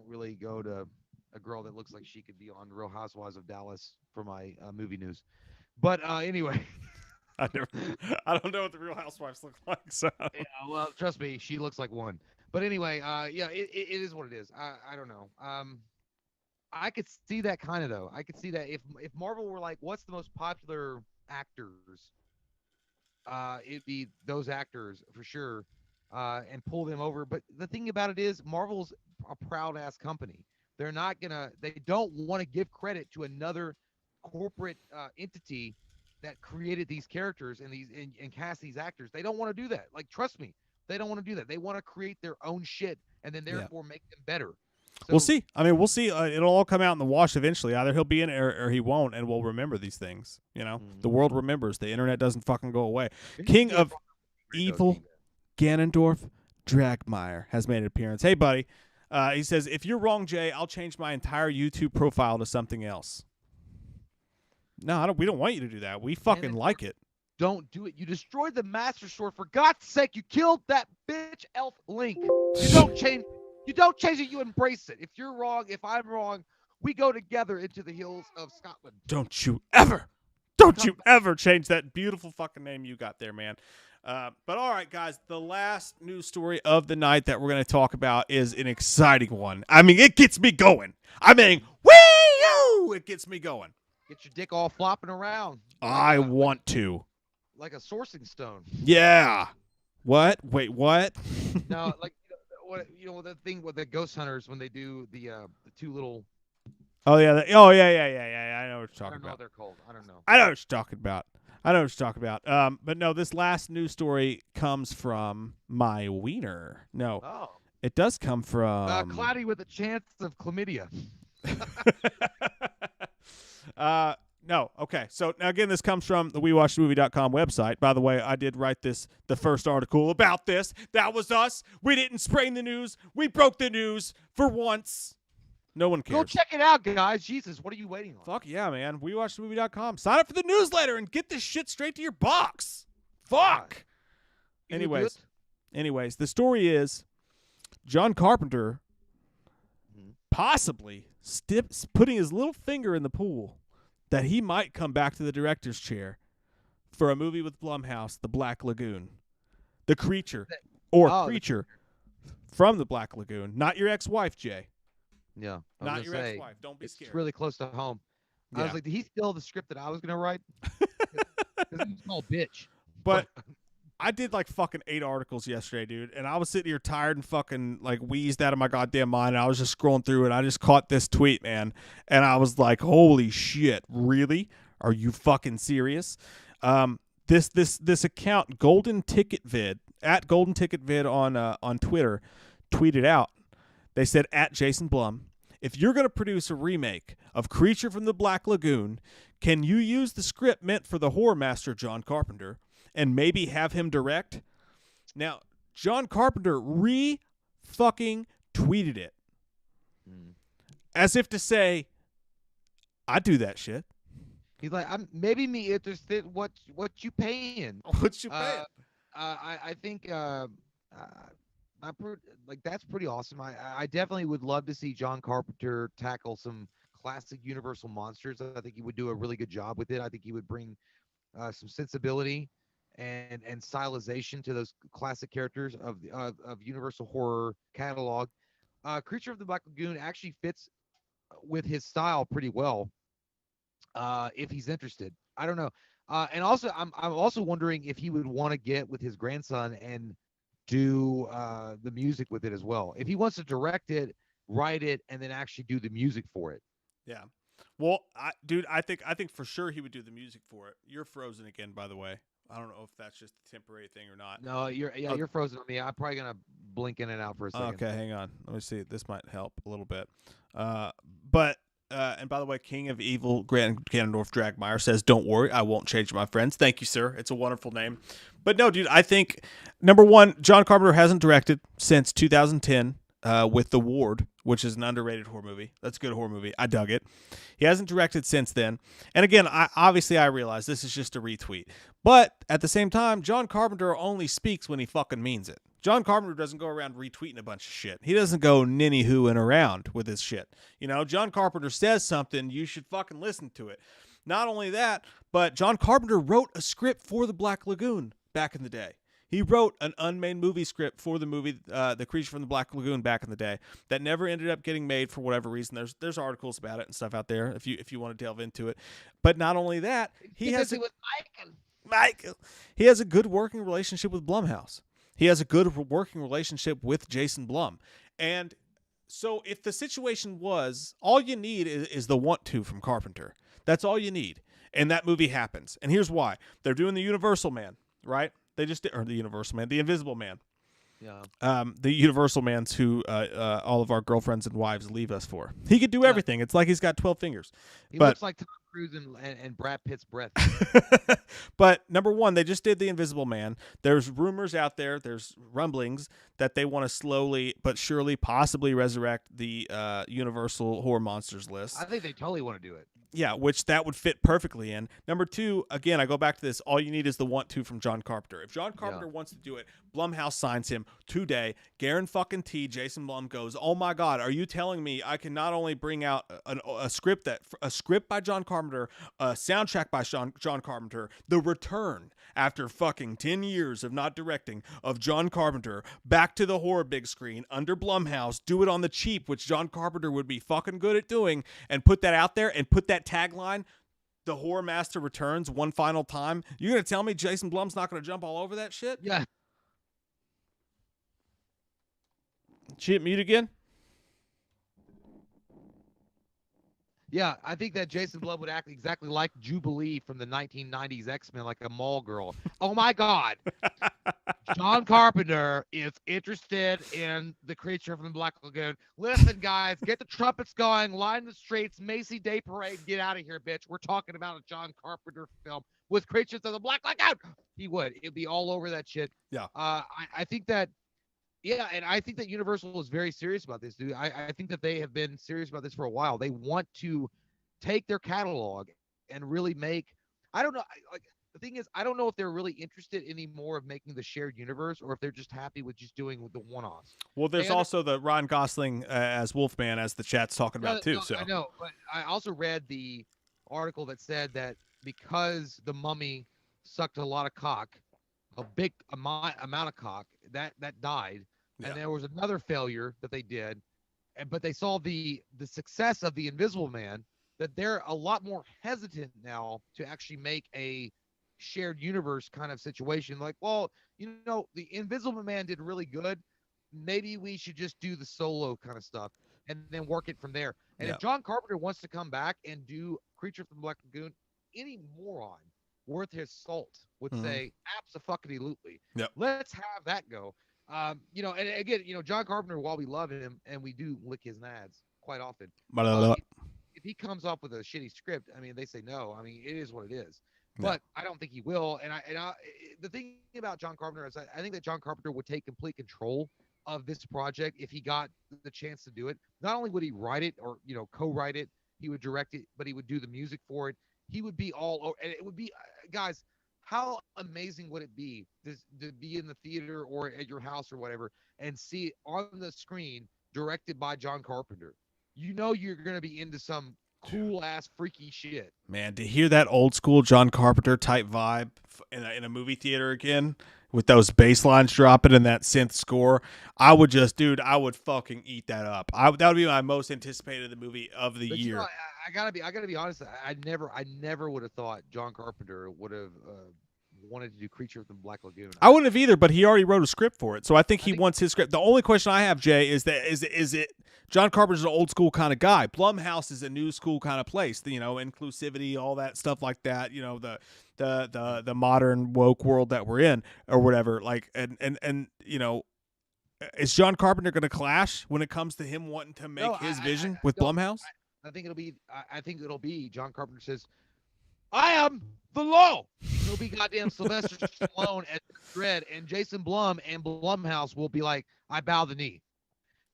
really go to a girl that looks like she could be on Real Housewives of Dallas for my movie news. But anyway. I don't know what the Real Housewives look like. So yeah, well, trust me, she looks like one. But anyway, it is what it is. I don't know. I could see that kind of though. I could see that if Marvel were like, what's the most popular actors? It'd be those actors for sure, and pull them over. But the thing about it is, Marvel's a proud ass company. They don't want to give credit to another corporate entity that created these characters and cast these actors. They don't want to do that. Like, trust me, they don't want to do that. They want to create their own shit and then therefore make them better. So, we'll see. I mean, we'll see. It'll all come out in the wash eventually. Either he'll be in it or he won't, and we'll remember these things. You know, the world remembers. The internet doesn't fucking go away. King of Evil, Ganondorf, Dragmeyer has made an appearance. Hey, buddy. He says, if you're wrong, Jay, I'll change my entire YouTube profile to something else. No, we don't want you to do that. We fucking like it. Don't do it. You destroyed the Master Sword. For God's sake, you killed that bitch elf Link. You don't change it. You embrace it. If you're wrong, if I'm wrong, we go together into the hills of Scotland. Don't you ever change that beautiful fucking name you got there, man. But all right, guys, the last news story of the night that we're going to talk about is an exciting one. I mean, it gets me going. It gets me going. Get your dick all flopping around. I want to. Like a sourcing stone. Yeah. What? Wait, what? No, like the thing with the ghost hunters when they do the two little. Oh yeah. I know what you're talking about. I don't know what they're called. I don't know. I know what you're talking about. But no, this last news story comes from my wiener. No. Oh. It does come from. Cloudy with a chance of chlamydia. No. Okay. So now again, this comes from the WeWatchTheMovie.com website. By the way, I did write the first article about this. That was us. We didn't sprain the news. We broke the news for once. No one cares. Go check it out, guys. Jesus, what are you waiting on? Fuck yeah, man. WeWatchTheMovie.com. Sign up for the newsletter and get this shit straight to your box. Fuck. Anyways, the story is John Carpenter possibly putting his little finger in the pool that he might come back to the director's chair for a movie with Blumhouse, The Black Lagoon. The creature from The Black Lagoon. Not your ex-wife, Jay. Yeah. Not your ex-wife. Don't be scared. It's really close to home. Yeah. I was like, did he steal the script that I was going to write? Because he's a small bitch. But I did like fucking 8 articles yesterday, dude, and I was sitting here tired and fucking like wheezed out of my goddamn mind, and I was just scrolling through, and I just caught this tweet, man, and I was like, holy shit, really? Are you fucking serious? This account, Golden Ticket Vid, at Golden Ticket Vid on Twitter, tweeted out, they said, at Jason Blum, if you're going to produce a remake of Creature from the Black Lagoon, can you use the script meant for the horror master John Carpenter and maybe have him direct? Now, John Carpenter fucking tweeted it. As if to say, I'd do that shit. He's like, maybe me interested. What you paying? What you paying? I think that's pretty awesome. I definitely would love to see John Carpenter tackle some classic Universal monsters. I think he would do a really good job with it. I think he would bring some sensibility and stylization to those classic characters of Universal horror catalog. Creature of the Black Lagoon actually fits with his style pretty well. If he's interested, I don't know. And also, I'm also wondering if he would want to get with his grandson and do the music with it as well. If he wants to direct it, write it, and then actually do the music for it. Yeah. Well, I think for sure he would do the music for it. You're frozen again, by the way. I don't know if that's just a temporary thing or not. No, you're frozen on me. I'm probably gonna blink in and out for a second. Okay, hang on. Let me see. This might help a little bit. And by the way, King of Evil Grant Ganondorf Dragmeyer says, "Don't worry, I won't change my friends." Thank you, sir. It's a wonderful name. But no, dude, I think number one, John Carpenter hasn't directed since 2010 with The Ward, which is an underrated horror movie. That's a good horror movie. I dug it. He hasn't directed since then. And again, I realize this is just a retweet. But at the same time, John Carpenter only speaks when he fucking means it. John Carpenter doesn't go around retweeting a bunch of shit. He doesn't go ninny-hooing around with his shit. You know, John Carpenter says something, you should fucking listen to it. Not only that, but John Carpenter wrote a script for the Black Lagoon back in the day. He wrote an unmade movie script for the movie The Creature from the Black Lagoon back in the day that never ended up getting made for whatever reason. There's articles about it and stuff out there if you want to delve into it. But not only that, he has a good working relationship with Blumhouse. He has a good working relationship with Jason Blum. And so if the situation was, all you need is the want to from Carpenter. That's all you need. And that movie happens. And here's why. They're doing the Universal Man, right? They just did, or the Universal Man, the Invisible Man. Yeah. The Universal Man's who all of our girlfriends and wives leave us for. He could do everything. It's like he's got 12 fingers. He looks like Tom Cruise and Brad Pitt's breath. But number one, they just did the Invisible Man. There's rumors out there. There's rumblings that they want to slowly but surely possibly resurrect the Universal Horror Monsters list. I think they totally want to do it. Yeah, which that would fit perfectly in. Number two, again, I go back to this. All you need is the want to from John Carpenter. If John Carpenter wants to do it, Blumhouse signs him today. Jason Blum goes, "Oh my God, are you telling me I can not only bring out a script by John Carpenter, a soundtrack by John Carpenter, the return after fucking 10 years of not directing of John Carpenter back to the horror big screen under Blumhouse, do it on the cheap, which John Carpenter would be fucking good at doing, and put that out there and put that tagline, the horror master returns one final time." You're going to tell me Jason Blum's not going to jump all over that shit? Yeah. She hit mute again? Yeah, I think that Jason Blum would act exactly like Jubilee from the 1990s X-Men, like a mall girl. Oh my God. John Carpenter is interested in the Creature from the Black Lagoon. Listen, guys, get the trumpets going, line the streets, Macy Day Parade, get out of here, bitch. We're talking about a John Carpenter film with Creatures of the Black Lagoon. He would. It'd be all over that shit. Yeah. I think that, yeah, and I think that Universal is very serious about this, dude. I think that they have been serious about this for a while. They want to take their catalog and really make, I don't know, like, the thing is, I don't know if they're really interested anymore of making the shared universe or if they're just happy with just doing the one-offs. Well, there's also the Ryan Gosling as Wolfman, as the chat's talking about too. So I know, but I also read the article that said that because The Mummy sucked a lot of cock, a big amount of cock, that died. Yeah. And there was another failure that they did, but they saw the success of The Invisible Man, that they're a lot more hesitant now to actually make a shared universe kind of situation. Like, well, you know, The Invisible Man did really good. Maybe we should just do the solo kind of stuff and then work it from there. And if John Carpenter wants to come back and do Creature from the Black Lagoon, any moron worth his salt would say, abso-fucking-lutely. Yep. Let's have that go. You know, and again, you know, John Carpenter, while we love him and we do lick his nads quite often, if he comes up with a shitty script, I mean, they say no. I mean, it is what it is. But I don't think he will. And the thing about John Carpenter is I think that John Carpenter would take complete control of this project if he got the chance to do it. Not only would he write it or, you know, co-write it, he would direct it, but he would do the music for it. He would be all over, and it would be, guys, how amazing would it be to be in the theater or at your house or whatever and see it on the screen directed by John Carpenter? You know you're going to be into some cool-ass freaky shit. Man, to hear that old-school John Carpenter type vibe in a movie theater again with those bass lines dropping and that synth score, I would fucking eat that up. That would be my most anticipated movie of the year. You know, I gotta be honest. I never would have thought John Carpenter would have wanted to do Creature from the Black Lagoon. I wouldn't have either, but he already wrote a script for it, so I think he wants his script. The only question I have, Jay, is it John Carpenter's an old school kind of guy. Blumhouse is a new school kind of place. You know, inclusivity, all that stuff like that. You know, the modern woke world that we're in, or whatever. Like, and you know, is John Carpenter going to clash when it comes to him wanting to make his vision with Blumhouse? I think it'll be John Carpenter says, "I am the law." It'll be goddamn Sylvester Stallone as Dredd, and Jason Blum and Blumhouse will be like, "I bow the knee."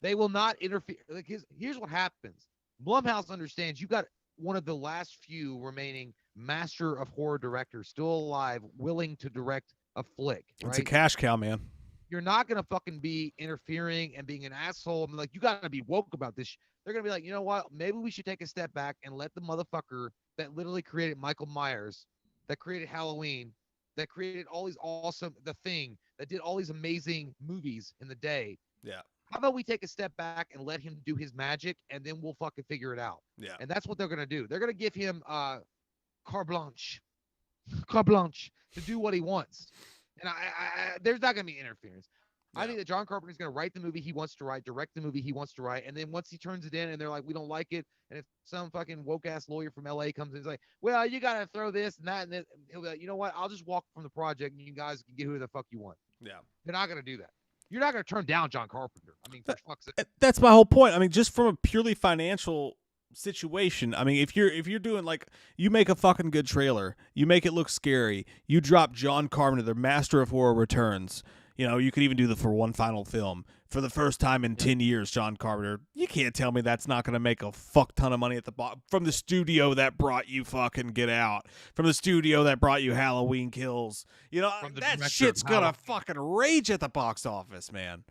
They will not interfere. Like here's what happens. Blumhouse understands you got one of the last few remaining master of horror directors still alive, willing to direct a flick. Right? It's a cash cow, man. You're not gonna fucking be interfering and being an asshole. I'm like, you gotta be woke about this. They're gonna be like, you know what? Maybe we should take a step back and let the motherfucker that literally created Michael Myers, that created Halloween, that created all these awesome, The Thing, that did all these amazing movies in the day. Yeah. How about we take a step back and let him do his magic, and then we'll fucking figure it out. Yeah. And that's what they're gonna do. They're gonna give him carte blanche to do what he wants. And I there's not gonna be interference. Yeah. I think that John Carpenter's going to write the movie he wants to write, direct the movie he wants to write, and then once he turns it in and they're like, we don't like it, and if some fucking woke-ass lawyer from L.A. comes in and is like, well, you got to throw this and that, and then he'll be like, you know what, I'll just walk from the project and you guys can get who the fuck you want. Yeah. They're not going to do that. You're not going to turn down John Carpenter. I mean, for fuck's sake. That's my whole point. I mean, just from a purely financial situation, I mean, if you're doing, like, you make a fucking good trailer, you make it look scary, you drop John Carpenter, the master of horror returns. You know, you could even do the For One Final Film. For the first time in 10 years, John Carpenter, you can't tell me that's not going to make a fuck ton of money at the bottom. From the studio that brought you fucking Get Out. From the studio that brought you Halloween Kills. You know, that shit's going to fucking rage at the box office, man.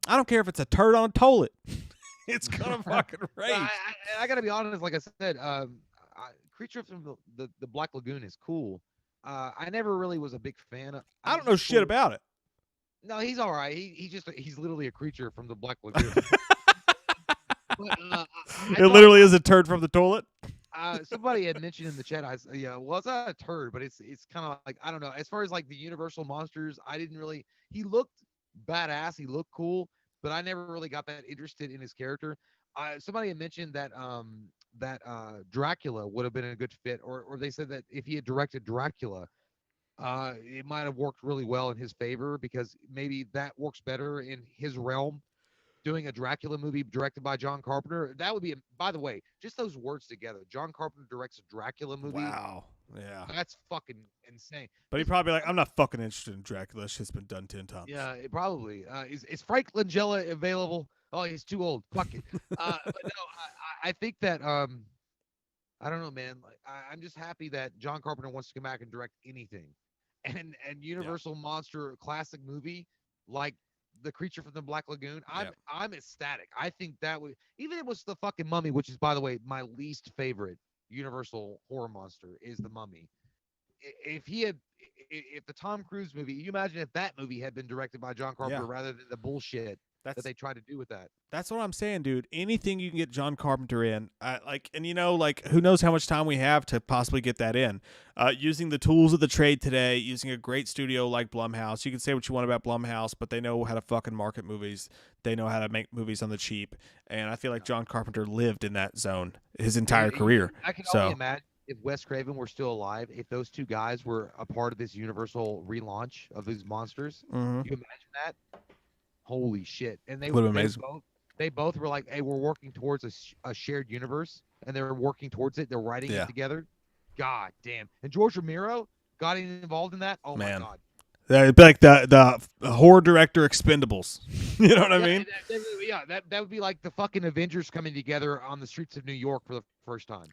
I don't care if it's a turd on a toilet. It's going to fucking rage. I got to be honest, like I said, Creature from the Black Lagoon is cool. I never really was a big fan of. I don't know shit about it. No, he's all right. He's literally a creature from the Black Lagoon. But, it literally is a turd from the toilet. Somebody had mentioned in the chat, well, it's not a turd, but it's kind of like, I don't know. As far as like the Universal monsters, I didn't really. He looked badass. He looked cool, but I never really got that interested in his character. Somebody had mentioned that Dracula would have been a good fit, or they said that if he had directed Dracula. It might have worked really well in his favor because maybe that works better in his realm. Doing a Dracula movie directed by John Carpenter, that would be. By the way, just those words together. John Carpenter directs a Dracula movie. Wow, yeah, that's fucking insane. But he'd probably be like, I'm not fucking interested in Dracula. That shit's been done 10 times. Yeah, it probably. Is Frank Langella available? Oh, he's too old. Fuck it. But no, I think that I don't know, man. Like, I'm just happy that John Carpenter wants to come back and direct anything. And Universal monster classic movie like The Creature from the Black Lagoon, I'm ecstatic. I think that would, even if it was the fucking Mummy, which is, by the way, my least favorite Universal horror monster is the Mummy. If the Tom Cruise movie, you imagine if that movie had been directed by John Carpenter rather than the bullshit that they tried to do with that. That's what I'm saying, dude. Anything you can get John Carpenter in, and you know, like, who knows how much time we have to possibly get that in. Using the tools of the trade today, using a great studio like Blumhouse. You can say what you want about Blumhouse, but they know how to fucking market movies. They know how to make movies on the cheap. And I feel like John Carpenter lived in that zone his entire career. I can only imagine if Wes Craven were still alive, if those two guys were a part of this Universal relaunch of these monsters. Mm-hmm. You imagine that? Holy shit. And they both were like, hey, we're working towards a shared universe, and they were working towards it. They're writing it together. God damn. And George Romero got involved in that. Oh, man. My God. That'd be like the horror director Expendables. You know what I mean? That would be like the fucking Avengers coming together on the streets of New York for the first time.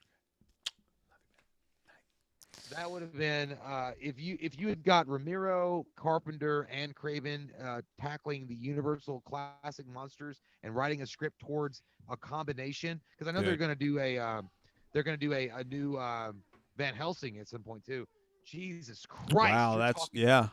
That would have been if you had got Romero, Carpenter, and Craven tackling the Universal classic monsters and writing a script towards a combination, because I know they're going to do a new Van Helsing at some point too. Jesus Christ! Wow,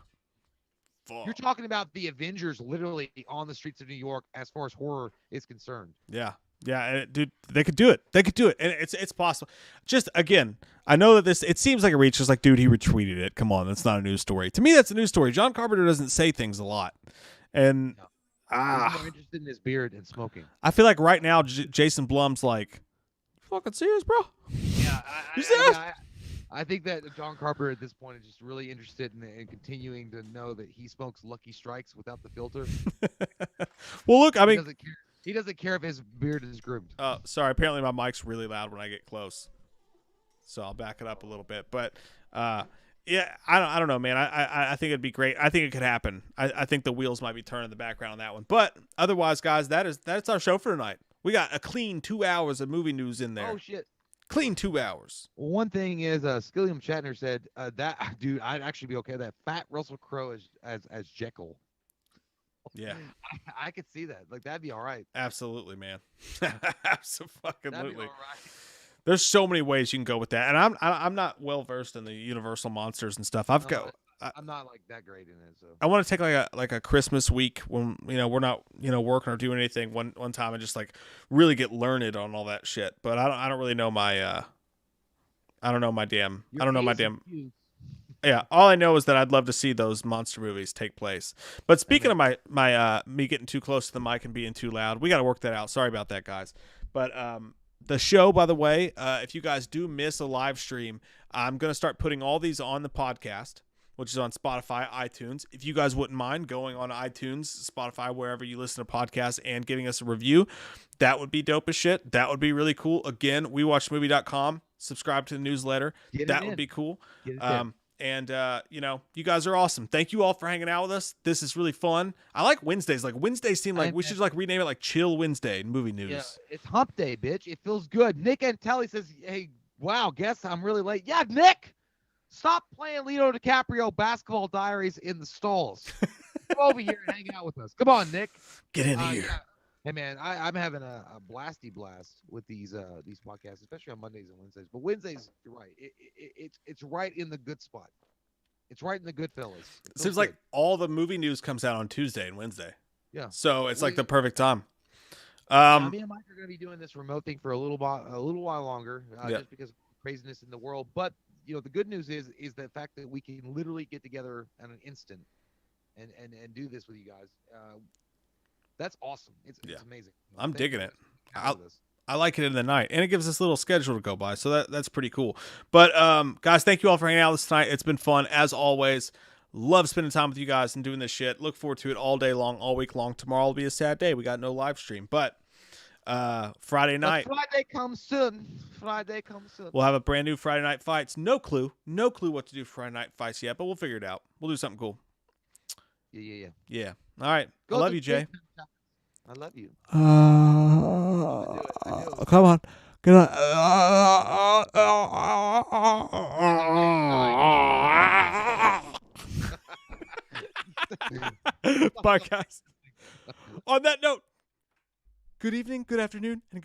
You're talking about the Avengers literally on the streets of New York as far as horror is concerned. Yeah. Yeah, and dude, they could do it. They could do it, and it's possible. Just again, I know that this. It seems like a reach. Just like, dude, he retweeted it. Come on, that's not a news story. To me, that's a news story. John Carpenter doesn't say things a lot, and I'm more interested in his beard and smoking. I feel like right now, Jason Blum's like, fucking serious, bro? Yeah, You serious? I think that John Carpenter at this point is just really interested in continuing to know that he smokes Lucky Strikes without the filter. Well, look, I mean, he doesn't care if his beard is groomed. oh, sorry. Apparently, my mic's really loud when I get close, so I'll back it up a little bit. But yeah, I don't know, man. I think it'd be great. I think it could happen. I think the wheels might be turning in the background on that one. But otherwise, guys, that's our show for tonight. We got a clean 2 hours of movie news in there. Oh shit. Clean 2 hours. One thing is, Skilliam Shatner said that dude, I'd actually be okay with that. Fat Russell Crowe as Jekyll. Yeah, I could see that. Like that'd be all right. absolutely, man. That'd be Absolutely. all right. There's so many ways you can go with that, and I'm not well versed in the Universal monsters and stuff. I'm not like that great in it, so I want to take like a Christmas week when we're not working or doing anything one time and just like really get learned on all that shit. But I don't really know my yeah. All I know is that I'd love to see those monster movies take place. But speaking of my me getting too close to the mic and being too loud, we got to work that out. Sorry about that, guys. But the show, by the way, if you guys do miss a live stream, I'm gonna start putting all these on the podcast, which is on Spotify, iTunes. If you guys wouldn't mind going on iTunes, Spotify, wherever you listen to podcasts and giving us a review, that would be dope as shit. That would be really cool. Again, wewatchmovie.com. Subscribe to the newsletter. That would be cool. And, you guys are awesome. Thank you all for hanging out with us. This is really fun. I like Wednesdays. Like, Wednesdays seem like we should, like, rename it, like, Chill Wednesday movie news. Yeah, it's hump day, bitch. It feels good. Nick Antelli says, hey, wow, guess I'm really late. Yeah, Nick! Stop playing Leonardo DiCaprio Basketball Diaries in the stalls. Come over here and hang out with us. Come on, Nick. Get in here. Yeah. Hey, man, I'm having a blasty blast with these podcasts, especially on Mondays and Wednesdays. But Wednesdays, you're right. It's right in the good spot. It's right in the good fellas. It seems like all the movie news comes out on Tuesday and Wednesday. Yeah. So it's like the perfect time. Me and Mike are going to be doing this remote thing for a little while longer, just because of craziness in the world. But the good news is the fact that we can literally get together in an instant and do this with you guys. That's awesome. It's amazing. I'm digging it. I like it in the night, and it gives us a little schedule to go by, so that's pretty cool. But guys, thank you all for hanging out with us tonight. It's been fun as always. Love spending time with you guys and doing this shit. Look forward to it all day long, all week long. Tomorrow will be a sad day. We got no live stream, but Friday night. Friday comes soon. We'll have a brand new Friday Night Fights. No clue what to do for Friday Night Fights yet, but we'll figure it out. We'll do something cool. Yeah. All right. I love you, Jay. I love you. Come on. Get on. Bye, guys. On that note, good evening, good afternoon, and good